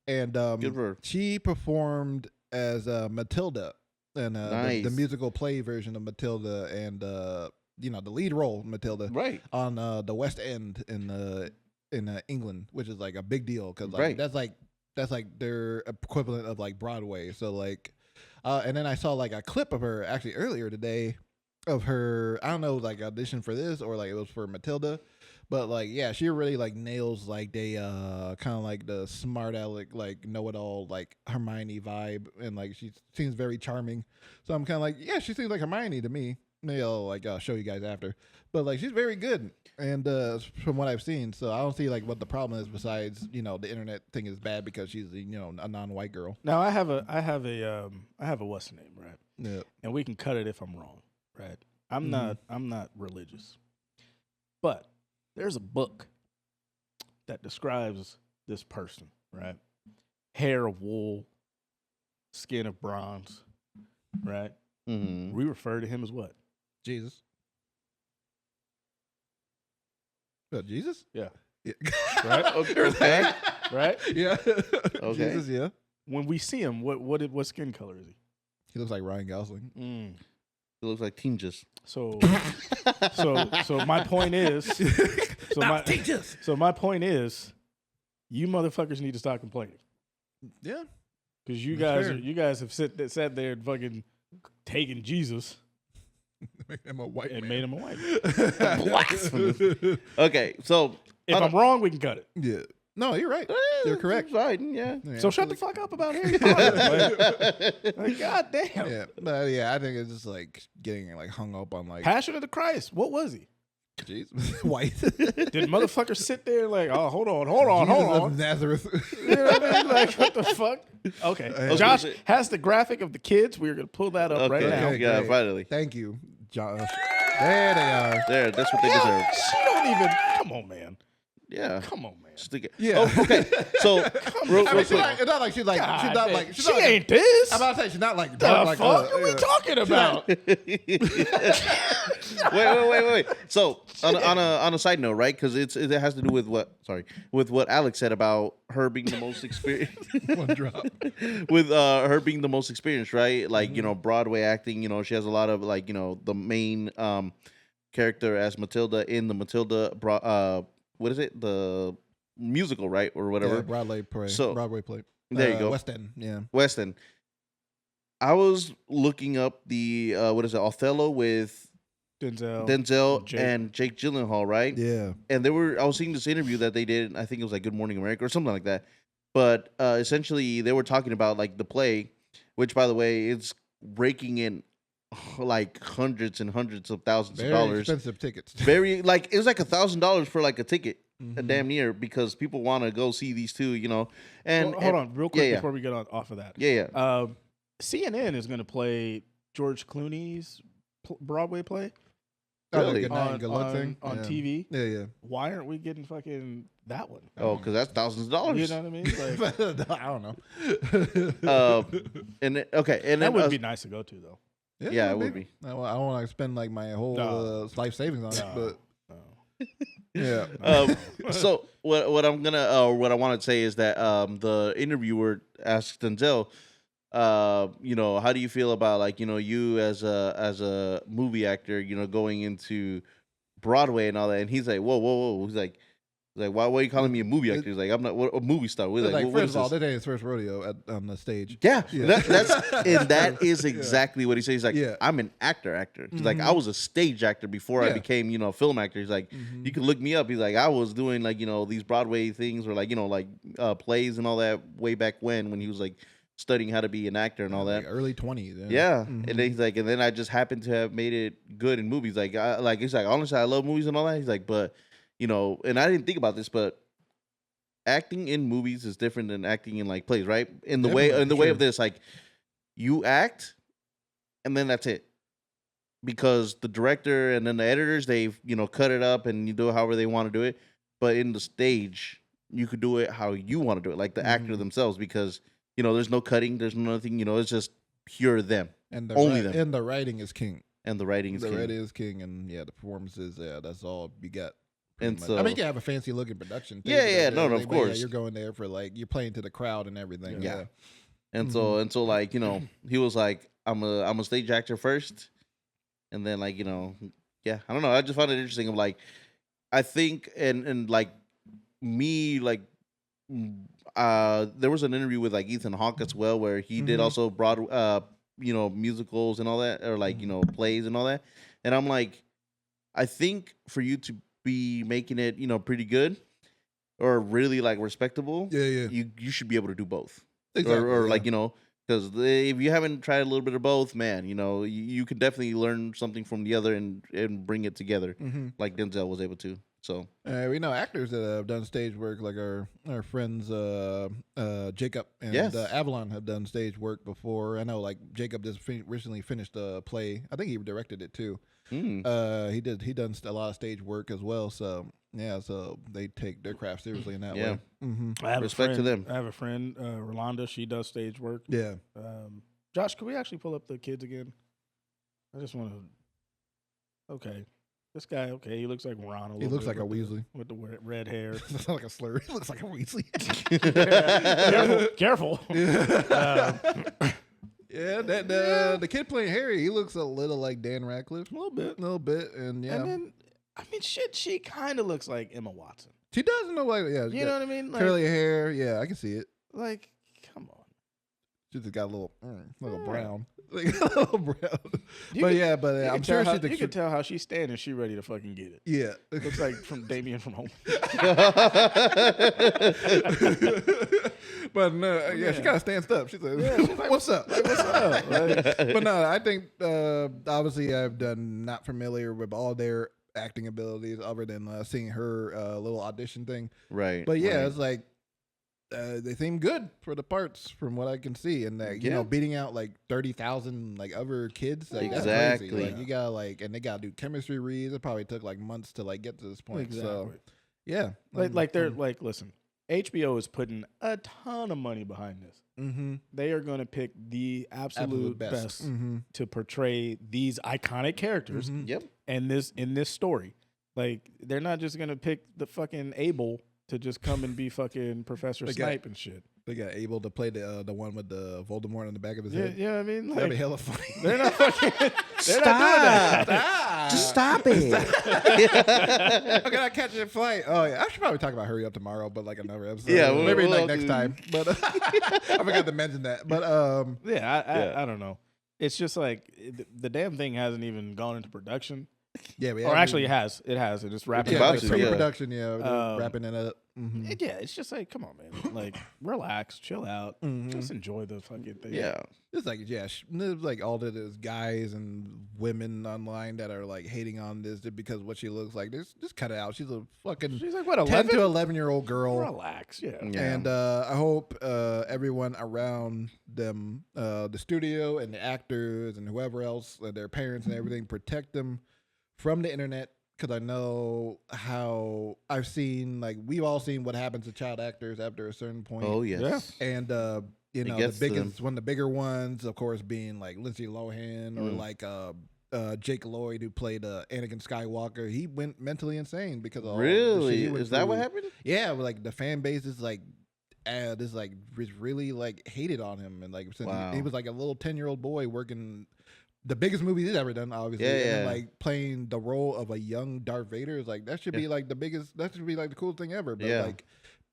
Speaker 7: and
Speaker 8: Good for her.
Speaker 7: she performed as Matilda in
Speaker 8: Nice.
Speaker 7: the musical play version of Matilda, and the lead role Matilda,
Speaker 8: Right.
Speaker 7: on the West End in England, which is like a big deal because
Speaker 8: Right.
Speaker 7: that's like their equivalent of like Broadway. So like, and then I saw like a clip of her actually earlier today of her. I don't know, like audition for this or like it was for Matilda, but like yeah, she really like nails like they kind of like the smart aleck like know it all like Hermione vibe, and like she seems very charming. So I'm kind of like, yeah, she seems like Hermione to me. Maybe I'll like show you guys after, but like she's very good, and from what I've seen, so I don't see like what the problem is besides the internet thing is bad because she's a non-white girl.
Speaker 6: Now I have a what's the name, right?
Speaker 7: Yeah,
Speaker 6: And we can cut it if I'm wrong, right? I'm not religious. But there's a book that describes this person, right? Hair of wool, skin of bronze, right?
Speaker 8: Mm-hmm.
Speaker 6: We refer to him as what?
Speaker 7: Jesus. Jesus?
Speaker 6: Yeah.
Speaker 7: Yeah.
Speaker 6: Right?
Speaker 8: Okay.
Speaker 6: Right?
Speaker 7: Yeah.
Speaker 8: Okay.
Speaker 7: Jesus, yeah.
Speaker 6: When we see him, what skin color is he?
Speaker 7: He looks like Ryan Gosling.
Speaker 8: It looks like Tinges.
Speaker 6: So my point is, my point is, you motherfuckers need to stop complaining
Speaker 7: Yeah.
Speaker 6: because you
Speaker 7: That's
Speaker 6: guys
Speaker 7: fair.
Speaker 6: have sat there and fucking taken Jesus
Speaker 7: Make him a white
Speaker 6: and
Speaker 7: man.
Speaker 6: made him a white.
Speaker 8: Blasphemous. Okay, so
Speaker 6: If I'm wrong, we can cut it.
Speaker 7: Yeah. No, you're right. You're correct.
Speaker 8: Fine, yeah.
Speaker 7: Yeah,
Speaker 6: So shut the fuck up about Harry Potter. Like, God damn.
Speaker 7: Yeah, but yeah, I think it's just like getting like hung up on like
Speaker 6: Passion of the Christ. What was he?
Speaker 7: Jesus white.
Speaker 6: Did motherfuckers sit there like, oh, hold on.
Speaker 7: Jesus of Nazareth.
Speaker 6: You know what I mean? Like, what the fuck? Okay. Josh has the graphic of the kids. We're going to pull that up right now.
Speaker 7: Okay,
Speaker 8: Yeah,
Speaker 7: great.
Speaker 8: finally.
Speaker 7: Thank you, Josh. There they are.
Speaker 8: There, that's what they deserve.
Speaker 6: She don't even. Come on, man.
Speaker 8: Yeah.
Speaker 6: Come on, man.
Speaker 7: Yeah.
Speaker 8: Oh, okay. So, real
Speaker 7: I mean,
Speaker 8: quick.
Speaker 7: it's not like she's like
Speaker 6: God
Speaker 7: she's not
Speaker 6: damn.
Speaker 7: like she's
Speaker 6: She
Speaker 7: not
Speaker 6: ain't this.
Speaker 7: I'm about to say she's not like
Speaker 6: The
Speaker 7: dark like
Speaker 6: fuck are we talking about?
Speaker 8: Wait. So on a side note, right? Because it has to do with what Alex said about her being the most experienced.
Speaker 7: One drop.
Speaker 8: With her being the most experienced, right? Like Broadway acting. She has a lot of like the main character as Matilda in the Matilda. What is it? The musical, right, or whatever.
Speaker 7: Yeah, Broadway play.
Speaker 8: So,
Speaker 7: Broadway play.
Speaker 8: there you go.
Speaker 7: West End. Yeah.
Speaker 8: West End. I was looking up the Othello with Denzel and Jake Gyllenhaal, right?
Speaker 7: Yeah.
Speaker 8: And I was seeing this interview that they did. I think it was like Good Morning America or something like that. But essentially, they were talking about like the play, which, by the way, it's raking in like hundreds and hundreds of thousands of dollars.
Speaker 7: Expensive tickets.
Speaker 8: Very like it was like $1,000 for like a ticket. damn near, because people want to go see these two, you know. And
Speaker 6: hold on, real quick
Speaker 8: yeah.
Speaker 6: before we get off of that.
Speaker 8: Yeah.
Speaker 6: CNN is going to play George Clooney's Broadway play.
Speaker 8: Really?
Speaker 7: Good night and good luck thing
Speaker 6: on TV.
Speaker 7: Yeah.
Speaker 6: Why aren't we getting fucking that one?
Speaker 8: Oh, because that's thousands of dollars.
Speaker 6: You know what I mean? Like,
Speaker 7: I don't know.
Speaker 8: And and
Speaker 6: that
Speaker 8: then
Speaker 6: would be nice to go to though.
Speaker 8: Yeah, it would be.
Speaker 7: I don't want to spend like my whole life savings on it, but
Speaker 6: No.
Speaker 7: yeah.
Speaker 8: So what I'm gonna what I want to say is that the interviewer asked Denzel, you know, how do you feel about, like, you know, you as a movie actor, you know, going into Broadway and all that, and he's like, whoa, he's like, why are you calling me a movie actor? He's like, I'm not a movie star. We're like,
Speaker 7: first of all, this ain't his first rodeo on the stage.
Speaker 8: Yeah. That is exactly what he says. He's like, I'm an actor. He's like, I was a stage actor before I became, you know, a film actor. He's like, you can look me up. He's like, I was doing, like, you know, these Broadway things, or like, you know, like plays and all that way back when he was like studying how to be an actor and all that.
Speaker 7: Like early 20s.
Speaker 8: Yeah. And then he's like, and then I just happened to have made it good in movies. Like, he's like, honestly, I love movies and all that. He's like, but, you know, and I didn't think about this, but acting in movies is different than acting in, like, plays, right? In the way of this, like, you act and then that's it. Because the director and then the editors, they've, you know, cut it up and you do it however they want to do it. But in the stage, you could do it how you want to do it, like the actor themselves, because, you know, there's no cutting, there's nothing, you know, it's just pure them.
Speaker 7: And
Speaker 8: only them.
Speaker 7: And the writing is king.
Speaker 8: And the writing is king.
Speaker 7: The writing is king, and the performances, that's all you got.
Speaker 8: And so,
Speaker 7: I mean, you can have a fancy looking production.
Speaker 8: Of course.
Speaker 7: You're going there for, like, you're playing to the crowd and everything. Yeah.
Speaker 8: And so like, you know, he was like, I'm a stage actor first, and then, like, you know, I don't know. I just found it interesting. I'm like, I think and like me, like, there was an interview with, like, Ethan Hawke as well, where he did also you know, musicals and all that, or like, you know, plays and all that. And I'm like, I think for you to be making it, you know, pretty good or really, like, respectable, you should be able to do both. Exactly, or like, you know, because if you haven't tried a little bit of both, man, you know, you can definitely learn something from the other and bring it together, like Denzel was able to. So
Speaker 7: we know actors that have done stage work, like our friends Jacob and Avalon have done stage work before. I know, like, Jacob just recently finished a play. I think he directed it too. He done a lot of stage work as well. So so they take their craft seriously in that way.
Speaker 6: I have
Speaker 8: respect to them.
Speaker 6: I have a friend, Rolanda. She does stage work.
Speaker 7: Yeah.
Speaker 6: Josh, can we actually pull up the kids again? I just want to. Okay. This guy, he looks like Ron.
Speaker 7: He looks like a Weasley
Speaker 6: with the red hair.
Speaker 7: That's not like a slur. He looks like a Weasley.
Speaker 6: Careful.
Speaker 7: The kid playing Harry, he looks a little like Dan Radcliffe. A little bit, and
Speaker 6: And then, I mean, shit, she kind of looks like Emma Watson.
Speaker 7: She does know, like,
Speaker 6: you know what I mean? Like,
Speaker 7: curly hair. Yeah, I can see it.
Speaker 6: Like, come on.
Speaker 7: She just got a little brown. Like, a little brown. I'm sure
Speaker 6: you can tell how she's standing. She's ready to fucking get it.
Speaker 7: Yeah.
Speaker 6: Looks like from Damien from Home.
Speaker 7: But no, she kind of stands up. She's like, "What's up? Like, what's up?" But no, I think obviously I'm not familiar with all their acting abilities other than seeing her little audition thing.
Speaker 8: Right.
Speaker 7: But it's like they seem good for the parts from what I can see, and you know, beating out like 30,000 like other kids. Like,
Speaker 8: exactly.
Speaker 7: That's crazy. Like, you gotta and they gotta do chemistry reads. It probably took like months to like get to this point.
Speaker 6: Exactly.
Speaker 7: So yeah,
Speaker 6: like they're like, listen, HBO is putting a ton of money behind this. They are going to pick the absolute best to portray these iconic characters.
Speaker 8: Yep.
Speaker 6: And in this story, like, they're not just going to pick the fucking Abel to just come and be fucking Professor Snape and shit.
Speaker 7: They got able to play the one with the Voldemort on the back of his head.
Speaker 6: Yeah, I mean, like,
Speaker 7: that'd be hella funny.
Speaker 6: They're not fucking. They're not doing that.
Speaker 8: Just stop it.
Speaker 7: How can I catch it in flight? Oh yeah, I should probably talk about Hurry Up tomorrow, but like another episode.
Speaker 8: Yeah,
Speaker 7: maybe like next time. But I forgot to mention that. But
Speaker 6: I don't know. It's just like the damn thing hasn't even gone into production.
Speaker 7: Yeah, we
Speaker 6: Or actually, it has. It has. It just wrapping.
Speaker 7: yeah,
Speaker 8: about
Speaker 7: like
Speaker 8: to,
Speaker 7: pre-production. Yeah, they're
Speaker 6: Um,
Speaker 7: wrapping it up. Mm-hmm.
Speaker 6: Yeah, it's just like, come on, man. Like, relax, chill out, just enjoy the fucking thing.
Speaker 8: Yeah.
Speaker 7: It's like there's like all those guys and women online that are like hating on this just because what she looks like. Just cut it out. She's a fucking
Speaker 6: She's like, what,
Speaker 7: 10
Speaker 6: 11?
Speaker 7: to 11-year-old girl.
Speaker 6: Relax, yeah.
Speaker 7: And I hope everyone around them, the studio and the actors and whoever else, their parents and everything, protect them from the internet. Because I know how I've seen, like, we've all seen what happens to child actors after a certain point.
Speaker 8: Oh yes.
Speaker 6: Yeah.
Speaker 7: And, you know,
Speaker 8: gets
Speaker 7: the
Speaker 8: to
Speaker 7: biggest, one of the bigger ones, of course, being like Lindsay Lohan or like Jake Lloyd, who played Anakin Skywalker. He went mentally insane because of all the shit
Speaker 8: Really?
Speaker 7: he went
Speaker 8: Is that what
Speaker 7: through.
Speaker 8: happened?
Speaker 7: Yeah, like the fan base is like, this like was really like hated on him, and like since
Speaker 8: Wow.
Speaker 7: he was like a little 10-year-old boy working the biggest movie he's ever done, obviously.
Speaker 8: Yeah,
Speaker 7: and then,
Speaker 8: yeah.
Speaker 7: like playing the role of a young Darth Vader is like that should be like the biggest. That should be like the coolest thing ever. But
Speaker 8: Yeah.
Speaker 7: like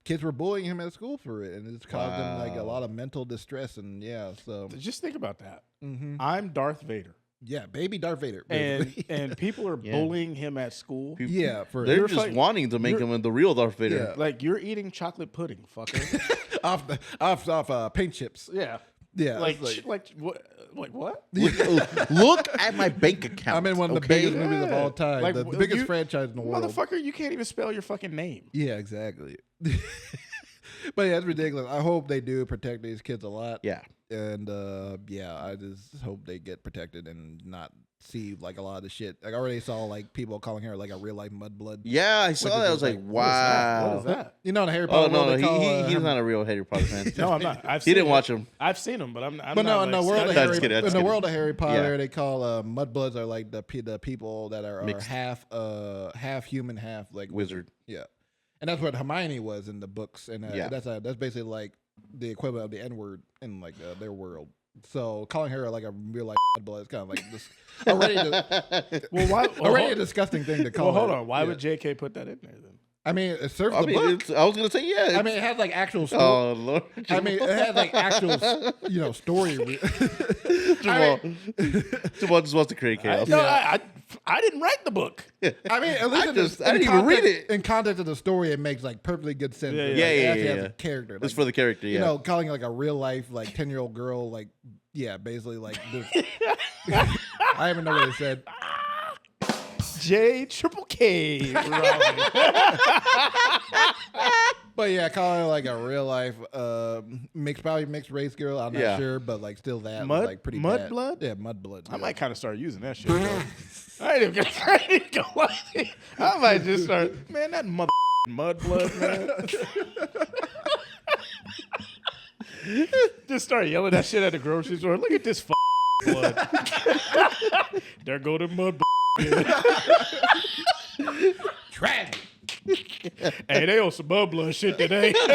Speaker 7: kids were bullying him at school for it, and it's caused him like a
Speaker 8: Wow.
Speaker 7: lot of mental distress. And yeah, so
Speaker 6: Just think about that.
Speaker 7: mhm.
Speaker 6: I'm Darth Vader,
Speaker 7: yeah, baby Darth Vader,
Speaker 6: and
Speaker 7: basically.
Speaker 6: and people are
Speaker 8: Yeah.
Speaker 6: bullying him at school.
Speaker 7: yeah, for
Speaker 8: They're
Speaker 6: You're
Speaker 8: just
Speaker 6: like-
Speaker 8: wanting to make
Speaker 6: you're-
Speaker 8: him the real Darth Vader.
Speaker 7: Yeah.
Speaker 6: Like, you're eating chocolate pudding, fucker.
Speaker 7: off paint chips.
Speaker 6: Yeah.
Speaker 7: Yeah,
Speaker 6: Like,
Speaker 7: it's
Speaker 6: like what? Like what?
Speaker 8: Look at my bank account.
Speaker 7: I'm in one of the
Speaker 8: okay?
Speaker 7: biggest movies of all time,
Speaker 6: Like,
Speaker 7: the
Speaker 6: w-
Speaker 7: biggest
Speaker 6: you-
Speaker 7: franchise in the world.
Speaker 6: Motherfucker, you can't even spell your fucking name.
Speaker 7: Yeah, exactly. But yeah, it's ridiculous. I hope they do protect these kids a lot.
Speaker 8: Yeah.
Speaker 7: And yeah, I just hope they get protected and not see like a lot of the shit. Like I already saw like people calling her like a real life mudblood.
Speaker 8: Yeah, I saw that. I was like, wow.
Speaker 6: What is that?
Speaker 7: You know the Harry
Speaker 8: Oh
Speaker 7: Potter
Speaker 8: no,
Speaker 7: world.
Speaker 8: no,
Speaker 7: they call,
Speaker 8: he's not a real Harry Potter fan.
Speaker 6: No, I'm not. I've
Speaker 8: He
Speaker 6: seen
Speaker 8: didn't
Speaker 6: it.
Speaker 8: watch him.
Speaker 6: I've seen them, but I'm
Speaker 7: But no,
Speaker 6: not,
Speaker 7: in the
Speaker 6: like,
Speaker 7: world of
Speaker 6: studying.
Speaker 7: Harry,
Speaker 8: kidding,
Speaker 7: in
Speaker 8: that's
Speaker 7: the
Speaker 8: kidding.
Speaker 7: world of Harry Potter,
Speaker 8: Yeah.
Speaker 7: they call mudbloods are like the people that are
Speaker 8: Mixed.
Speaker 7: half human, half like
Speaker 8: Wizard.
Speaker 7: Yeah, and that's what Hermione was in the books, and
Speaker 8: Yeah.
Speaker 7: that's basically like the equivalent of the N word in like their world. So calling her like a real life blood is kind of like this already
Speaker 6: Well, why?
Speaker 7: already a disgusting thing to call.
Speaker 6: Well, hold
Speaker 7: her.
Speaker 6: on. Why
Speaker 7: Yeah.
Speaker 6: would JK put that in there then?
Speaker 7: I mean it serves
Speaker 8: I
Speaker 7: the
Speaker 8: mean,
Speaker 7: book?
Speaker 8: I was gonna say yeah.
Speaker 7: I mean, it has like actual story.
Speaker 8: oh Lord.
Speaker 7: I mean, it has like actual, story.
Speaker 8: Jamal, Jamal just wants to create chaos.
Speaker 6: I didn't write the book.
Speaker 7: I mean, at least
Speaker 8: I
Speaker 7: in
Speaker 8: just-
Speaker 7: the,
Speaker 8: I
Speaker 7: in
Speaker 8: didn't even read
Speaker 7: context-
Speaker 8: it.
Speaker 7: In context of the story, it makes like perfectly good sense.
Speaker 6: Yeah,
Speaker 7: Like,
Speaker 8: yeah,
Speaker 7: it
Speaker 8: yeah,
Speaker 7: actually
Speaker 8: yeah,
Speaker 7: has
Speaker 8: yeah.
Speaker 7: a character.
Speaker 8: It's
Speaker 7: Like,
Speaker 8: for the character. Yeah.
Speaker 7: you know, calling like a real life like 10-year-old girl like basically like this. I even know what it said.
Speaker 6: J triple K. Robin.
Speaker 7: But yeah, calling her like a real life probably mixed race girl. I'm not
Speaker 8: Yeah.
Speaker 7: sure, but like still that
Speaker 6: Mud-
Speaker 7: was like pretty
Speaker 6: mud
Speaker 7: bad.
Speaker 6: blood?
Speaker 7: Yeah, mudblood.
Speaker 6: I might kind of start using that shit. Bro. I ain't even gonna lie. I might just start. Man, that mud blood, man. Just start yelling that shit at the grocery store. Look at this blood. There go the mud.
Speaker 7: tragic.
Speaker 6: Hey, they on some mud blood shit today.
Speaker 7: Oh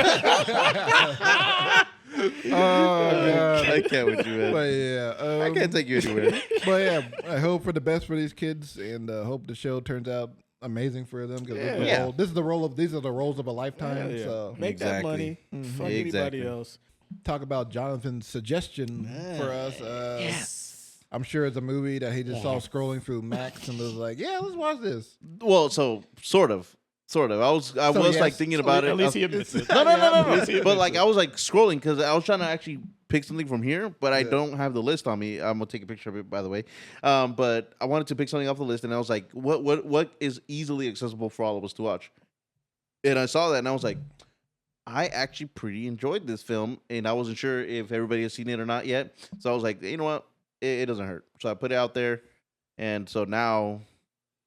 Speaker 7: god.
Speaker 8: I can't with you, man.
Speaker 7: But yeah,
Speaker 8: I can't take you anywhere.
Speaker 7: But yeah, I hope for the best for these kids, and hope the show turns out amazing for them. Because
Speaker 6: Yeah.
Speaker 7: these are the roles of a lifetime.
Speaker 6: Yeah.
Speaker 7: So
Speaker 6: Make that
Speaker 8: Exactly.
Speaker 6: money. Fuck
Speaker 8: Exactly.
Speaker 6: anybody else.
Speaker 7: talk about Jonathan's suggestion for us. I'm sure it's a movie that he just saw scrolling through Max and was like, "Yeah, let's watch this."
Speaker 8: Well, so sort of. I was
Speaker 7: yes.
Speaker 8: like thinking about it.
Speaker 6: At least he admits it.
Speaker 8: No.
Speaker 6: At least he
Speaker 8: But
Speaker 6: admits
Speaker 8: like
Speaker 6: it.
Speaker 8: I was like scrolling because I was trying to actually pick something from here, but I don't have the list on me. I'm gonna take a picture of it, by the way. But I wanted to pick something off the list, and I was like, what is easily accessible for all of us to watch? And I saw that, and I was like, I actually pretty enjoyed this film, and I wasn't sure if everybody has seen it or not yet. So I was like, you know what, it doesn't hurt. So I put it out there, and so now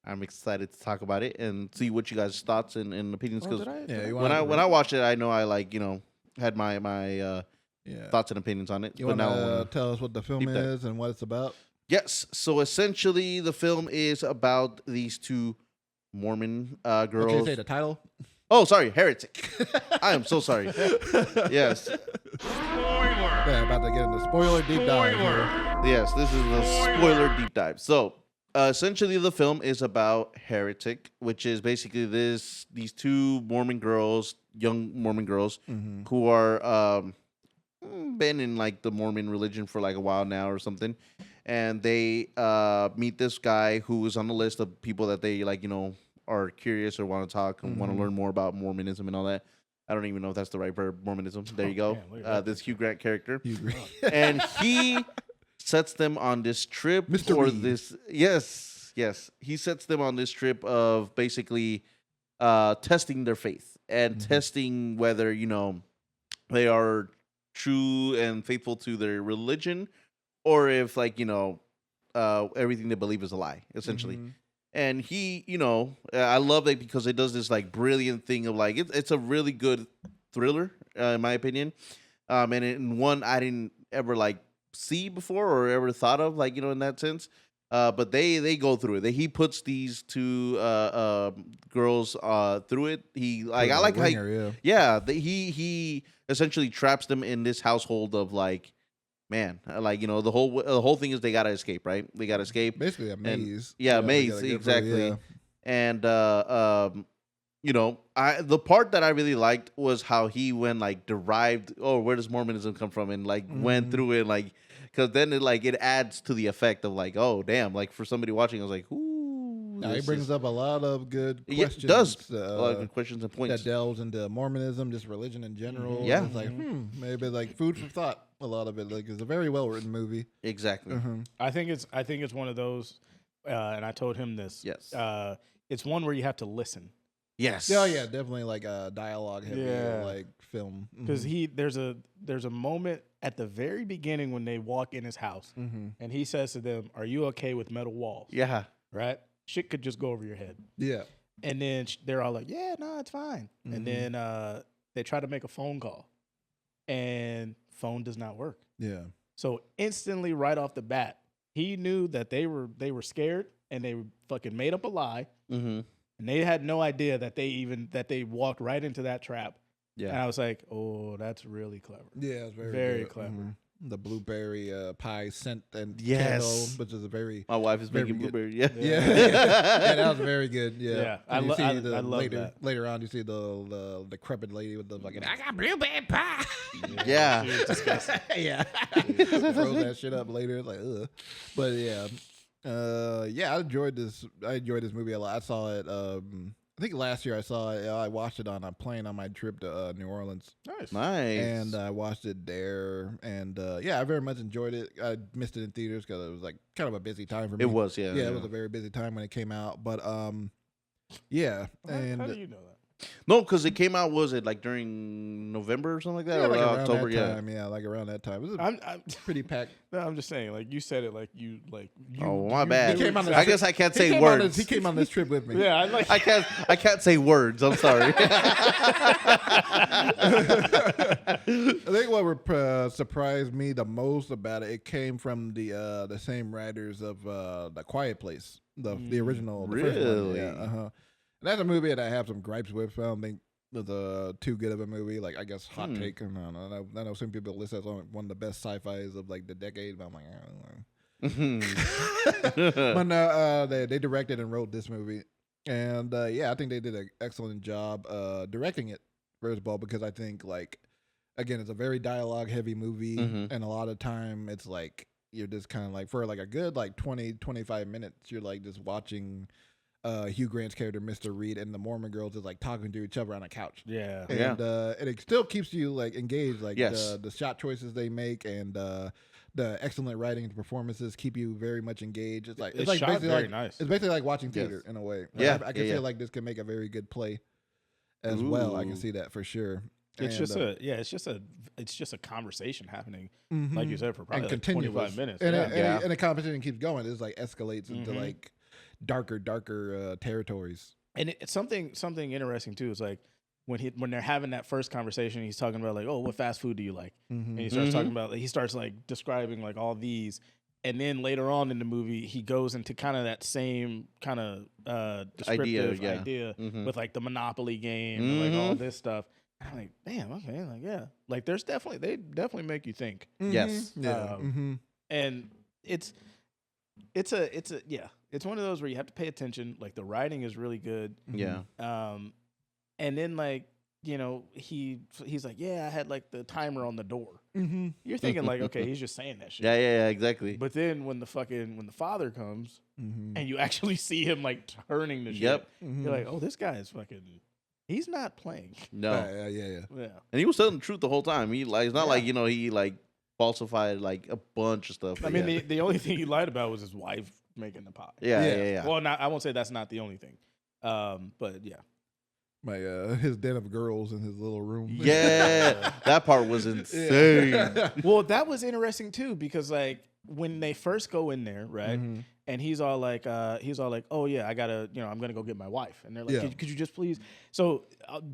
Speaker 8: I'm excited to talk about it and see what you guys' thoughts and opinions. Because when I watched it, I know I had my thoughts and opinions on it.
Speaker 7: You
Speaker 8: but
Speaker 7: want
Speaker 8: now
Speaker 7: to tell us what the film
Speaker 8: deep dive.
Speaker 7: is and what it's about?
Speaker 8: Yes. So essentially, the film is about these two Mormon
Speaker 7: Can you
Speaker 8: girls.
Speaker 7: say the title?
Speaker 8: Oh, sorry, Heretic. I am so sorry. Yes,
Speaker 7: Yeah, about to get into spoiler deep dive here.
Speaker 8: yes. This is the spoiler deep dive. So essentially, the film is about Heretic, which is basically these two Mormon girls, young Mormon girls, who are been in like the Mormon religion for like a while now or something, and they meet this guy who is on the list of people that they like, are curious or want to talk and want to learn more about Mormonism and all that. I don't even know if that's the right verb, Mormonism. There you go.
Speaker 6: Man,
Speaker 8: this Hugh Grant character,
Speaker 7: You agree?
Speaker 8: and he sets them on this trip
Speaker 7: Mr.
Speaker 8: for
Speaker 7: Reed.
Speaker 8: this. Yes, he sets them on this trip of basically testing their faith and testing whether they are true and faithful to their religion, or if like everything they believe is a lie, essentially. And he, I love it because it does this like brilliant thing of like it's a really good thriller, in my opinion. And in one I didn't ever like see before or ever thought of, like in that sense. But they go through it. He puts these two girls through it. He like I like
Speaker 7: Ringer,
Speaker 8: how he essentially traps them in this household of like, man, like the whole thing is they gotta escape, right? They gotta escape.
Speaker 7: Basically a maze.
Speaker 8: And,
Speaker 7: they
Speaker 8: maze,
Speaker 7: gotta get
Speaker 8: exactly.
Speaker 7: through, yeah.
Speaker 8: And the part that I really liked was how he went like derived. Oh, where does Mormonism come from? And like went through it, like because then it adds to the effect of like, oh damn, like for somebody watching, I was like, ooh.
Speaker 7: He brings up a lot of good
Speaker 8: Yeah,
Speaker 7: questions.
Speaker 8: it does a lot of good questions and points.
Speaker 7: That delves into Mormonism, just religion in general.
Speaker 8: Yeah.
Speaker 7: It's like, maybe like food for thought. A lot of it, like, it's a very well written movie.
Speaker 8: Exactly.
Speaker 6: I think it's one of those, and I told him this.
Speaker 8: Yes.
Speaker 6: It's one where you have to listen
Speaker 8: Yes.
Speaker 7: Oh yeah, definitely like a dialogue heavy
Speaker 6: Yeah.
Speaker 7: like film.
Speaker 6: because there's a moment at the very beginning when they walk in his house, and he says to them, "Are you okay with metal walls?"
Speaker 8: Yeah.
Speaker 6: Right. Shit could just go over your head.
Speaker 7: Yeah.
Speaker 6: And then they're all like, "Yeah, no, it's fine." And then they try to make a phone call, and phone does not work.
Speaker 7: Yeah.
Speaker 6: So instantly, right off the bat, he knew that they were scared, and they fucking made up a lie, and they had no idea that they walked right into that trap.
Speaker 8: Yeah.
Speaker 6: And I was like, "Oh, that's really clever."
Speaker 7: Yeah, it's
Speaker 6: Very
Speaker 7: good.
Speaker 6: clever.
Speaker 7: The blueberry pie scent and
Speaker 8: Yes.
Speaker 7: candle, which is a very
Speaker 8: My wife is
Speaker 7: Very
Speaker 8: making
Speaker 7: good.
Speaker 8: blueberry. Yeah.
Speaker 7: yeah, yeah, that was very good. Yeah,
Speaker 6: Yeah,
Speaker 7: And you see
Speaker 6: I
Speaker 7: the
Speaker 6: love
Speaker 7: later
Speaker 6: that.
Speaker 7: later on. You see the decrepit lady with the fucking I got blueberry pie.
Speaker 8: Yeah.
Speaker 6: It was disgusting.
Speaker 7: Yeah, throws that shit up later. It's like, ugh. But yeah, I enjoyed this. I enjoyed this movie a lot. I saw it. I think last year I saw it. I watched it on a plane on my trip to New Orleans.
Speaker 8: Nice.
Speaker 7: And I watched it there, and I very much enjoyed it. I missed it in theaters because it was like kind of a busy time for me.
Speaker 8: It was, yeah.
Speaker 7: Yeah, it was a very busy time when it came out. But yeah, and
Speaker 6: How do you know that?
Speaker 8: No, because it came out, was it like during November or something like that?
Speaker 7: yeah,
Speaker 8: or
Speaker 7: like around
Speaker 8: October,
Speaker 7: that
Speaker 8: yeah.
Speaker 7: time. Yeah, like around that time. It was
Speaker 6: I'm
Speaker 7: pretty packed.
Speaker 6: no, I'm just saying, like you said it, like you
Speaker 8: Oh, my bad.
Speaker 7: He came on the
Speaker 8: I
Speaker 7: trip-
Speaker 8: guess I can't
Speaker 7: He
Speaker 8: say
Speaker 7: came on
Speaker 8: words.
Speaker 7: he came on this trip with me.
Speaker 6: Yeah, I like.
Speaker 8: I can't say words. I'm sorry.
Speaker 7: I think what surprised me the most about it, it came from the same writers of The Quiet Place, the original, the first one.
Speaker 8: Really?
Speaker 7: Yeah, And that's a movie that I have some gripes with. I don't think it's too good of a movie. Like, I guess hot take. I don't know. I know some people list it as one of the best sci-fis of like the decade, but I'm like, I don't know. But no, they directed and wrote this movie, and I think they did an excellent job directing it. First of all, because I think like again, it's a very dialogue heavy movie, and a lot of time it's like you're just kind of like for like a good like 20-25 minutes, you're like just watching Hugh Grant's character, Mr. Reed, and the Mormon girls is like talking to each other on a couch.
Speaker 6: Yeah.
Speaker 7: And it still keeps you like engaged. Like
Speaker 8: Yes.
Speaker 7: the shot choices they make and the excellent writing and performances keep you very much engaged. It's like
Speaker 6: It's
Speaker 7: like
Speaker 6: shot
Speaker 7: basically
Speaker 6: very
Speaker 7: like
Speaker 6: nice.
Speaker 7: it's basically like watching theater in a way. Like,
Speaker 8: Yeah,
Speaker 7: I can
Speaker 8: yeah.
Speaker 7: feel like this can make a very good play as well. I can see that for sure.
Speaker 6: It's
Speaker 7: And,
Speaker 6: it's just a conversation happening, like you said, for probably
Speaker 7: and
Speaker 6: like
Speaker 7: continuous.
Speaker 6: 25 minutes.
Speaker 7: And,
Speaker 6: yeah.
Speaker 7: and the competition keeps going. It's like escalates into like darker territories.
Speaker 6: And it's something interesting too is like when they're having that first conversation, he's talking about like, oh, what fast food do you like? And he starts talking about he starts like describing like all these, and then later on in the movie, he goes into kind of that same kind of descriptive idea with like the Monopoly game and like all this stuff. And I'm like, damn, okay, like yeah, like they definitely make you think.
Speaker 8: Yes.
Speaker 7: Yeah.
Speaker 6: And it's one of those where you have to pay attention. Like the writing is really good.
Speaker 8: Yeah.
Speaker 6: And then like, you know, he's like, yeah, I had like the timer on the door. You're thinking like, okay, he's just saying that shit.
Speaker 8: Yeah, exactly.
Speaker 6: But then when the father comes and you actually see him like turning the shit,
Speaker 8: Yep.
Speaker 6: you're like, oh, this guy is fucking. He's not playing.
Speaker 8: No.
Speaker 7: Yeah.
Speaker 8: And he was telling the truth the whole time. He like, it's not like, he like falsified like a bunch of stuff.
Speaker 6: I mean, the only thing he lied about was his wife making the pie.
Speaker 8: Yeah.
Speaker 6: Well, I won't say that's not the only thing. But yeah.
Speaker 7: My his den of girls in his little room.
Speaker 8: Yeah, that part was insane.
Speaker 6: Well, that was interesting too because like when they first go in there, right? And he's all like, oh yeah, I gotta, I'm gonna go get my wife, and they're like, could you just please? So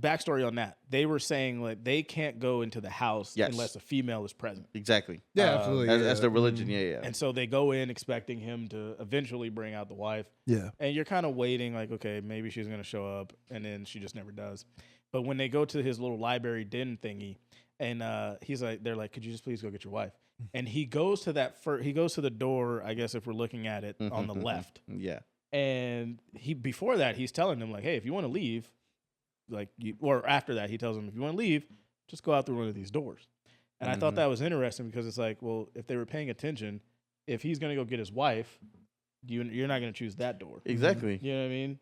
Speaker 6: backstory on that, they were saying like they can't go into the house unless a female is present.
Speaker 8: Exactly.
Speaker 7: Yeah, absolutely.
Speaker 8: That's their religion. Yeah.
Speaker 6: And so they go in expecting him to eventually bring out the wife.
Speaker 7: Yeah.
Speaker 6: And you're kind of waiting, like, okay, maybe she's gonna show up, and then she just never does. But when they go to his little library den thingy, and they're like, could you just please go get your wife? And he goes to he goes to the door, I guess if we're looking at it on the left.
Speaker 8: Yeah.
Speaker 6: And before that, he's telling them like, hey, if you want to leave, or after that, he tells them, if you want to leave, just go out through one of these doors. And I thought that was interesting because it's like, well, if they were paying attention, if he's going to go get his wife, you're not going to choose that door.
Speaker 8: Exactly.
Speaker 6: You know what I mean?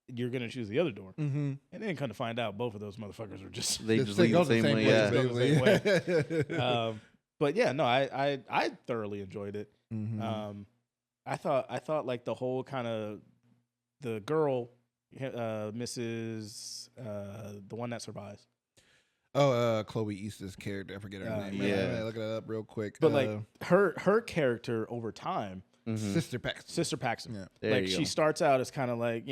Speaker 6: You're going to choose the other door. And then kind of find out both of those motherfuckers are just...
Speaker 8: They just leave the same way. Yeah.
Speaker 6: Go the same way. But yeah, no, I thoroughly enjoyed it. I thought like the whole kind of the girl, Mrs. The one that survives.
Speaker 7: Oh, Chloe East's character. I forget her name.
Speaker 8: Yeah.
Speaker 7: Look it up real quick.
Speaker 6: But like her character over time,
Speaker 7: Sister Paxton.
Speaker 6: Yeah. Like she starts out as kind of like,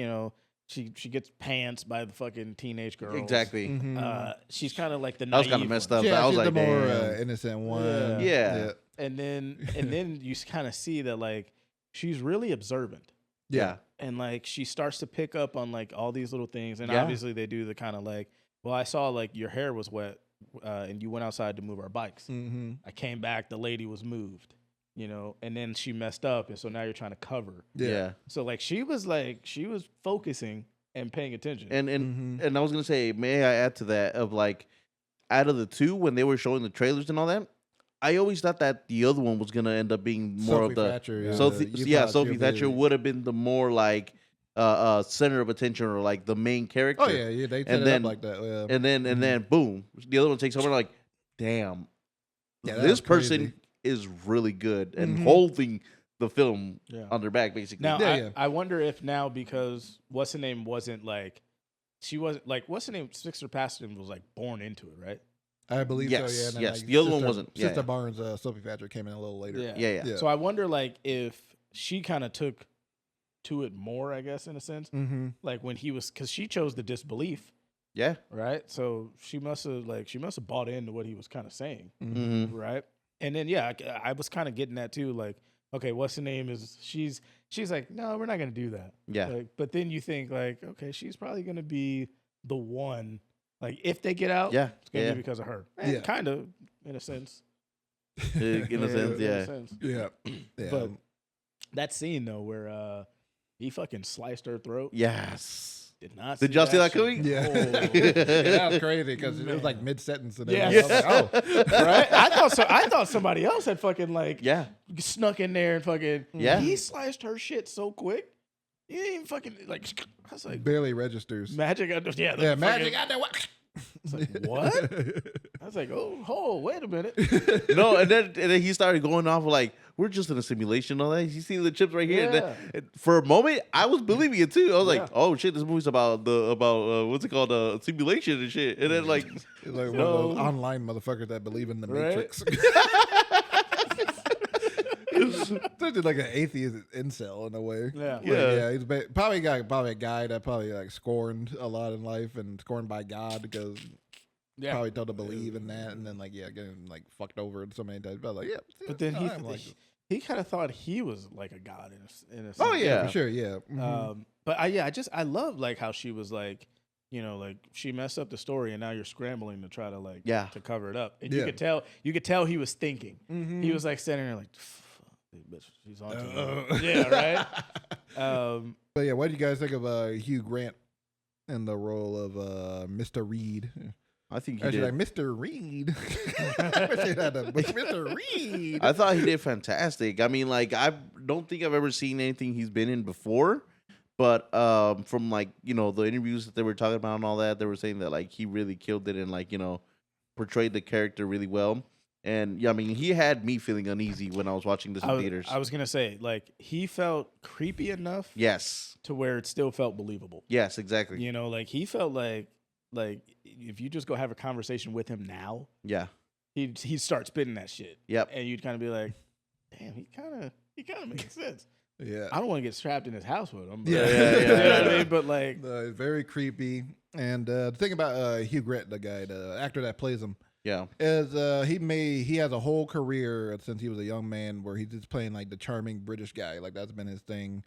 Speaker 6: she gets pants by the fucking teenage girls.
Speaker 8: Exactly.
Speaker 6: She's kind of like the
Speaker 8: I was
Speaker 6: naive
Speaker 8: kind of messed
Speaker 6: one.
Speaker 8: up.
Speaker 7: Yeah,
Speaker 8: I was
Speaker 7: she's
Speaker 8: like,
Speaker 7: the more
Speaker 8: damn.
Speaker 7: innocent one.
Speaker 8: Yeah.
Speaker 6: And then you kind of see that like she's really observant.
Speaker 8: Yeah.
Speaker 6: And like she starts to pick up on like all these little things. And obviously they do the kind of like, well, I saw like your hair was wet and you went outside to move our bikes. I came back, the lady was moved, and then she messed up. And so now you're trying to cover.
Speaker 8: Yeah.
Speaker 6: So like she was focusing and paying attention.
Speaker 8: And I was going to say, may I add to that of like, out of the two, when they were showing the trailers and all that, I always thought that the other one was going to end up being more
Speaker 7: Sophie
Speaker 8: of the...
Speaker 7: Thatcher,
Speaker 8: Sophie Thatcher would have been the more like center of attention or like the main character.
Speaker 7: Oh yeah, they set it up like that. Yeah.
Speaker 8: And then boom, the other one takes over. Like, damn,
Speaker 7: Yeah,
Speaker 8: this person is really good and holding the film on their back, basically.
Speaker 6: Now, I wonder if now because what's her name wasn't like she wasn't like what's her name Sister Paxton was like born into it, right?
Speaker 7: I believe so. Yeah. And then,
Speaker 8: Yes. The other one wasn't.
Speaker 7: Sister Barnes, Sophie Thatcher came in a little later.
Speaker 8: Yeah.
Speaker 6: So I wonder like if she kind of took to it more, I guess, in a sense. Like when he was, because she chose the disbelief.
Speaker 8: Yeah.
Speaker 6: Right. So she must have bought into what he was kind of saying. Right. And then I was kind of getting that too. Like, okay, what's the name? Is she's like, no, we're not gonna do that.
Speaker 8: Yeah.
Speaker 6: Like, but then you think like, okay, she's probably gonna be the one. Like if they get out, it's gonna be because of her. Kind of in a sense.
Speaker 8: In a sense,
Speaker 7: Yeah.
Speaker 6: But that scene though, where he fucking sliced her throat.
Speaker 8: Yes.
Speaker 6: Did not.
Speaker 8: Did y'all see that coming?
Speaker 7: Yeah.
Speaker 6: Oh.
Speaker 7: That was crazy because it was like mid sentence.
Speaker 6: Yeah.
Speaker 7: I was like, oh,
Speaker 6: Right. I thought somebody else had fucking like snuck in there and fucking He sliced her shit so quick. He didn't even fucking like. I was like,
Speaker 7: barely registers.
Speaker 6: magic.
Speaker 7: Magic under what?
Speaker 6: It's like, what? I was like, oh, wait a minute.
Speaker 8: No, and then he started going off like, we're just in a simulation. All that. You see the chips right here.
Speaker 6: Yeah.
Speaker 8: And for a moment, I was believing it too. I was like, oh shit, this movie's about what's it called, simulation and shit. And then like,
Speaker 7: It's like one of those online motherfuckers that believe in the Matrix. Such like an atheist incel in a way.
Speaker 6: Yeah.
Speaker 7: He's probably a guy that probably like scorned a lot in life and scorned by God because probably told to believe in that and then like getting like fucked over so many times. But like
Speaker 6: but then he kind of thought he was like a god in a sense.
Speaker 7: Oh yeah, for sure, yeah.
Speaker 6: But I love like how she was like, like she messed up the story and now you're scrambling to try to like to cover it up. And you could tell he was thinking. He was like standing there like, bitch, she's on to me. Yeah, right.
Speaker 7: But yeah, what do you guys think of Hugh Grant in the role of Mr. Reed?
Speaker 8: I think he
Speaker 7: Actually,
Speaker 8: did.
Speaker 7: like Mr. Reed. Mr. Reed.
Speaker 8: I thought he did fantastic. I mean, like, I don't think I've ever seen anything he's been in before. But from, like, the interviews that they were talking about and all that, they were saying that, like, he really killed it and, like, portrayed the character really well. And, yeah, I mean, he had me feeling uneasy when I was watching this in theaters.
Speaker 6: I was going to say, like, he felt creepy enough.
Speaker 8: Yes.
Speaker 6: To where it still felt believable.
Speaker 8: Yes, exactly.
Speaker 6: Like, he felt like if you just go have a conversation with him now,
Speaker 8: yeah,
Speaker 6: he'd start spitting that shit.
Speaker 8: Yep.
Speaker 6: And you'd kind of be like, damn, he kind of makes sense.
Speaker 7: Yeah.
Speaker 6: I don't want to get trapped in his house with him. But,
Speaker 8: Yeah.
Speaker 6: You know what I mean? But like,
Speaker 7: very creepy. And the thing about Hugh Grant, the actor that plays him,
Speaker 8: yeah,
Speaker 7: is he has a whole career since he was a young man where he's just playing like the charming British guy. Like that's been his thing.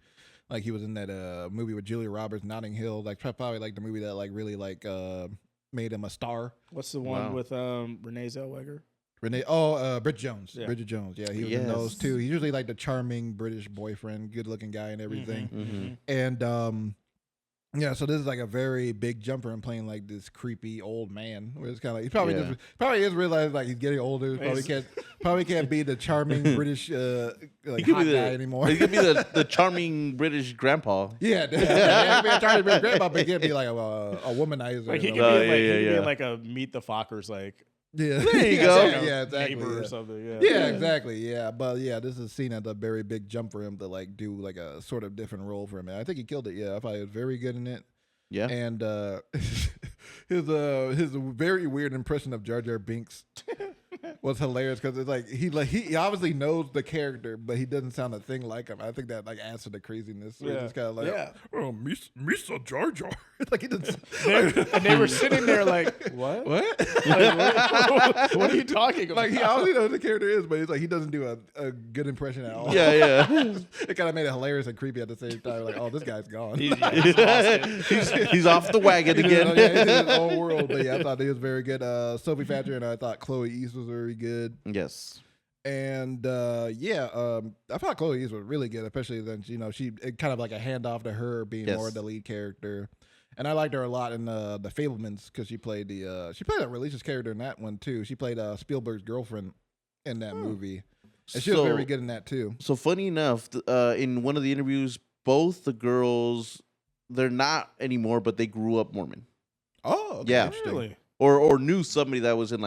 Speaker 7: Like he was in that movie with Julia Roberts, Notting Hill. Like probably like the movie that like really like made him a star.
Speaker 6: What's the one with Renee Zellweger?
Speaker 7: Bridget Jones.
Speaker 6: Yeah.
Speaker 7: Bridget Jones. Yeah, he was in those too. He's usually like the charming British boyfriend, good looking guy and everything.
Speaker 8: Mm-hmm.
Speaker 7: And yeah, so this is like a very big jump for him playing like this creepy old man. Where it's kind of like he probably is realizing like he's getting older. Probably can't be the charming British like hot guy anymore.
Speaker 8: He could be the charming British grandpa.
Speaker 7: Yeah, he can't be a charming British grandpa, but he can't be like a womanizer.
Speaker 6: Like he could be in like a Meet the Fockers like.
Speaker 7: Yeah,
Speaker 8: there you go.
Speaker 7: Yeah, exactly.
Speaker 6: Neighbor or something.
Speaker 7: Yeah, exactly. Yeah, but yeah, this is seen as a very big jump for him to like do like a sort of different role for him. And I think he killed it. Yeah, I thought he was very good in it.
Speaker 8: Yeah,
Speaker 7: and his very weird impression of Jar Jar Binks was hilarious because it's like he obviously knows the character, but he doesn't sound a thing like him. I think that like adds to the craziness. So it's kind of like, oh, Mr. Jar Jar. It's like he doesn't.
Speaker 6: And they were sitting there like, what?
Speaker 7: What?
Speaker 6: Like, what are you talking about?
Speaker 7: Like he obviously knows who the character is, but he's like he doesn't do a good impression at all.
Speaker 8: Yeah.
Speaker 7: It kind of made it hilarious and creepy at the same time. Like, oh, this guy's gone.
Speaker 8: He's off the wagon again.
Speaker 7: He's in his own world. But yeah, I thought he was very good. Sophie Thatcher and I thought Chloe East was very good.
Speaker 8: Yes.
Speaker 7: And I thought Chloe East was really good, especially then she kind of like a handoff to her being more the lead character. And I liked her a lot in the Fablemans because she played a religious character in that one too. She played Spielberg's girlfriend in that movie, and she was very good in that too.
Speaker 8: So funny enough, in one of the interviews, both the girls, they're not anymore, but they grew up Mormon.
Speaker 7: Oh, okay.
Speaker 8: Yeah,
Speaker 6: really?
Speaker 8: Or knew somebody that was in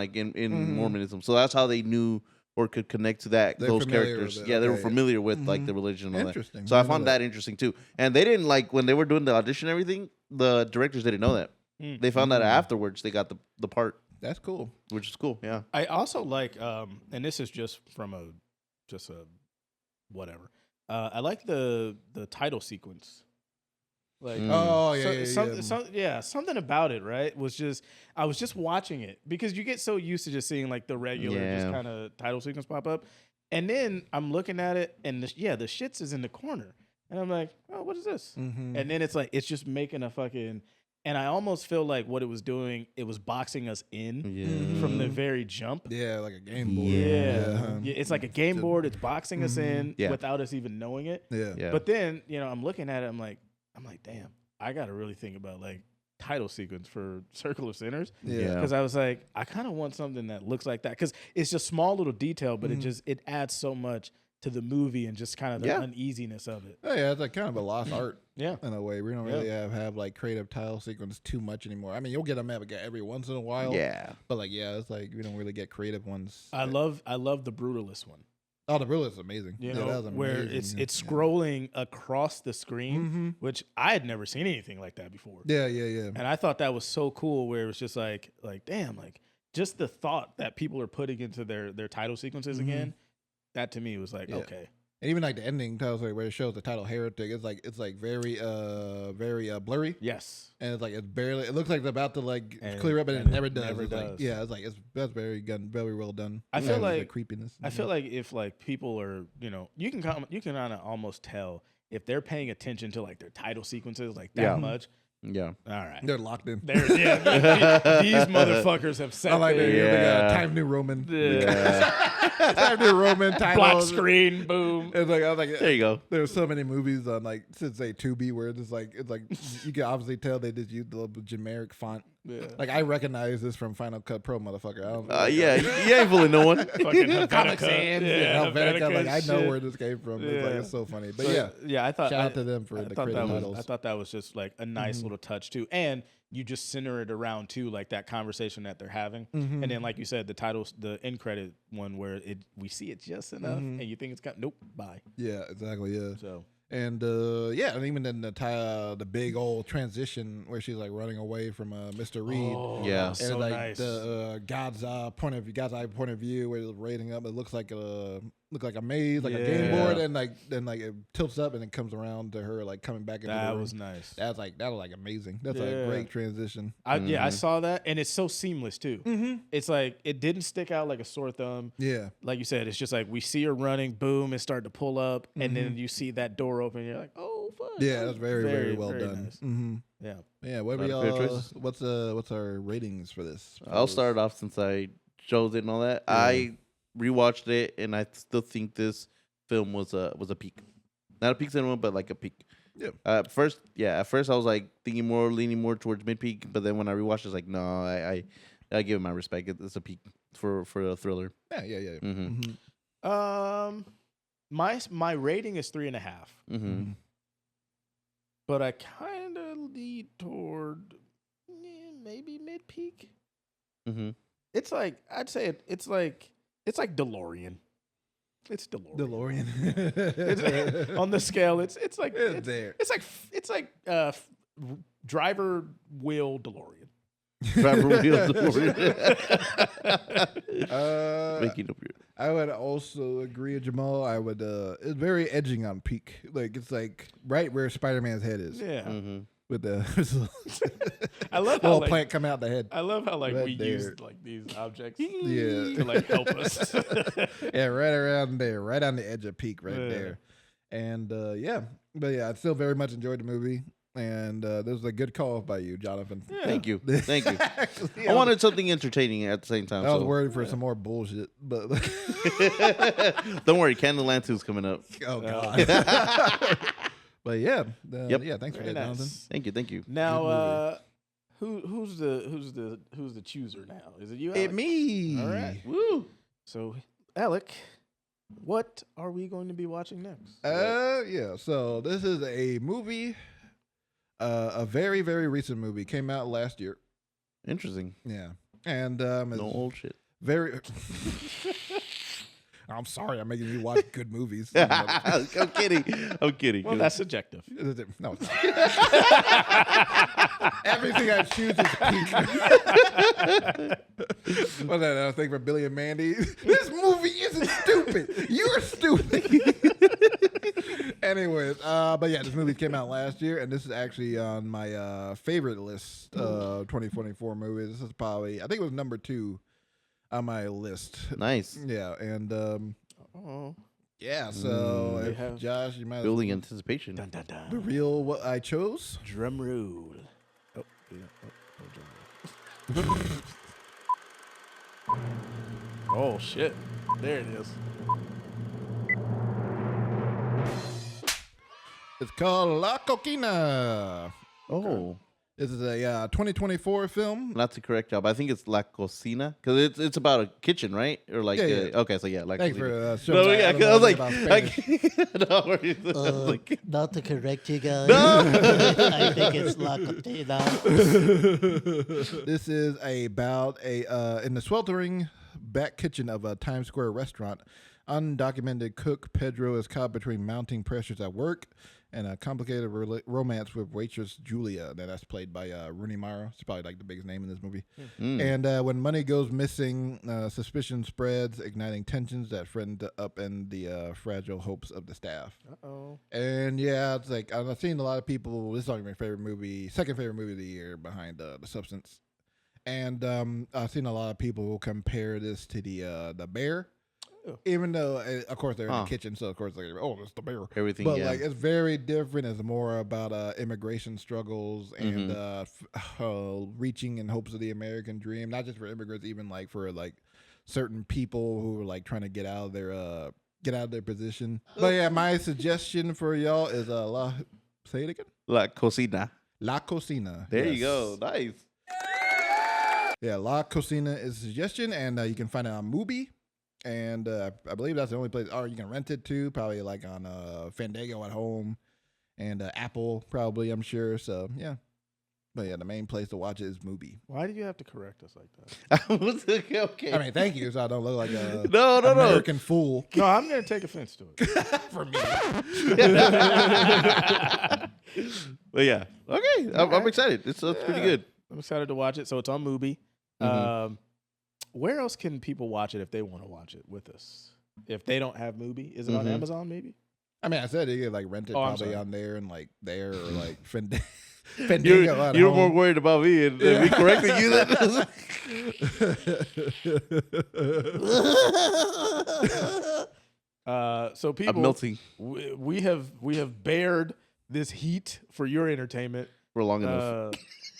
Speaker 8: Mormonism, so that's how they knew or could connect to those characters. Yeah, they were familiar with like the religion and all that.
Speaker 7: Interesting.
Speaker 8: So I found that interesting too. And they didn't like when they were doing the audition and everything. The directors didn't know that. They found that afterwards. They got the part.
Speaker 7: That's cool.
Speaker 8: Which is cool. Yeah.
Speaker 6: I also like, and this is just from a whatever. I like the title sequence. Like, something about it, right? I was just watching it because you get so used to just seeing like the regular just kind of title sequence pop up, and then I'm looking at it, and the shits is in the corner, and I'm like, oh, what is this?
Speaker 7: Mm-hmm.
Speaker 6: And then it's like it's just making a fucking, and I almost feel like what it was doing, it was boxing us in from the very jump.
Speaker 7: Yeah, like a game board.
Speaker 6: Yeah, it's like a game board. It's boxing us in without us even knowing it.
Speaker 7: Yeah.
Speaker 6: But then I'm looking at it, I'm like, damn, I got to really think about like title sequence for Circle of Sinners.
Speaker 7: Yeah.
Speaker 6: Because I was like, I kind of want something that looks like that. Because it's just small little detail, but it adds so much to the movie and just kind of the uneasiness of it.
Speaker 7: Oh, yeah, it's like kind of a lost art.
Speaker 6: Yeah.
Speaker 7: In a way. We don't really have like creative title sequence too much anymore. I mean, you'll get them every once in a while.
Speaker 8: Yeah.
Speaker 7: But like, it's like we don't really get creative ones.
Speaker 6: I love the Brutalist one.
Speaker 7: Oh, the Brutalist is amazing.
Speaker 6: That was amazing. Where it's scrolling across the screen, which I had never seen anything like that before.
Speaker 7: Yeah.
Speaker 6: And I thought that was so cool where it was just like damn, like just the thought that people are putting into their title sequences again, that to me was like, okay.
Speaker 7: And even like the ending tells where it shows the title Heretic, it's like very blurry.
Speaker 6: Yes.
Speaker 7: And it's like it looks like it's about to like clear up, and it never does. Like, that's very well done.
Speaker 6: I feel like
Speaker 7: the creepiness.
Speaker 6: I feel like if like people are, you can kind of almost tell if they're paying attention to like their title sequences like that much.
Speaker 8: Yeah.
Speaker 6: All right.
Speaker 7: They're locked in.
Speaker 6: These motherfuckers have set
Speaker 7: they got Time New Roman. Time New Roman titles.
Speaker 6: Black screen, boom.
Speaker 7: It's like I was like,
Speaker 8: there you go.
Speaker 7: There's so many movies on like since say Tubi where it's like you can obviously tell they just used the generic font
Speaker 6: Yeah.
Speaker 7: Like I recognize this from Final Cut Pro, motherfucker. I don't.
Speaker 8: Yeah, you ain't fooling no one.
Speaker 6: Fucking
Speaker 7: Comic
Speaker 6: Helvetica.
Speaker 7: Sans,
Speaker 6: Yeah,
Speaker 7: Helvetica. Like I know
Speaker 6: shit.
Speaker 7: where this came from. It's like
Speaker 6: Yeah.
Speaker 7: it's so funny. But yeah,
Speaker 6: I thought
Speaker 7: shout out to them for
Speaker 6: I
Speaker 7: the
Speaker 6: thought
Speaker 7: credit
Speaker 6: that was,
Speaker 7: titles.
Speaker 6: I thought that was just like a nice little touch too, and you just center it around too, like that conversation that they're having, and then like you said, the titles, the end credit one where we see it just enough, and you think it's got nope, bye.
Speaker 7: Yeah, exactly. Yeah.
Speaker 6: So
Speaker 7: And yeah, and even in the big old transition where she's like running away from Mr. Reed.
Speaker 8: Yeah.
Speaker 7: And
Speaker 6: so
Speaker 7: like
Speaker 6: nice.
Speaker 7: the God's eye point of view, where it's rating up, it looks like a maze, like a game
Speaker 6: Yeah.
Speaker 7: board, and then it tilts up and it comes around to her like coming back into the
Speaker 6: That
Speaker 7: room.
Speaker 6: was nice.
Speaker 7: That was like amazing. That's a
Speaker 6: Yeah.
Speaker 7: great transition.
Speaker 6: Yeah, I saw that, and it's so seamless too. It's like it didn't stick out like a sore thumb.
Speaker 7: Yeah.
Speaker 6: Like you said, it's just like we see her running, boom, it's starting to pull up, and then you see that door open. And you're like, oh fuck.
Speaker 7: Yeah, that's very, very well
Speaker 6: very
Speaker 7: done.
Speaker 6: nice.
Speaker 7: Mm-hmm.
Speaker 6: Yeah.
Speaker 7: Yeah, what
Speaker 8: Lot
Speaker 7: we
Speaker 8: of fair
Speaker 7: all?
Speaker 8: choices.
Speaker 7: What's our ratings for this?
Speaker 8: I'll start off since I chose it and all that. I rewatched it, and I still think this film was a peak. Not a peak cinema, but like a peak.
Speaker 7: Yeah.
Speaker 8: At first I was like leaning more towards mid peak, but then when I rewatched, it's like no, I give it my respect. It's a peak for a thriller.
Speaker 7: Yeah.
Speaker 8: Mm-hmm.
Speaker 6: My rating is 3.5,
Speaker 8: Mm-hmm.
Speaker 6: but I kind of lead toward maybe mid peak.
Speaker 8: Mm-hmm.
Speaker 6: It's like I'd say it's like DeLorean. It's DeLorean.
Speaker 7: DeLorean.
Speaker 6: On the scale, it's like
Speaker 7: It's there.
Speaker 6: It's like driver wheel DeLorean.
Speaker 8: Driver wheel Making up your.
Speaker 7: I would also agree with Jamal. I would. It's very edging on peak. Like it's like right where Spider-Man's head is.
Speaker 6: Yeah.
Speaker 8: Mm-hmm.
Speaker 7: With the
Speaker 6: I love how
Speaker 7: little
Speaker 6: like,
Speaker 7: plant come out the head.
Speaker 6: I love how like
Speaker 7: Right
Speaker 6: we
Speaker 7: there.
Speaker 6: use like these objects
Speaker 7: Yeah.
Speaker 6: to like help us.
Speaker 7: Yeah, right around there, right on the edge of peak, right
Speaker 6: Yeah.
Speaker 7: there. And yeah, but yeah, I still very much enjoyed the movie. And this was a good call by you, Jonathan.
Speaker 8: Thank you. Thank you.
Speaker 7: Actually,
Speaker 8: I wanted something entertaining at the same time.
Speaker 7: I was
Speaker 8: so.
Speaker 7: worried for some more bullshit, but
Speaker 8: Don't worry, Candleland 2 is coming up.
Speaker 7: oh god. But yeah,
Speaker 8: Yep.
Speaker 7: yeah. Thanks for
Speaker 6: Very
Speaker 7: that,
Speaker 6: nice.
Speaker 7: Jonathan.
Speaker 8: Thank you.
Speaker 6: Now, who's the chooser now? Is it you?
Speaker 7: It
Speaker 6: Alec?
Speaker 7: me.
Speaker 6: All right.
Speaker 8: Woo!
Speaker 6: So, Alec, what are we going to be watching next?
Speaker 7: Yeah. So this is a movie, a very, very recent movie. Came out last year.
Speaker 8: Interesting.
Speaker 7: Yeah, and it's
Speaker 8: No old shit.
Speaker 7: very. I'm sorry, I'm making you watch good movies.
Speaker 8: I'm kidding.
Speaker 6: Well, that's subjective.
Speaker 7: No, it's not. Everything I choose is peak. What's that thing from Billy and Mandy? This movie isn't stupid. You're stupid. Anyways, but yeah, this movie came out last year, and this is actually on my favorite list of 2024 movies. This is probably, I think it was number 2 on my list.
Speaker 8: Nice.
Speaker 7: Yeah, and
Speaker 6: Oh,
Speaker 7: yeah, so
Speaker 6: We
Speaker 7: if,
Speaker 6: have
Speaker 7: Josh, you might
Speaker 8: Building anticipation.
Speaker 6: dun dun
Speaker 7: the
Speaker 6: dun.
Speaker 7: real what I chose.
Speaker 6: Drum roll. Oh, yeah. Drum roll. Oh shit! There it is.
Speaker 7: It's called La Coquina.
Speaker 8: Oh,
Speaker 7: This is a 2024 film.
Speaker 8: not to correct y'all, but I think it's La Cocina because it's about a kitchen, right? Or like,
Speaker 7: Yeah, yeah.
Speaker 8: okay, so yeah, La
Speaker 7: Thanks
Speaker 8: Cocina.
Speaker 7: for showing
Speaker 8: No,
Speaker 7: me.
Speaker 8: yeah,
Speaker 7: I don't
Speaker 8: 'cause I
Speaker 7: know
Speaker 8: was like,
Speaker 7: anything about Spanish.
Speaker 8: no worries. I was like,
Speaker 9: Not to correct you guys.
Speaker 8: No.
Speaker 9: I think it's La Cotina.
Speaker 7: This is about in the sweltering back kitchen of a Times Square restaurant. Undocumented cook Pedro is caught between mounting pressures at work and a complicated romance with waitress Julia. That's played by Rooney Mara. She's probably like the biggest name in this movie. And when money goes missing, suspicion spreads, igniting tensions that threaten to upend the fragile hopes of the staff.
Speaker 6: Oh.
Speaker 7: And yeah, it's like I've seen a lot of people. This is like my favorite movie, second favorite movie of the year behind The Substance. And I've seen a lot of people who compare this to the Bear. Even though, of course, they're in the kitchen, so of course they're like, oh, it's the Bear.
Speaker 8: Everything,
Speaker 7: but
Speaker 8: yeah.
Speaker 7: like it's very different. It's more about immigration struggles and reaching in hopes of the American dream, not just for immigrants, even like for like certain people who are like trying to get out of their position. But yeah, my suggestion for y'all is say it again.
Speaker 8: La Cocina.
Speaker 7: La Cocina.
Speaker 8: There
Speaker 7: Yes.
Speaker 8: you go. Nice.
Speaker 7: Yeah, La Cocina is a suggestion, and you can find it on Mubi. And I believe that's the only place. Or you can rent it too, probably like on Fandango at home and Apple, probably, I'm sure. So, yeah. But yeah, the main place to watch it is Mubi.
Speaker 6: Why do you have to correct us like that?
Speaker 8: Okay.
Speaker 7: I mean, thank you, so I don't look like a
Speaker 8: No.
Speaker 7: American fool.
Speaker 6: No, I'm going to take offense to it.
Speaker 7: For me.
Speaker 8: But yeah. Okay. I'm excited. It's pretty good.
Speaker 6: I'm excited to watch it. So it's on Mubi. Where else can people watch it if they want to watch it with us? If they don't have Mubi, is it on Amazon maybe?
Speaker 7: I mean, I said you could like rent it
Speaker 6: I'm
Speaker 7: probably
Speaker 6: sorry.
Speaker 7: on there and like there or like Fandango.
Speaker 8: You're more worried about me and me correcting you than
Speaker 6: So people,
Speaker 8: I'm melting
Speaker 6: we have bared this heat for your entertainment
Speaker 8: for long enough.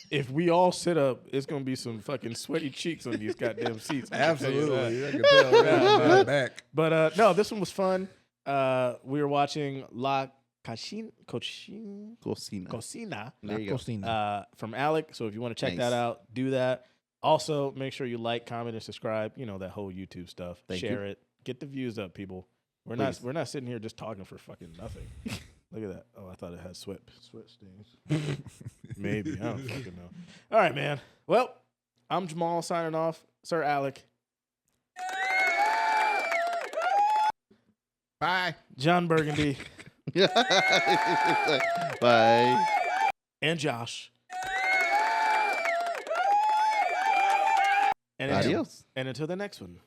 Speaker 6: If we all sit up, it's gonna be some fucking sweaty cheeks on these goddamn seats.
Speaker 7: Absolutely. I can tell right my back.
Speaker 6: But no, this one was fun. We were watching La Cocina
Speaker 8: There you go.
Speaker 6: from Alec. So if you want to check that out, do that. Also, make sure you like, comment, and subscribe. You know that whole YouTube stuff. Share it. Get the views up, people. We're not sitting here just talking for fucking nothing. Look at that. Oh, I thought it had sweat stains. Maybe. I don't fucking know. All right, man. Well, I'm Jamal signing off. Sir Alec.
Speaker 7: Bye.
Speaker 6: Jon Burgundy.
Speaker 8: Bye.
Speaker 6: And Josh. And
Speaker 8: Adios.
Speaker 6: And until the next one.